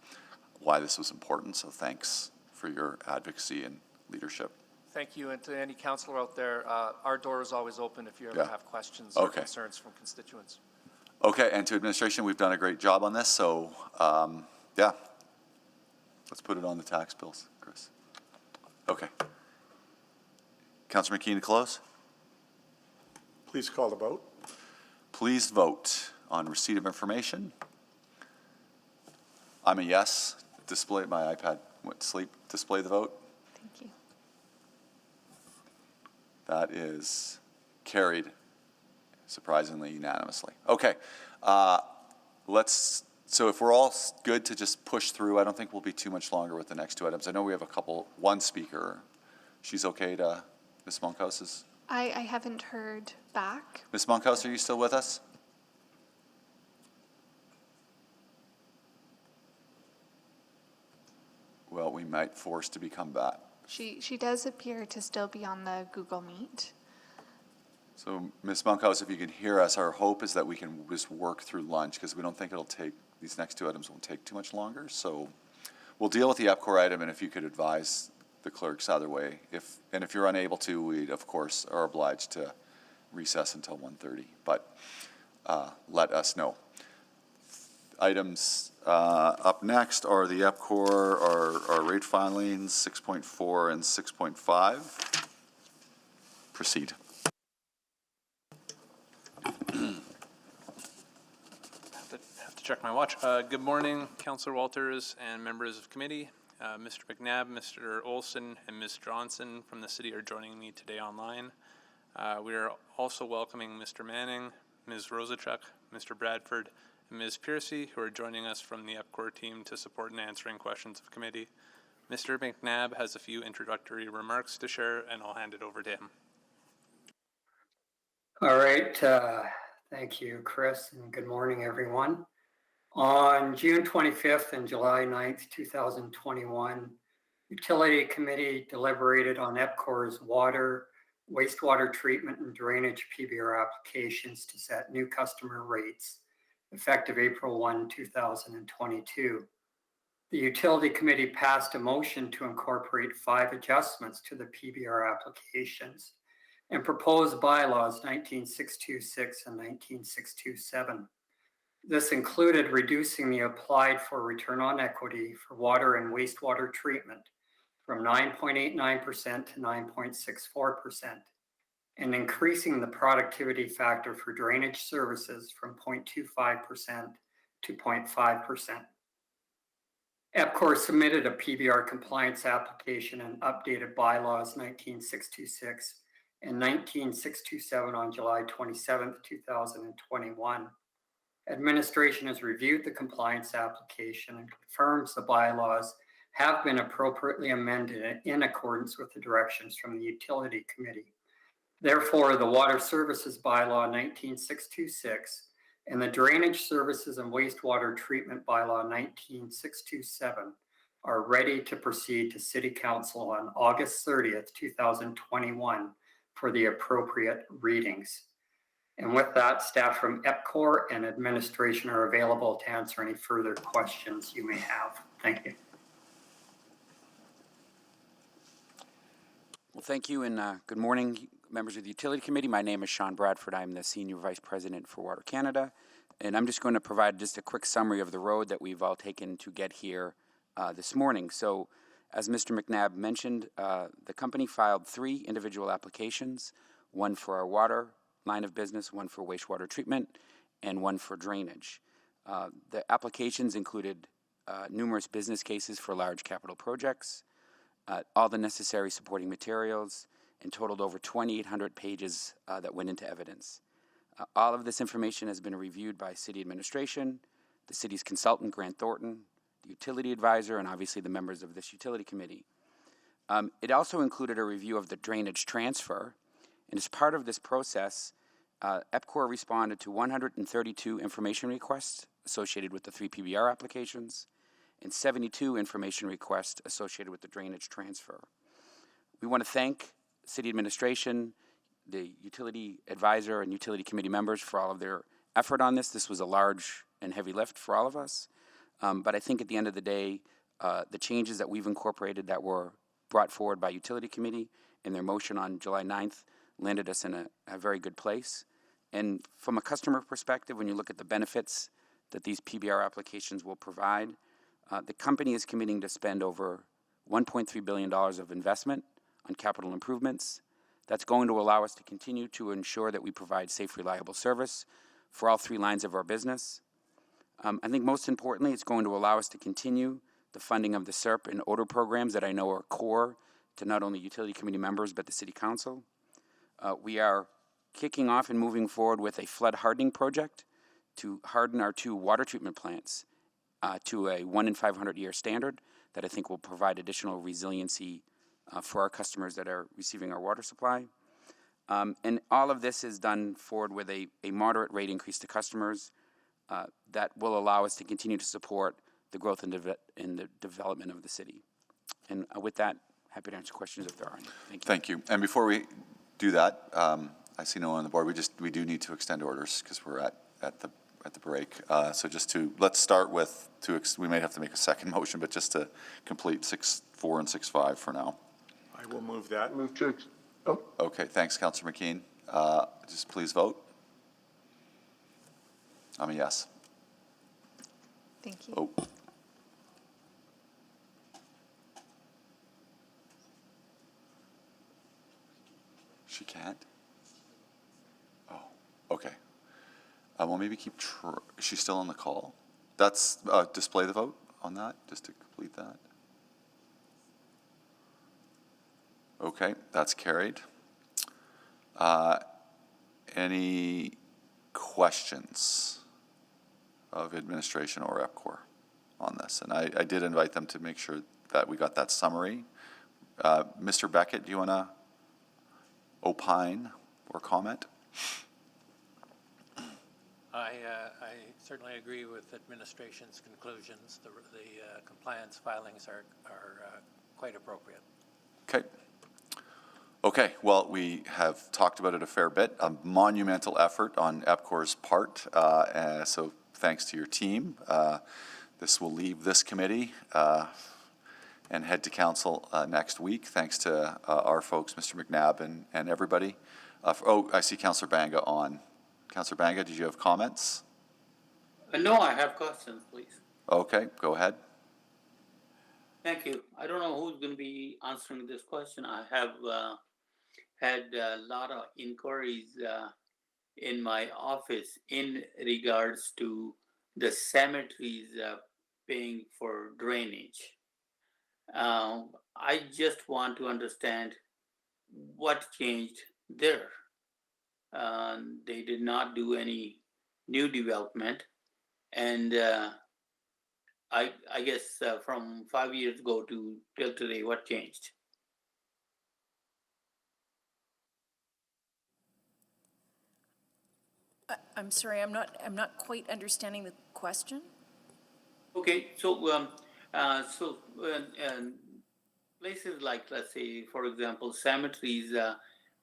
why this was important. So thanks for your advocacy and leadership. Thank you, and to any councillor out there, our door is always open if you ever have questions or concerns from constituents. Okay, and to administration, we've done a great job on this, so let's put it on the tax bills, Chris. Okay. Councillor McKeon to close? Please call the vote. Please vote on receipt of information. I'm a yes. Display, my iPad went to sleep. Display the vote. Thank you. That is carried surprisingly unanimously. Okay, so if we're all good to just push through, I don't think we'll be too much longer with the next two items. I know we have one speaker. She's okay to, Ms. Monkhouse is? I haven't heard back. Ms. Monkhouse, are you still with us? Well, we might force to become back. She does appear to still be on the Google Meet. So, Ms. Monkhouse, if you can hear us, our hope is that we can just work through lunch because we don't think these next two items won't take too much longer. So we'll deal with the EPCOR item, and if you could advise the clerks either way. If you're unable to, we, of course, are obliged to recess until 1:30, but let us know. items up next are the EPCOR, our rate filings, 6.4 and 6.5. Proceed. Have to check my watch. Good morning, Councillor Walters and members of committee. Mr. McNabb, Mr. Olson, and Ms. Johnson from the city are joining me today online. We are also welcoming Mr. Manning, Ms. Rosachuk, Mr. Bradford, and Ms. Piercy, who are joining us from the EPCOR team to support in answering questions of committee. Mr. McNabb has a few introductory remarks to share, and I'll hand it over to him. All right. Thank you, Chris, and good morning, everyone. On June 25th and July 9th, 2021, Utility Committee deliberated on EPCOR's water, wastewater treatment, and drainage PBR applications to set new customer rates effective April 1, 2022. The Utility Committee passed a motion to incorporate 5 adjustments to the PBR applications and proposed bylaws 19626 and 19627. This included reducing the applied for return on equity for water and wastewater treatment from 9.89% to 9.64%, and increasing the productivity factor for drainage services from 0.25% to 0.5%. EPCOR submitted a PBR compliance application and updated bylaws 19626 and 19627 on July 27, 2021. Administration has reviewed the compliance application and confirms the bylaws have been appropriately amended in accordance with the directions from the Utility Committee. Therefore, the Water Services Bylaw 19626 and the Drainage Services and Wastewater Treatment Bylaw 19627 are ready to proceed to City Council on August 30th, 2021 for the appropriate readings. And with that, staff from EPCOR and administration are available to answer any further questions you may have. Thank you. Well, thank you, and good morning, members of the Utility Committee. My name is Sean Bradford. I'm the Senior Vice President for Water Canada, and I'm just going to provide just a quick summary of the road that we've all taken to get here this morning. So, as Mr. McNabb mentioned, the company filed 3 individual applications, one for our water line of business, one for wastewater treatment, and one for drainage. The applications included numerous business cases for large capital projects, all the necessary supporting materials, and totaled over 2,800 pages that went into evidence. All of this information has been reviewed by City Administration, the City's consultant, Grant Thornton, the Utility Advisor, and obviously the members of this Utility Committee. It also included a review of the drainage transfer, and as part of this process, EPCOR responded to 132 information requests associated with the 3 PBR applications and 72 information requests associated with the drainage transfer. We want to thank City Administration, the Utility Advisor, and Utility Committee members for all of their effort on this. This was a large and heavy lift for all of us, but I think at the end of the day, the changes that we've incorporated that were brought forward by Utility Committee in their motion on July 9th landed us in a very good place. And from a customer perspective, when you look at the benefits that these PBR applications will provide, the company is committing to spend over $1.3 billion of investment on capital improvements. That's going to allow us to continue to ensure that we provide safe, reliable service for all 3 lines of our business. I think most importantly, it's going to allow us to continue the funding of the Serp and odor programs that I know are core to not only Utility Committee members, but the City Council. We are kicking off and moving forward with a flood hardening project to harden our 2 water treatment plants to a 1 in 500 year standard that I think will provide additional resiliency for our customers that are receiving our water supply. And all of this is done forward with a moderate rate increase to customers that will allow us to continue to support the growth and the development of the city. And with that, happy to answer questions if there are any. Thank you. Thank you. And before we do that, I see no one on the board. We do need to extend orders because we're at the break. So let's start with we may have to make a second motion, but just to complete 6.4 and 6.5 for now. I will move that. Move to, Okay, thanks, Councillor McKean. Just please vote. I'm a yes. Thank you. Oh. She can't? Oh, okay. Well, maybe keep, is she still on the call? That's, display the vote on that, just to complete that. Okay, that's carried. Any questions of administration or EPCOR on this? And I did invite them to make sure that we got that summary. Mr. Beckett, do you want to opine or comment? I certainly agree with administration's conclusions. The compliance filings are quite appropriate. Okay. Okay, well, we have talked about it a fair bit, a monumental effort on EPCOR's part, so thanks to your team. This will leave this committee and head to council next week, thanks to our folks, Mr. McNabb and everybody. I see Councillor Banga on. Councillor Banga, did you have comments? No, I have questions, please. Okay, go ahead. Thank you. I don't know who's going to be answering this question. I have had a lot of inquiries in my office in regards to the cemeteries paying for drainage. I just want to understand what changed there. They did not do any new development, and I guess from 5 years ago to till today, what changed? I'm sorry, I'm not quite understanding the question. Okay, so places like, let's say, for example, cemeteries,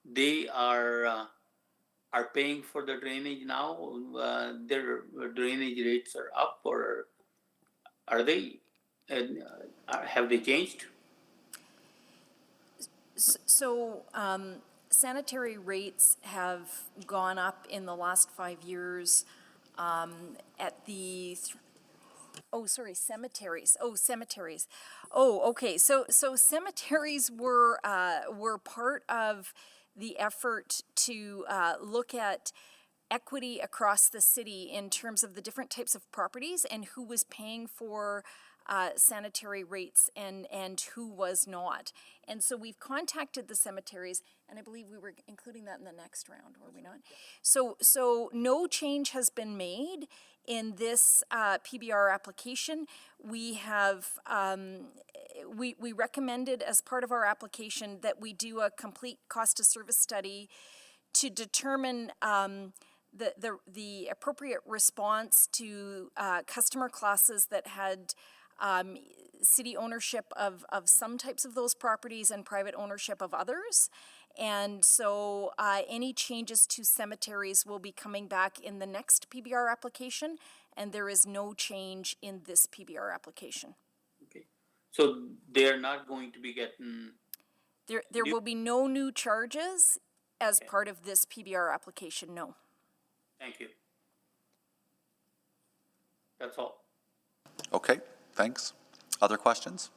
they are paying for the drainage now. Their drainage rates are up, or are they? Have they changed? So sanitary rates have gone up in the last 5 years at the cemeteries. Okay. So cemeteries were part of the effort to look at equity across the city in terms of the different types of properties and who was paying for sanitary rates and who was not. And so we've contacted the cemeteries, and I believe we were including that in the next round, were we not? So no change has been made in this PBR application. We have we recommended as part of our application that we do a complete cost of service study to determine the appropriate response to customer classes that had city ownership of some types of those properties and private ownership of others. And so any changes to cemeteries will be coming back in the next PBR application, and there is no change in this PBR application. Okay, so they're not going to be getting... There will be no new charges as part of this PBR application, no. Thank you. That's all. Okay, thanks. Other questions?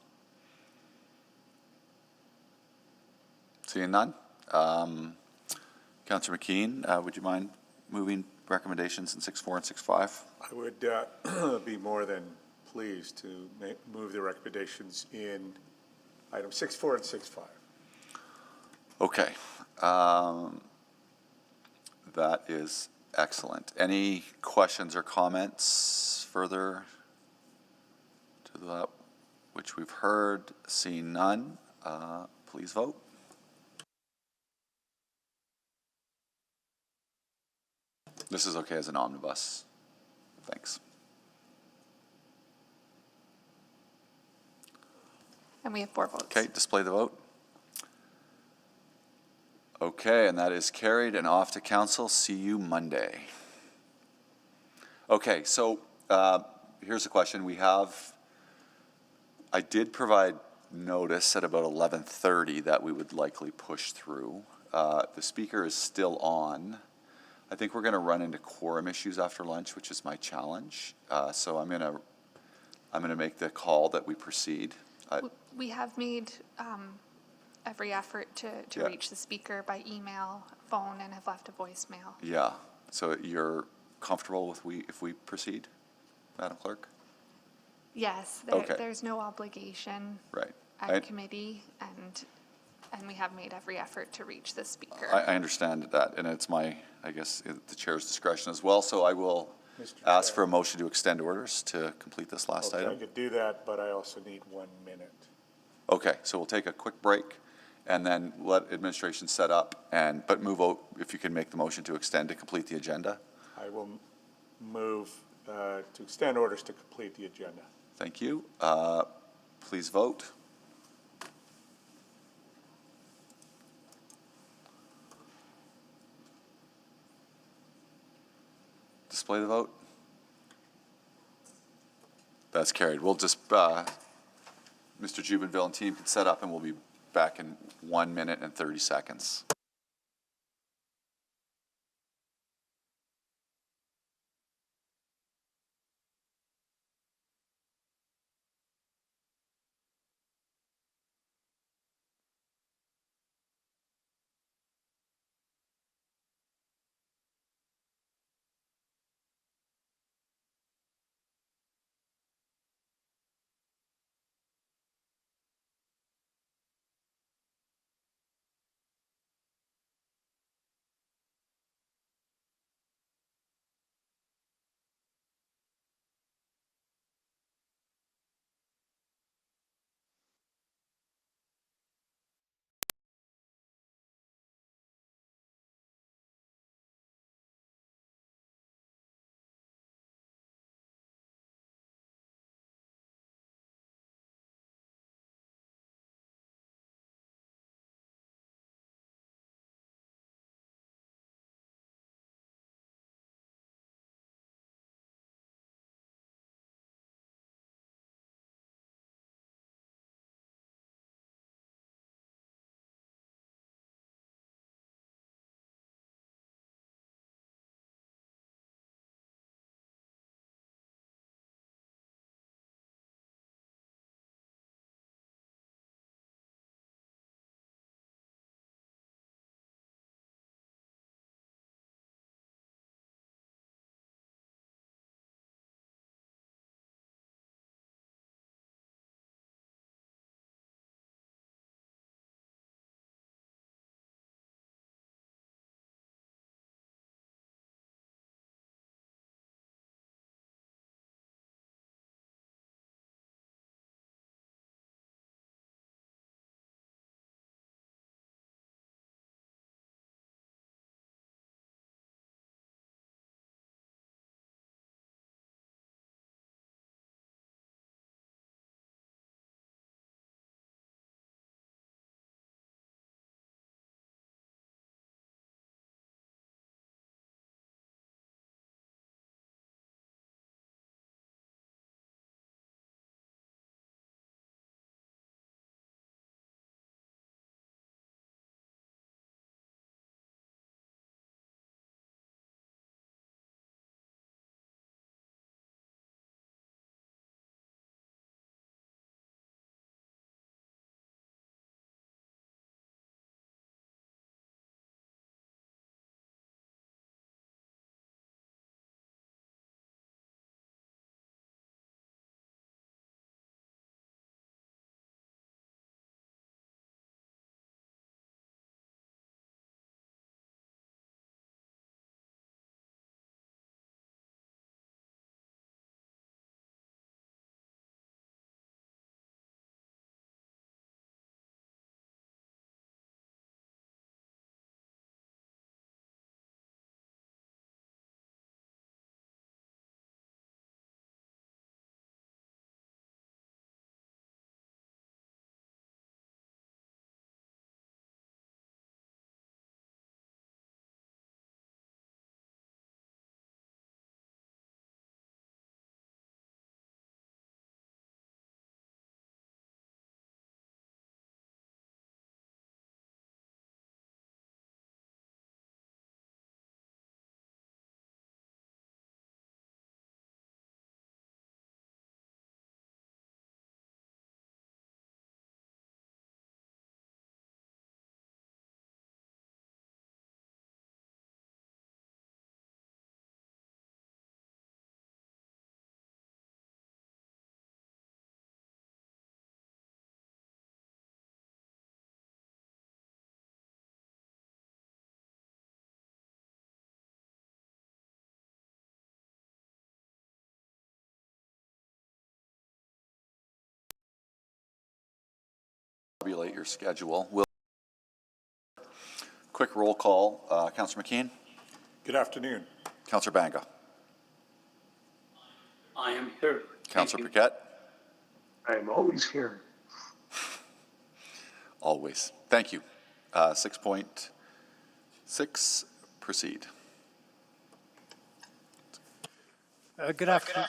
Seeing none. Councillor McKeon, would you mind moving recommendations in 6.4 and 6.5? I would be more than pleased to move the recommendations in items 6.4 and 6.5. Okay. That is excellent. Any questions or comments further to that which we've heard? Seeing none, please vote. This is okay as an omnibus. Thanks. And we have 4 votes. Okay, display the vote. Okay, and that is carried and off to council. See you Monday. Okay, so here's a question. I did provide notice at about 11:30 that we would likely push through. The speaker is still on. I think we're going to run into quorum issues after lunch, which is my challenge. So I'm going to I'm going to make the call that we proceed. We have made every effort to Yeah. reach the speaker by email, phone, and have left a voicemail. Yeah, so you're comfortable with if we proceed, Madam Clerk? Yes, Okay. there's no obligation Right. at committee, and we have made every effort to reach the speaker. I understand that, and it's the chair's discretion as well, so I will ask for a motion to extend orders to complete this last Okay, I item. could do that, but I also need 1 minute. Okay, so we'll take a quick break and then let administration set up but move out, if you can make the motion to extend to complete the agenda. I will move to extend orders to complete the agenda. Thank you. Please vote. Display the vote. That's carried. We'll just, Mr. Jubenville and team can set up, and we'll be back in 1 minute and 30 seconds. Tabulate your schedule. Quick roll call. Councillor McKeon. Good afternoon. Councillor Banga. I am here. Councillor Paquette. I am always here. Always. Thank you. 6.6, proceed. Good afternoon.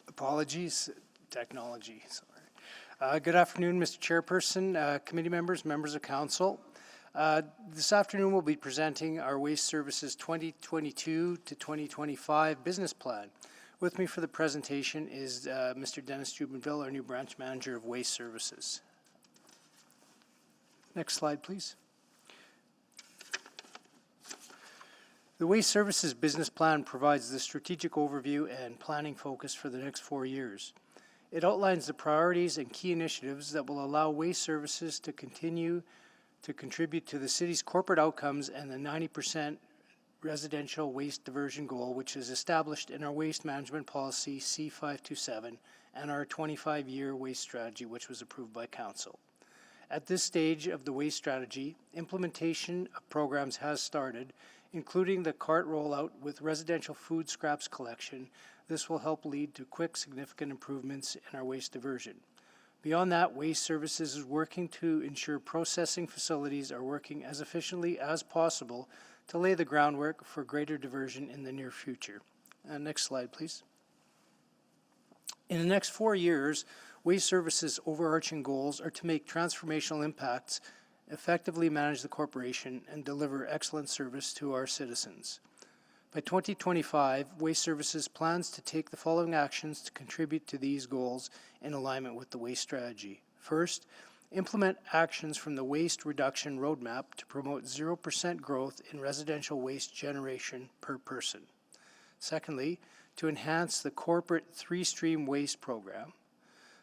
Apologies, technology, sorry. Good afternoon, Mr. Chairperson, committee members, members of council. This afternoon we'll be presenting our Waste Services 2022 to 2025 business plan. With me for the presentation is Mr. Dennis Jubenville, our new branch manager of Waste Services. Next slide, please. The Waste Services business plan provides the strategic overview and planning focus for the next 4 years. It outlines the priorities and key initiatives that will allow Waste Services to continue to contribute to the city's corporate outcomes and the 90% residential waste diversion goal, which is established in our Waste Management Policy C527 and our 25-year waste strategy, which was approved by Council. At this stage of the waste strategy, implementation of programs has started, including the cart rollout with residential food scraps collection. This will help lead to quick, significant improvements in our waste diversion. Beyond that, Waste Services is working to ensure processing facilities are working as efficiently as possible to lay the groundwork for greater diversion in the near future. Next slide, please. In the next 4 years, Waste Services' overarching goals are to make transformational impacts, effectively manage the corporation, and deliver excellent service to our citizens. By 2025, Waste Services plans to take the following actions to contribute to these goals in alignment with the waste strategy. First, implement actions from the Waste Reduction Roadmap to promote 0% growth in residential waste generation per person. Secondly, to enhance the corporate 3-stream waste program.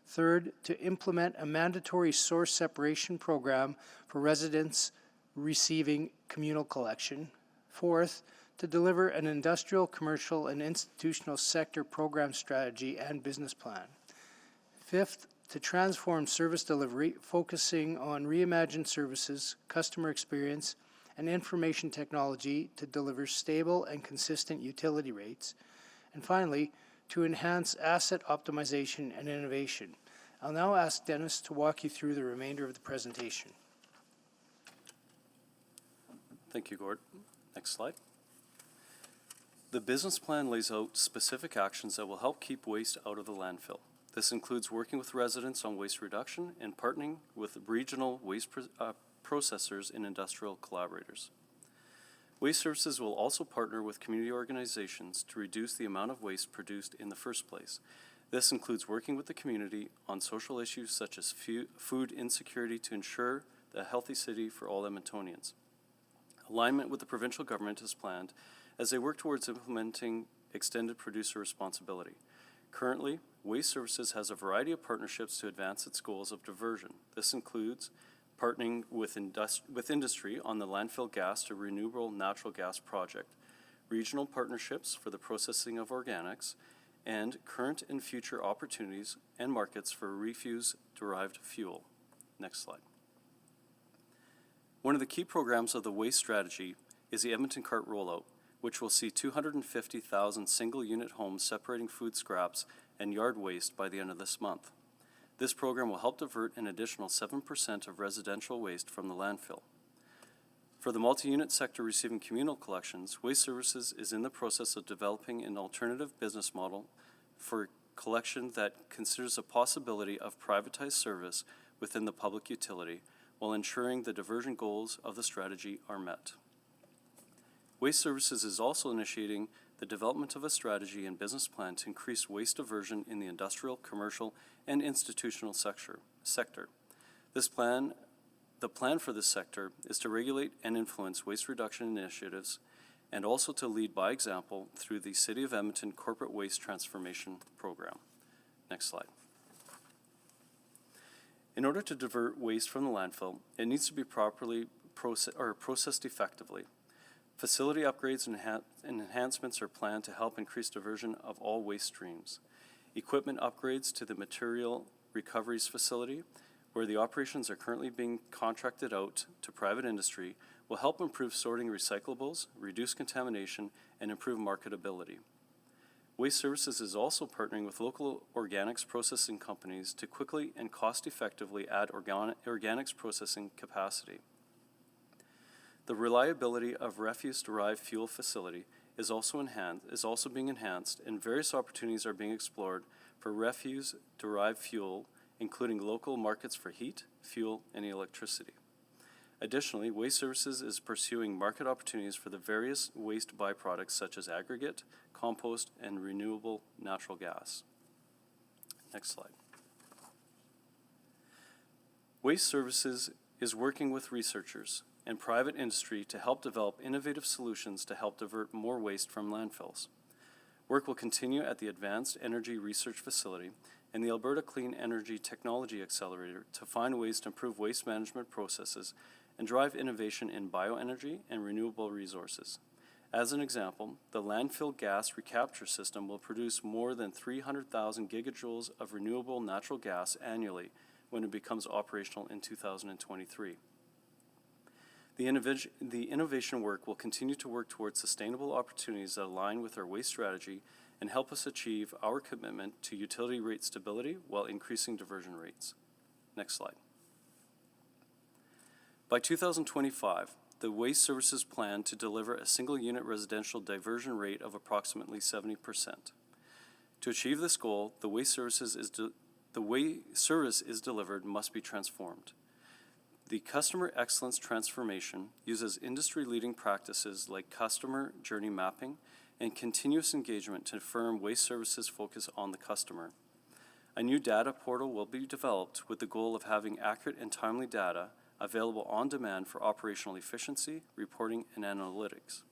Third, to implement a mandatory source separation program for residents receiving communal collection. Fourth, to deliver an industrial, commercial, and institutional sector program strategy and business plan. Fifth, to transform service delivery, focusing on reimagined services, customer experience, and information technology to deliver stable and consistent utility rates. And finally, to enhance asset optimization and innovation. I'll now ask Dennis to walk you through the remainder of the presentation. Thank you, Gord. Next slide. The business plan lays out specific actions that will help keep waste out of the landfill. This includes working with residents on waste reduction and partnering with regional waste processors and industrial collaborators. Waste Services will also partner with community organizations to reduce the amount of waste produced in the first place. This includes working with the community on social issues such as food insecurity to ensure a healthy city for all Edmontonians. Alignment with the provincial government is planned as they work towards implementing extended producer responsibility. Currently, Waste Services has a variety of partnerships to advance its goals of diversion. This includes partnering with industry on the landfill gas to renewable natural gas project, regional partnerships for the processing of organics, and current and future opportunities and markets for refuse-derived fuel. Next slide. One of the key programs of the waste strategy is the Edmonton Cart Rollout, which will see 250,000 single-unit homes separating food scraps and yard waste by the end of this month. This program will help divert an additional 7% of residential waste from the landfill. For the multi-unit sector receiving communal collections, Waste Services is in the process of developing an alternative business model for collection that considers the possibility of privatized service within the public utility while ensuring the diversion goals of the strategy are met. Waste Services is also initiating the development of a strategy and business plan to increase waste diversion in the industrial, commercial, and institutional sector. The plan for this sector is to regulate and influence waste reduction initiatives and also to lead by example through the City of Edmonton Corporate Waste Transformation Program. Next slide. In order to divert waste from the landfill, it needs to be properly processed effectively. Facility upgrades and enhancements are planned to help increase diversion of all waste streams. Equipment upgrades to the material recoveries facility, where the operations are currently being contracted out to private industry, will help improve sorting recyclables, reduce contamination, and improve marketability. Waste Services is also partnering with local organics processing companies to quickly and cost-effectively add organics processing capacity. The reliability of refuse-derived fuel facility is also being enhanced, and various opportunities are being explored for refuse-derived fuel, including local markets for heat, fuel, and electricity. Additionally, Waste Services is pursuing market opportunities for the various waste byproducts such as aggregate, compost, and renewable natural gas. Next slide. Waste Services is working with researchers and private industry to help develop innovative solutions to help divert more waste from landfills. Work will continue at the Advanced Energy Research Facility and the Alberta Clean Energy Technology Accelerator to find ways to improve waste management processes and drive innovation in bioenergy and renewable resources. As an example, the landfill gas recapture system will produce more than 300,000 gigajoules of renewable natural gas annually when it becomes operational in 2023. The innovation work will continue to work towards sustainable opportunities that align with our waste strategy and help us achieve our commitment to utility rate stability while increasing diversion rates. Next slide. By 2025, the Waste Services plan to deliver a single-unit residential diversion rate of approximately 70%. To achieve this goal, the way service is delivered must be transformed. The Customer Excellence Transformation uses industry-leading practices like customer journey mapping and continuous engagement to affirm Waste Services' focus on the customer. A new data portal will be developed with the goal of having accurate and timely data available on demand for operational efficiency, reporting, and analytics.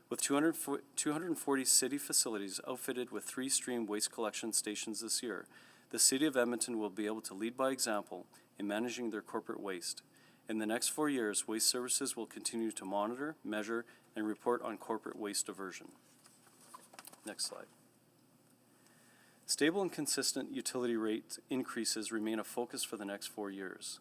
With 240 city facilities outfitted with 3 stream waste collection stations this year, the City of Edmonton will be able to lead by example in managing their corporate waste. In the next 4 years, Waste Services will continue to monitor, measure, and report on corporate waste diversion. Next slide. Stable and consistent utility rate increases remain a focus for the next 4 years.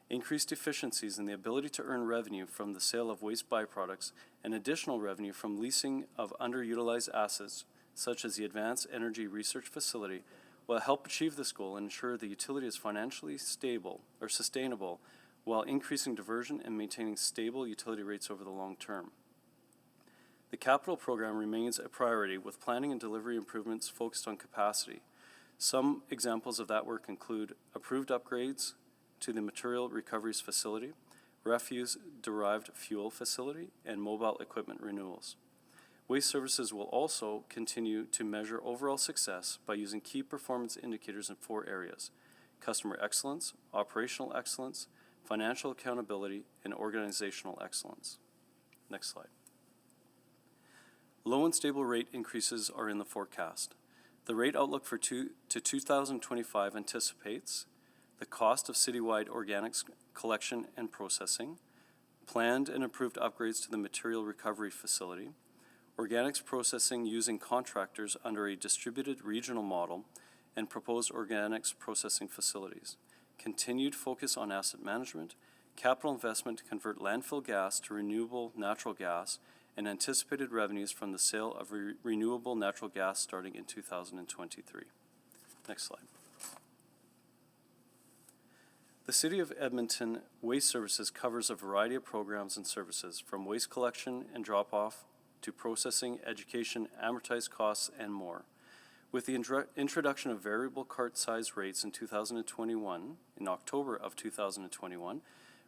Increased efficiencies and the ability to earn revenue from the sale of waste byproducts and additional revenue from leasing of underutilized assets, such as the Advanced Energy Research Facility, will help achieve this goal and ensure the utility is financially stable or sustainable while increasing diversion and maintaining stable utility rates over the long term. The capital program remains a priority with planning and delivery improvements focused on capacity. Some examples of that work include approved upgrades to the material recoveries facility, refuse-derived fuel facility, and mobile equipment renewals. Waste Services will also continue to measure overall success by using key performance indicators in 4 areas: customer excellence, operational excellence, financial accountability, and organizational excellence. Next slide. Low and stable rate increases are in the forecast. The rate outlook for 2025 anticipates the cost of citywide organics collection and processing, planned and approved upgrades to the material recovery facility, organics processing using contractors under a distributed regional model, and proposed organics processing facilities. Continued focus on asset management, capital investment to convert landfill gas to renewable natural gas, and anticipated revenues from the sale of renewable natural gas starting in 2023. Next slide. The City of Edmonton Waste Services covers a variety of programs and services, from waste collection and drop-off to processing, education, amortized costs, and more. With the introduction of variable cart size rates in October of 2021,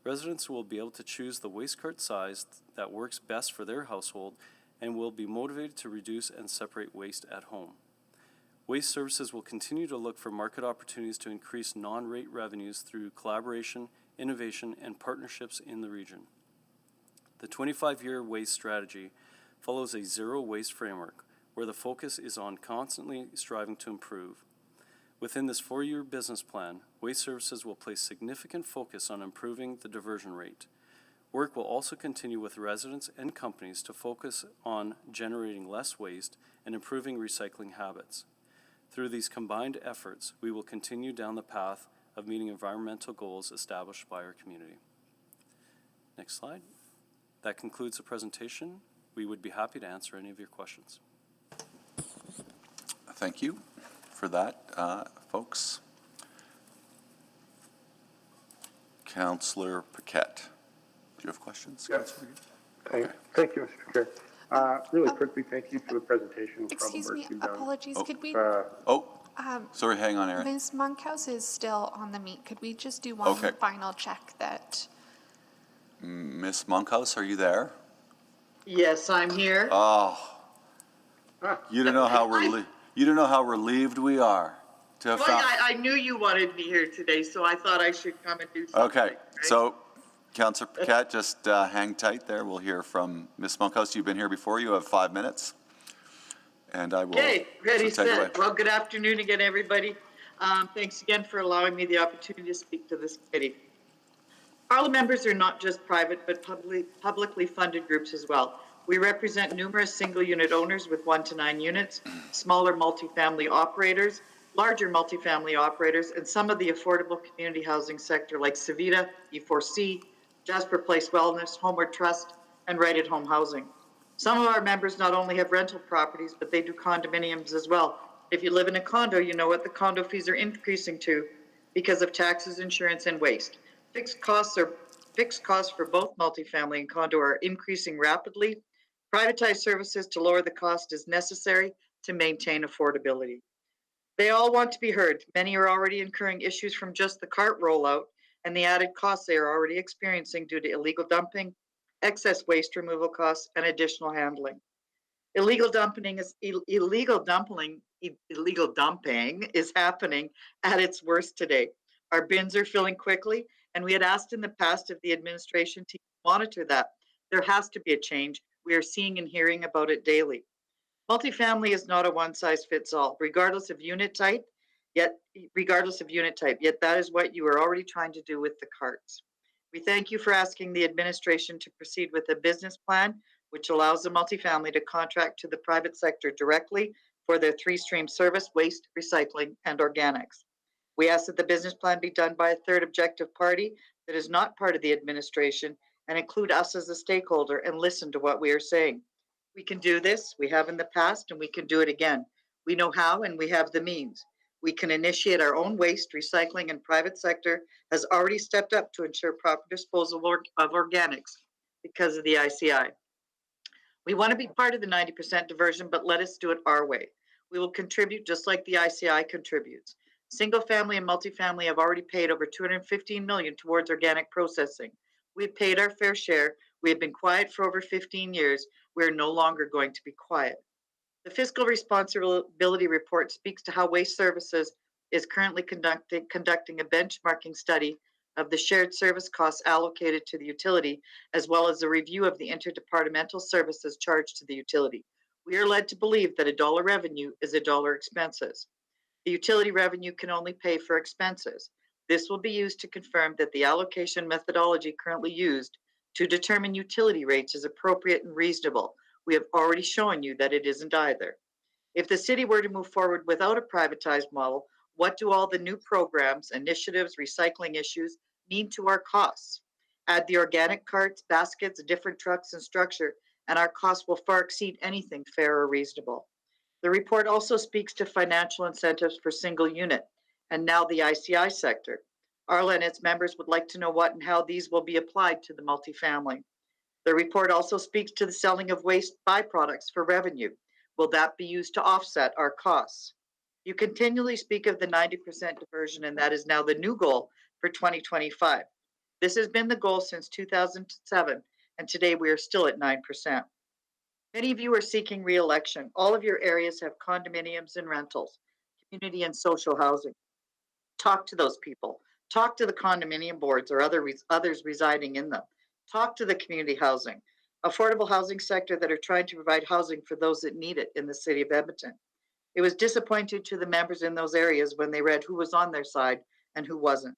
residents will be able to choose the waste cart size that works best for their household and will be motivated to reduce and separate waste at home. Waste Services will continue to look for market opportunities to increase non-rate revenues through collaboration, innovation, and partnerships in the region. The 25-year waste strategy follows a zero waste framework where the focus is on constantly striving to improve. Within this 4-year business plan, Waste Services will place significant focus on improving the diversion rate. Work will also continue with residents and companies to focus on generating less waste and improving recycling habits. Through these combined efforts, we will continue down the path of meeting environmental goals established by our community. Next slide. That concludes the presentation. We would be happy to answer any of your questions. Thank you for that, folks. Councillor Paquette, do you have questions? Yes. Okay. Thank you, Mr. Chair. Really quickly, thank you for the presentation. Excuse me, apologies, could we? Sorry, hang on, Erin. Ms. Monkhouse is still on the meet. Could we just do one final check that? Ms. Monkhouse, are you there? Yes, I'm here. Oh, you don't know how relieved we are to have found. I knew you wanted me here today, so I thought I should come and do something. Okay, right? so Councillor Paquette, just hang tight there. We'll hear from Ms. Monkhouse. You've been here before. You have 5 minutes. And I will. Okay, ready, so take it away. set. Well, good afternoon again, everybody. Thanks again for allowing me the opportunity to speak to this committee. Parliament members are not just private, but publicly funded groups as well. We represent numerous single unit owners with 1 to 9 units, smaller multifamily operators, larger multifamily operators, and some of the affordable community housing sector like Savita, E4C, Jasper Place Wellness, Homeward Trust, and Right at Home Housing. Some of our members not only have rental properties, but they do condominiums as well. If you live in a condo, you know what the condo fees are increasing to because of taxes, insurance, and waste. Fixed costs for both multifamily and condo are increasing rapidly. Privatized services to lower the cost is necessary to maintain affordability. They all want to be heard. Many are already incurring issues from just the cart rollout and the added costs they are already experiencing due to illegal dumping, excess waste removal costs, and additional handling. Illegal dumping is happening at its worst today. Our bins are filling quickly, and we had asked in the past of the administration to monitor that. There has to be a change. We are seeing and hearing about it daily. Multifamily is not a one-size-fits-all, regardless of unit type, yet that is what you are already trying to do with the carts. We thank you for asking the administration to proceed with a business plan which allows the multifamily to contract to the private sector directly for their 3-stream service, waste, recycling, and organics. We ask that the business plan be done by a third objective party that is not part of the administration and include us as a stakeholder and listen to what we are saying. We can do this, we have in the past, and we can do it again. We know how and we have the means. We can initiate our own waste, recycling, and private sector has already stepped up to ensure proper disposal of organics because of the ICI. We want to be part of the 90% diversion, but let us do it our way. We will contribute just like the ICI contributes. Single family and multifamily have already paid over $215 million towards organic processing. We've paid our fair share. We have been quiet for over 15 years. We're no longer going to be quiet. The Fiscal Responsibility Report speaks to how Waste Services is currently conducting a benchmarking study of the shared service costs allocated to the utility, as well as a review of the interdepartmental services charged to the utility. We are led to believe that $1 revenue is $1 expenses. The utility revenue can only pay for expenses. This will be used to confirm that the allocation methodology currently used to determine utility rates is appropriate and reasonable. We have already shown you that it isn't either. If the city were to move forward without a privatized model, what do all the new programs, initiatives, recycling issues mean to our costs? Add the organic carts, baskets, different trucks, and structure, and our costs will far exceed anything fair or reasonable. The report also speaks to financial incentives for single unit and now the ICI sector. Arla and its members would like to know what and how these will be applied to the multifamily. The report also speaks to the selling of waste byproducts for revenue. Will that be used to offset our costs? You continually speak of the 90% diversion, and that is now the new goal for 2025. This has been the goal since 2007, and today we are still at 9%. Many of you are seeking re-election. All of your areas have condominiums and rentals, community and social housing. Talk to those people. Talk to the condominium boards or others residing in them. Talk to the community housing. affordable housing sector that are trying to provide housing for those that need it in the city of Edmonton. It was disappointing to the members in those areas when they read who was on their side and who wasn't.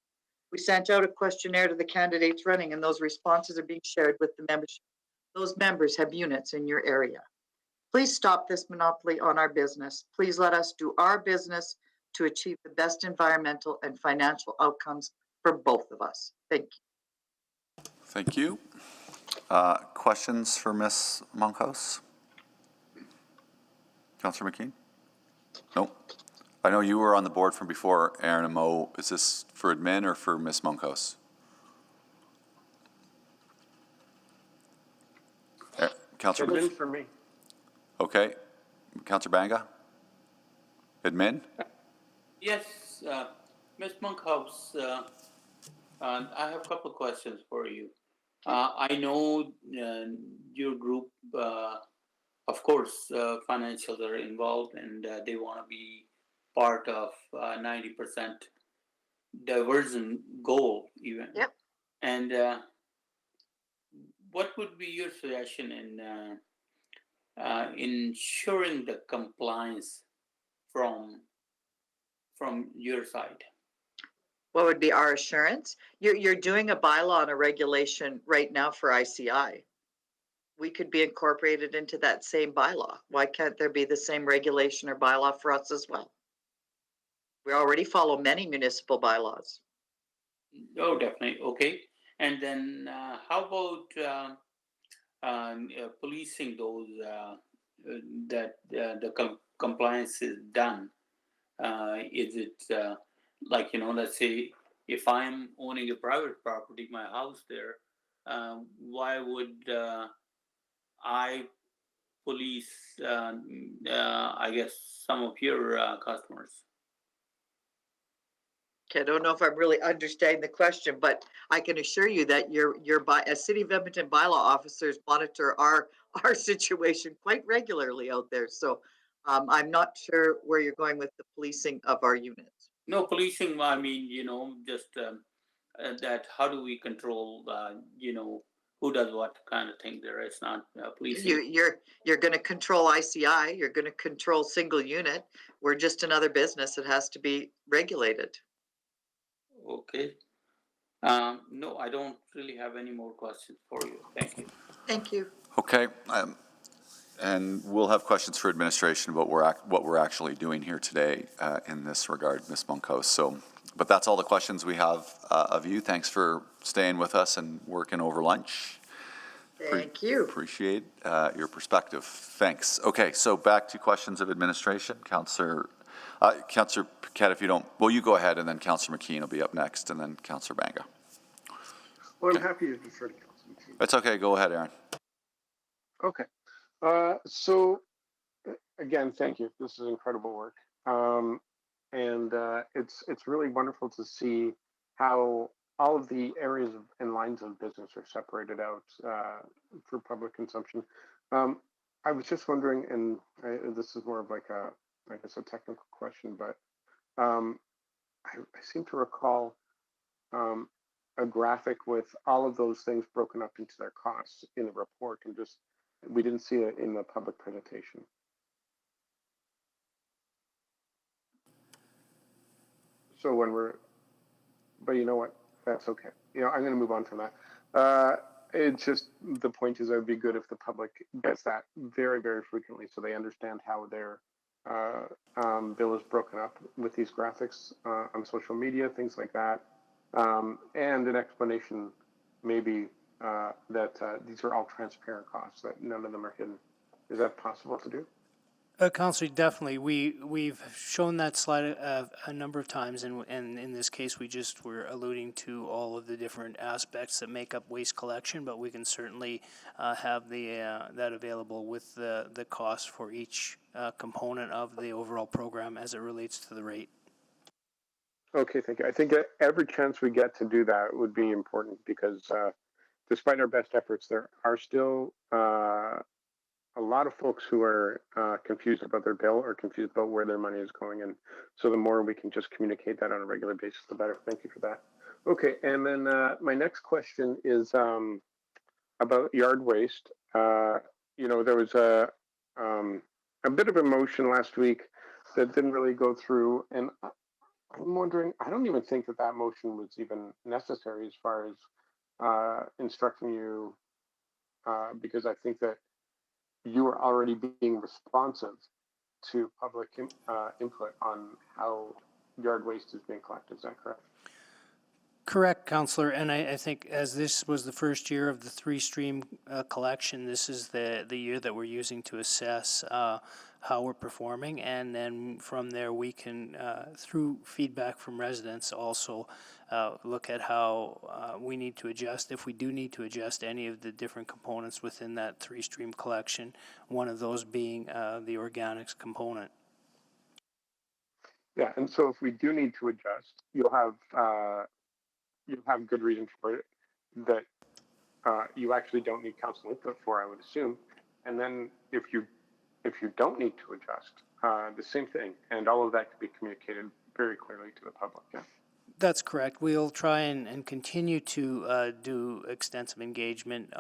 We sent out a questionnaire to the candidates running, and those responses are being shared with the membership. Those members have units in your area. Please stop this monopoly on our business. Please let us do our business to achieve the best environmental and financial outcomes for both of us. Thank you. Thank you. Questions for Ms. Monkhouse? Councillor McKean? Nope. I know you were on the board from before, Aaron and Mo. Is this for admin or for Ms. Monkhouse? Councillor Admin for me. Okay. Councillor Banga? Admin? Yes, Ms. Monkhouse, I have a couple of questions for you. I know your group, of course, financials are involved, and they want to be part of 90% diversion goal even. Yep. And what would be your suggestion in ensuring the compliance from your side? What would be our assurance? You're doing a bylaw and a regulation right now for ICI. We could be incorporated into that same bylaw. Why can't there be the same regulation or bylaw for us as well? We already follow many municipal bylaws. Oh, definitely. Okay. And then how about policing those that the compliance is done? Is it like, let's say if I'm owning a private property, my house there, why would I police, I guess, some of your customers? Okay, I don't know if I'm really understanding the question, but I can assure you that as City of Edmonton bylaw officers monitor our situation quite regularly out there. So I'm not sure where you're going with the policing of our units. No, policing, I mean, just that how do we control, who does what kind of thing there is not policing. You're going to control ICI. You're going to control single unit. We're just another business that has to be regulated. Okay. No, I don't really have any more questions for you. Thank you. Thank you. Okay. And we'll have questions for administration about what we're actually doing here today in this regard, Ms. Monkhouse. But that's all the questions we have of you. Thanks for staying with us and working over lunch. Thank you. Appreciate your perspective. Thanks. Okay, so back to questions of administration. Councillor Paquette, if you don't, well, you go ahead, and then Councillor McKean will be up next, and then Councillor Banga. Well, I'm happy to defer to Councillor McKean. That's okay. Go ahead, Aaron. Okay. So again, thank you. This is incredible work. And it's really wonderful to see how all of the areas and lines of business are separated out for public consumption. I was just wondering, and this is more of like I guess a technical question, but I seem to recall a graphic with all of those things broken up into their costs in the report, and just we didn't see it in the public presentation. So but you know what? That's okay. I'm going to move on from that. It's just, the point is, it would be good if the public gets that very, very frequently so they understand how their bill is broken up with these graphics on social media, things like that. And an explanation maybe that these are all transparent costs, that none of them are hidden. Is that possible to do? Councillor, definitely. We've shown that slide a number of times, and in this case, we just were alluding to all of the different aspects that make up waste collection, but we can certainly have that available with the cost for each component of the overall program as it relates to the rate. Okay, thank you. I think every chance we get to do that would be important, because despite our best efforts, there are still a lot of folks who are confused about their bill or confused about where their money is going. And so the more we can just communicate that on a regular basis, the better. Thank you for that. Okay, and then my next question is about yard waste. there was a bit of emotion last week that didn't really go through, and I'm wondering, I don't even think that motion was even necessary as far as instructing you, because I think that you were already being responsive to public input on how yard waste is being collected. Is that correct? Correct, Councillor, and I think as this was the first year of the three-stream collection, this is the year that we're using to assess how we're performing, and then from there we can, through feedback from residents, also look at how we need to adjust, if we do need to adjust any of the different components within that three-stream collection, one of those being the organics component. Yeah, and so if we do need to adjust, you'll have good reason for it that you actually don't need council input for, I would assume. And then if you don't need to adjust, the same thing, and all of that can be communicated very clearly to the public. Yeah. That's correct. We'll try and continue to do extensive engagement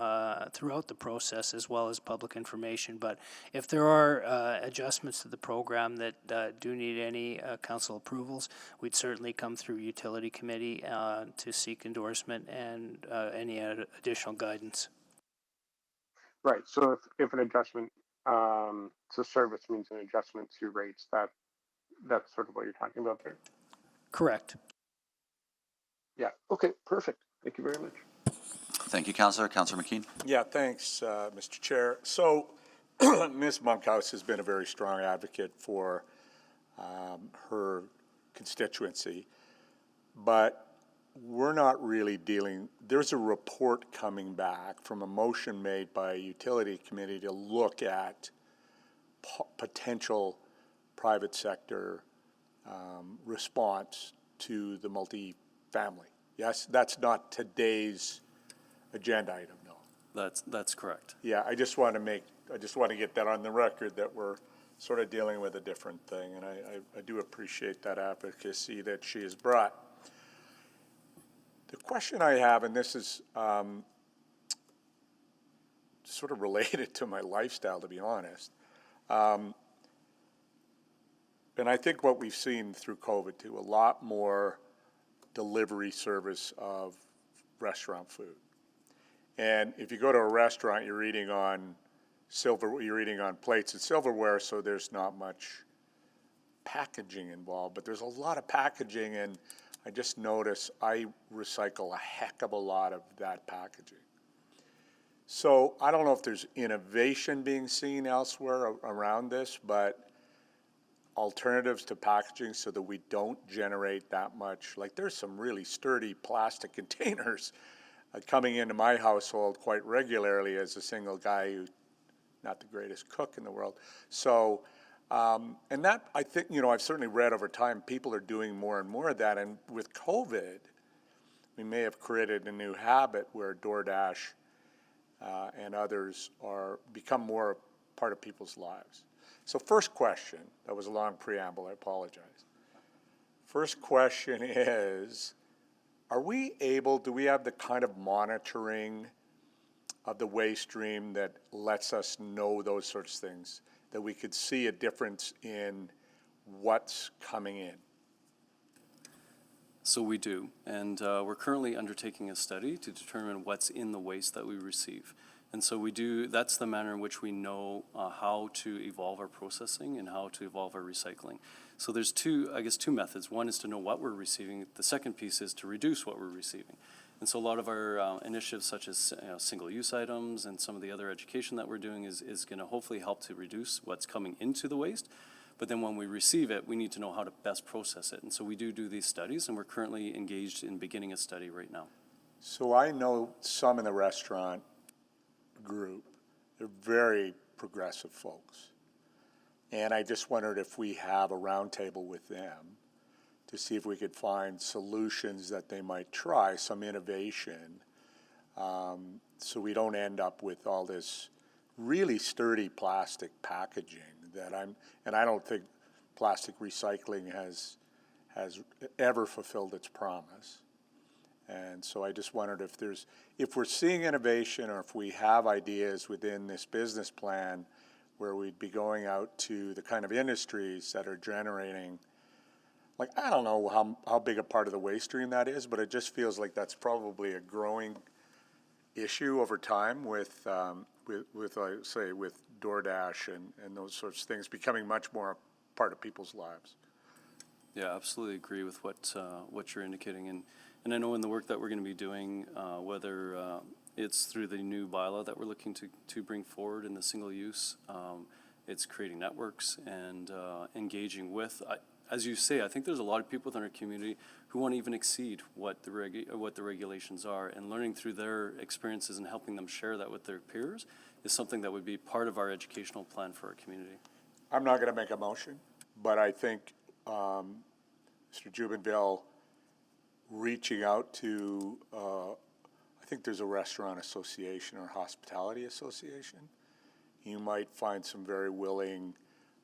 throughout the process, as well as public information. But if there are adjustments to the program that do need any council approvals, we'd certainly come through Utility Committee to seek endorsement and any additional guidance. Right. So if an adjustment to service means an adjustment to rates, that's sort of what you're talking about there. Correct. Yeah. Okay. Perfect. Thank you very much. Thank you, Councillor. Councillor McKean. Yeah, thanks, Mr. Chair. So Ms. Monkhouse has been a very strong advocate for her constituency, but we're not really dealing, there's a report coming back from a motion made by a utility committee to look at potential private sector response to the multi-family. Yes, that's not today's agenda item, no. That's correct. Yeah, I just want to get that on the record that we're sort of dealing with a different thing, and I do appreciate that advocacy that she has brought. The question I have, and this is sort of related to my lifestyle, to be honest, and I think what we've seen through COVID too, a lot more delivery service of restaurant food. And if you go to a restaurant, you're eating on plates and silverware, so there's not much packaging involved, but there's a lot of packaging, and I just notice I recycle a heck of a lot of that packaging. So I don't know if there's innovation being seen elsewhere around this, but alternatives to packaging so that we don't generate that much. Like, there's some really sturdy plastic containers coming into my household quite regularly as a single guy who's not the greatest cook in the world. So, and that, I think, I've certainly read over time, people are doing more and more of that. And with COVID, we may have created a new habit where DoorDash and others become more part of people's lives. So first question, that was a long preamble, I apologize. First question is, do we have the kind of monitoring of the waste stream that lets us know those sorts of things, that we could see a difference in what's coming in? So we do, and we're currently undertaking a study to determine what's in the waste that we receive. And so that's the manner in which we know how to evolve our processing and how to evolve our recycling. So there's two methods. One is to know what we're receiving. The second piece is to reduce what we're receiving. And so a lot of our initiatives, such as single-use items and some of the other education that we're doing is going to hopefully help to reduce what's coming into the waste. But then when we receive it, we need to know how to best process it. And so we do these studies, and we're currently engaged in beginning a study right now. So I know some in the restaurant group, they're very progressive folks. And I just wondered if we have a roundtable with them to see if we could find solutions that they might try, some innovation, so we don't end up with all this really sturdy plastic packaging and I don't think plastic recycling has ever fulfilled its promise. And so I just wondered if we're seeing innovation, or if we have ideas within this business plan where we'd be going out to the kind of industries that are generating, like, I don't know how big a part of the waste stream that is, but it just feels like that's probably a growing issue over time with say, with DoorDash and those sorts of things becoming much more a part of people's lives. Yeah, absolutely agree with what you're indicating, and I know in the work that we're going to be doing, whether it's through the new bylaw that we're looking to bring forward in the single use, it's creating networks and engaging with. As you say, I think there's a lot of people within our community who want to even exceed what the regulations are, and learning through their experiences and helping them share that with their peers is something that would be part of our educational plan for our community. I'm not going to make a motion, but I think Mr. Jubinville reaching out to, I think there's a restaurant association or hospitality association. You might find some very willing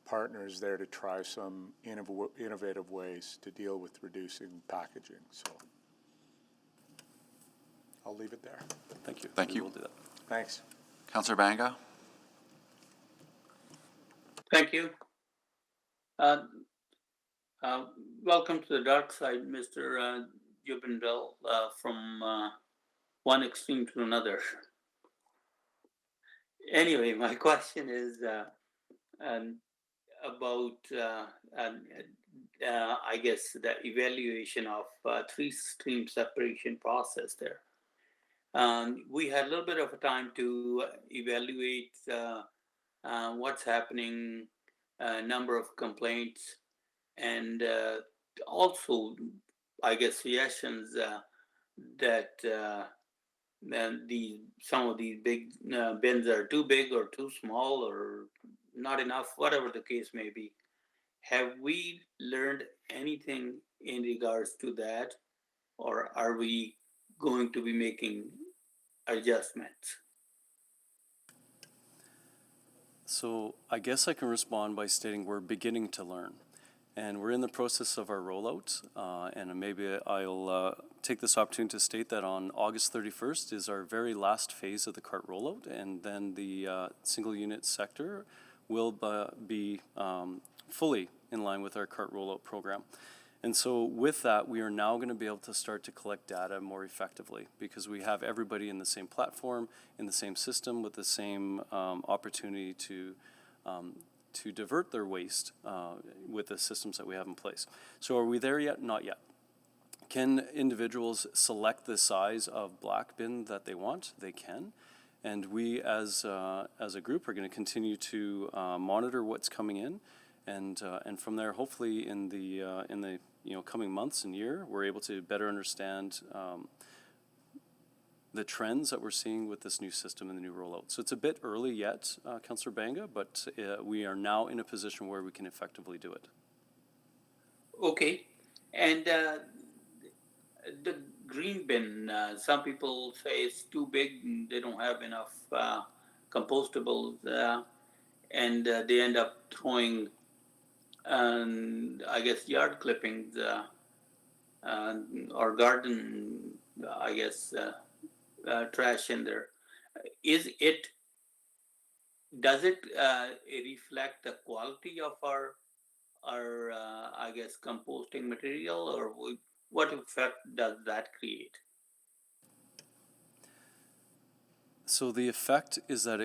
partners there to try some innovative ways to deal with reducing packaging. So I'll leave it there. Thank you. Thank you. We'll do that. Thanks. Councillor Banga? Thank you. Welcome to the dark side, Mr. Jubinville, from one extreme to another. Anyway, my question is about, I guess, the evaluation of three-stream separation process there. We had a little bit of a time to evaluate what's happening, number of complaints, and also, I guess, suggestions that some of these big bins are too big or too small or not enough, whatever the case may be. Have we learned anything in regards to that, or are we going to be making adjustments? So I guess I can respond by stating we're beginning to learn. And we're in the process of our rollout, and maybe I'll take this opportunity to state that on August 31st is our very last phase of the cart rollout, and then the single unit sector will be fully in line with our cart rollout program. And so with that, we are now going to be able to start to collect data more effectively, because we have everybody in the same platform, in the same system, with the same opportunity to divert their waste with the systems that we have in place. So are we there yet? Not yet. Can individuals select the size of black bin that they want? They can. And we as a group are going to continue to monitor what's coming in. And from there, hopefully in the coming months and year, we're able to better understand the trends that we're seeing with this new system and the new rollout. So it's a bit early yet, Councillor Banga, but we are now in a position where we can effectively do it. Okay, and the green bin, some people say it's too big and they don't have enough compostables, and they end up throwing, I guess, yard clippings or garden, I guess, trash in there. Does it reflect the quality of our I guess, composting material, or what effect does that create? So the effect is that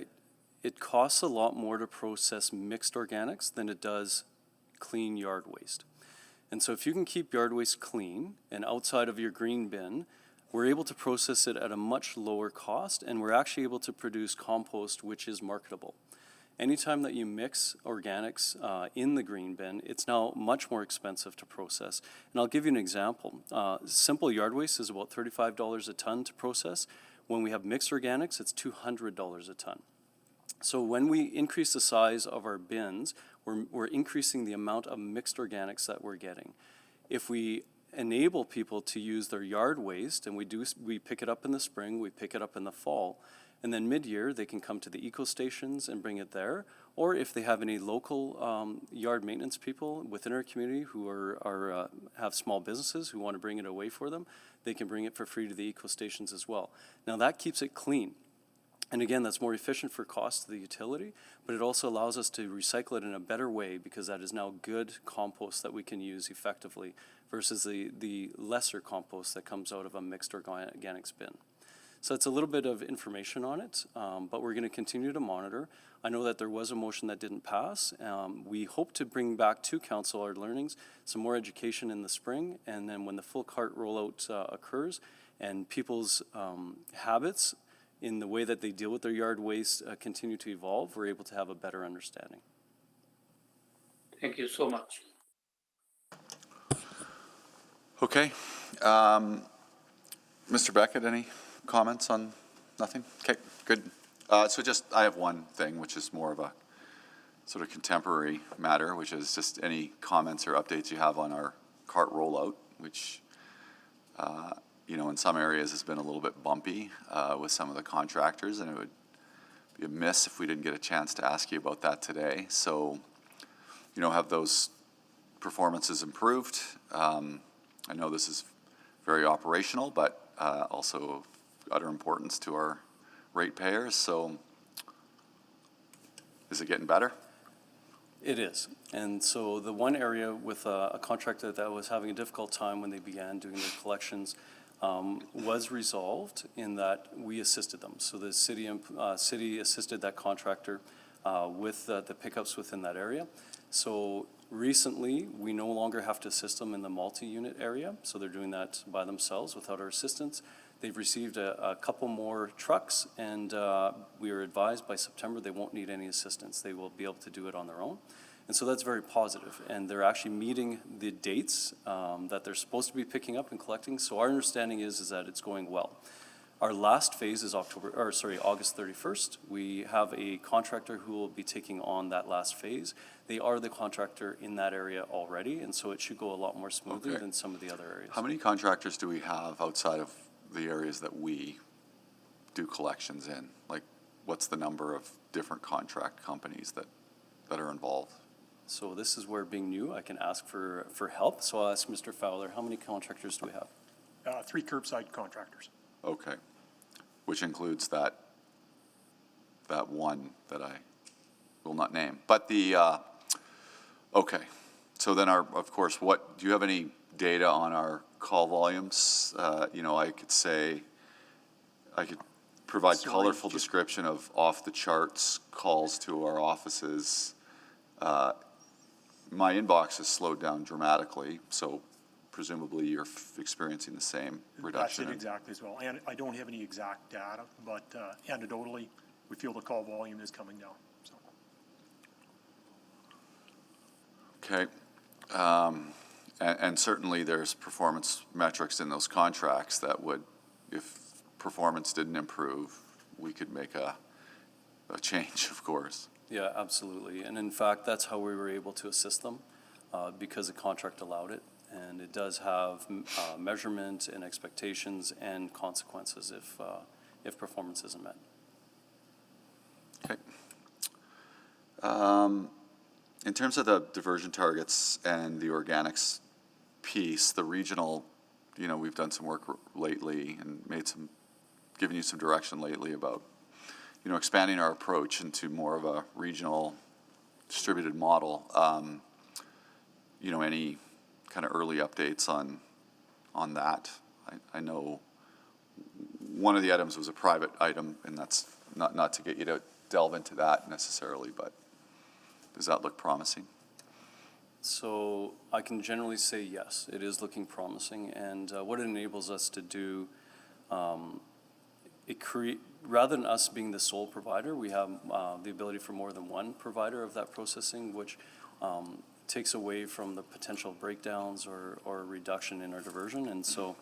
it costs a lot more to process mixed organics than it does clean yard waste. And so if you can keep yard waste clean and outside of your green bin, we're able to process it at a much lower cost, and we're actually able to produce compost which is marketable. Anytime that you mix organics in the green bin, it's now much more expensive to process. And I'll give you an example. Simple yard waste is about $35 a ton to process. When we have mixed organics, it's $200 a ton. So when we increase the size of our bins, we're increasing the amount of mixed organics that we're getting. If we enable people to use their yard waste, and we pick it up in the spring, we pick it up in the fall, and then mid-year they can come to the eco stations and bring it there, or if they have any local yard maintenance people within our community who have small businesses who want to bring it away for them, they can bring it for free to the eco stations as well. Now that keeps it clean. And again, that's more efficient for cost to the utility, but it also allows us to recycle it in a better way because that is now good compost that we can use effectively versus the lesser compost that comes out of a mixed organic bin. So it's a little bit of information on it, but we're going to continue to monitor. I know that there was a motion that didn't pass. We hope to bring back to council our learnings, some more education in the spring, and then when the full cart rollout occurs and people's habits in the way that they deal with their yard waste continue to evolve, we're able to have a better understanding. Thank you so much. Okay. Mr. Beckett, any comments on nothing? Okay, good. So I have one thing, which is more of a sort of contemporary matter, which is just any comments or updates you have on our cart rollout, which, in some areas has been a little bit bumpy with some of the contractors, and it would be amiss if we didn't get a chance to ask you about that today. So, have those performances improved? I know this is very operational, but also of utter importance to our ratepayers. So is it getting better? It is. And so the one area with a contractor that was having a difficult time when they began doing their collections was resolved in that we assisted them. So the city assisted that contractor with the pickups within that area. So recently, we no longer have to assist them in the multi-unit area, so they're doing that by themselves without our assistance. They've received a couple more trucks, and we are advised by September they won't need any assistance. They will be able to do it on their own. And so that's very positive, and they're actually meeting the dates that they're supposed to be picking up and collecting. So our understanding is that it's going well. Our last phase is August 31st. We have a contractor who will be taking on that last phase. They are the contractor in that area already, and so it should go a lot more smoothly than some of the other areas. How many contractors do we have outside of the areas that we do collections in? Like, what's the number of different contract companies that are involved? So this is where, being new, I can ask for help. So I'll ask Mr. Fowler, how many contractors do we have? 3 curbside contractors. Okay. Which includes that one that I will not name. But okay. So then of course, do you have any data on our call volumes? I could provide colorful description of off the charts calls to our offices. My inbox has slowed down dramatically, so presumably you're experiencing the same reduction. That's it exactly as well. And I don't have any exact data, but anecdotally, we feel the call volume is coming down. So. Okay. And certainly there's performance metrics in those contracts that would, if performance didn't improve, we could make a change, of course. Yeah, absolutely. And in fact, that's how we were able to assist them because the contract allowed it. And it does have measurement and expectations and consequences if performance isn't met. Okay. In terms of the diversion targets and the organics piece, the regional, we've done some work lately and given you some direction lately about, expanding our approach into more of a regional distributed model. Any kind of early updates on that? I know one of the items was a private item, and that's not to get you to delve into that necessarily, but does that look promising? So I can generally say yes, it is looking promising, and what it enables us to do, rather than us being the sole provider, we have the ability for more than one provider of that processing, which takes away from the potential breakdowns or reduction in our diversion. And so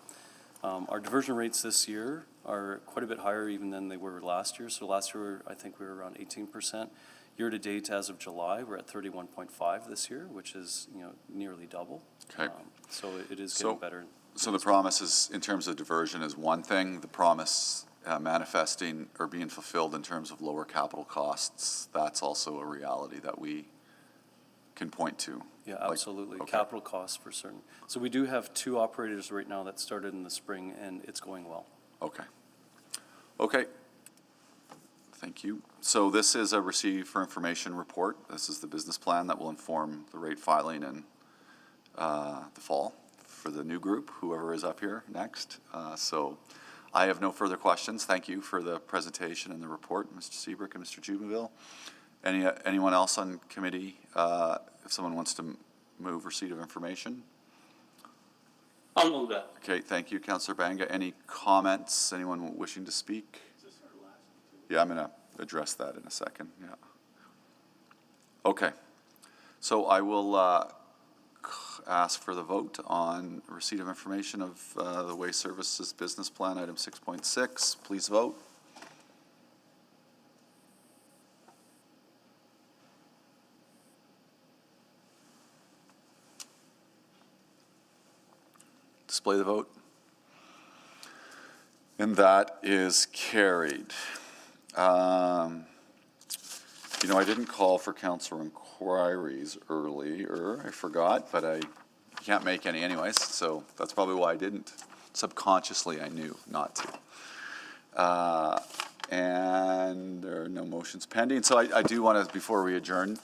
our diversion rates this year are quite a bit higher even than they were last year. So last year, I think we were around 18%. Year to date, as of July, we're at 31.5 this year, which is nearly double. Okay. So it is getting better. So the promise is, in terms of diversion, is one thing. The promise manifesting or being fulfilled in terms of lower capital costs, that's also a reality that we can point to. Yeah, absolutely. Capital costs for certain. So we do have 2 operators right now that started in the spring, and it's going well. Okay. Okay. Thank you. So this is a receive for information report. This is the business plan that will inform the rate filing in the fall for the new group, whoever is up here next. So I have no further questions. Thank you for the presentation and the report, Mr. Seabrook and Mr. Jubinville. Anyone else on committee, if someone wants to move receipt of information? I'll move that. Okay, thank you, Councillor Banga. Any comments? Anyone wishing to speak? Yeah, I'm going to address that in a second. Yeah. Okay. So I will ask for the vote on receipt of information of the Waste Services Business Plan, item 6.6. Please vote. Display the vote. And that is carried. You know, I didn't call for council inquiries earlier. I forgot, but I can't make any anyways, so that's probably why I didn't. Subconsciously, I knew not to. And there are no motions pending. So I do want to, before we adjourn,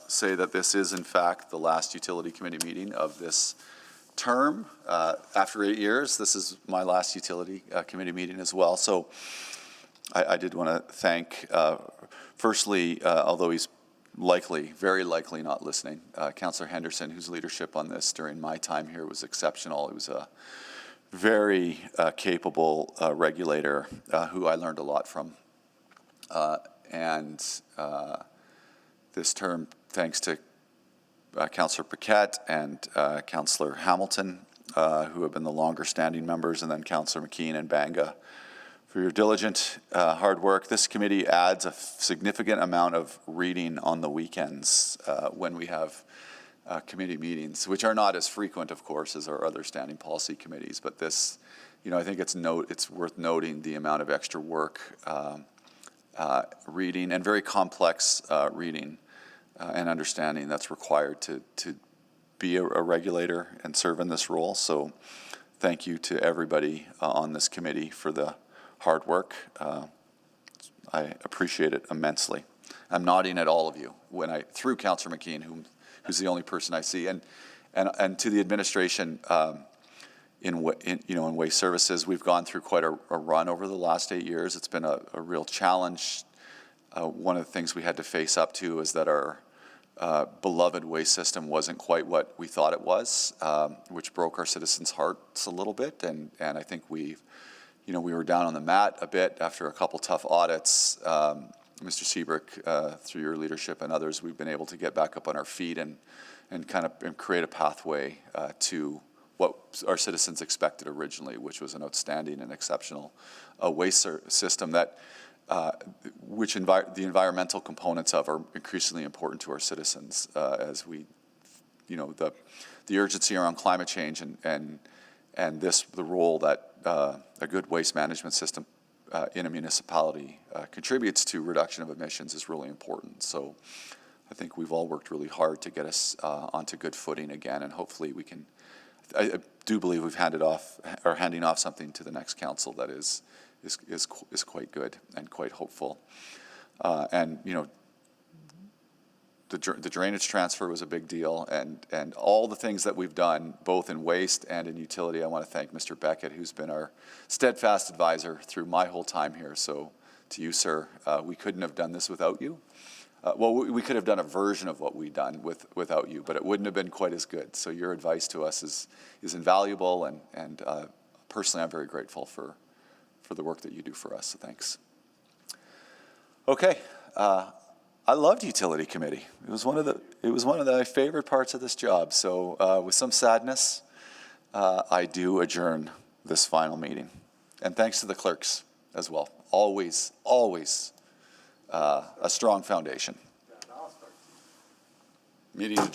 say that this is in fact the last utility committee meeting of this term. After 8 years, this is my last utility committee meeting as well. So I did want to thank, firstly, although he's very likely not listening, Councillor Henderson, whose leadership on this during my time here was exceptional. He was a very capable regulator who I learned a lot from. And this term, thanks to Councillor Paquette and Councillor Hamilton, who have been the longer standing members, and then Councillor McKean and Banga, for your diligent hard work. This committee adds a significant amount of reading on the weekends when we have committee meetings, which are not as frequent, of course, as our other standing policy committees. But this, you know, I think it's worth noting the amount of extra work, reading, and very complex reading and understanding that's required to be a regulator and serve in this role. So thank you to everybody on this committee for the hard work. I appreciate it immensely. I'm nodding at all of you through Councillor McKean, who's the only person I see, and to the administration in Waste Services. We've gone through quite a run over the last 8 years. It's been a real challenge. One of the things we had to face up to is that our beloved waste system wasn't quite what we thought it was, which broke our citizens' hearts a little bit, and I think we were down on the mat a bit after a couple tough audits. Mr. Seabrook, through your leadership and others, we've been able to get back up on our feet and create a pathway to what our citizens expected originally, which was an outstanding and exceptional waste system that the environmental components of are increasingly important to our citizens as we, the urgency around climate change and the role that a good waste management system in a municipality contributes to reduction of emissions is really important. So I think we've all worked really hard to get us onto good footing again, and hopefully we can. I do believe we've handing off something to the next council that is quite good and quite hopeful. The drainage transfer was a big deal, and all the things that we've done, both in waste and in utility. I want to thank Mr. Beckett, who's been our steadfast advisor through my whole time here. So to you, sir, we couldn't have done this without you. We could have done a version of what we've done without you, but it wouldn't have been quite as good. So your advice to us is invaluable, and personally, I'm very grateful for the work that you do for us. So thanks. Okay. I loved utility committee. It was one of my favorite parts of this job. So with some sadness, I do adjourn this final meeting. And thanks to the clerks as well. Always a strong foundation. Meeting adjourned.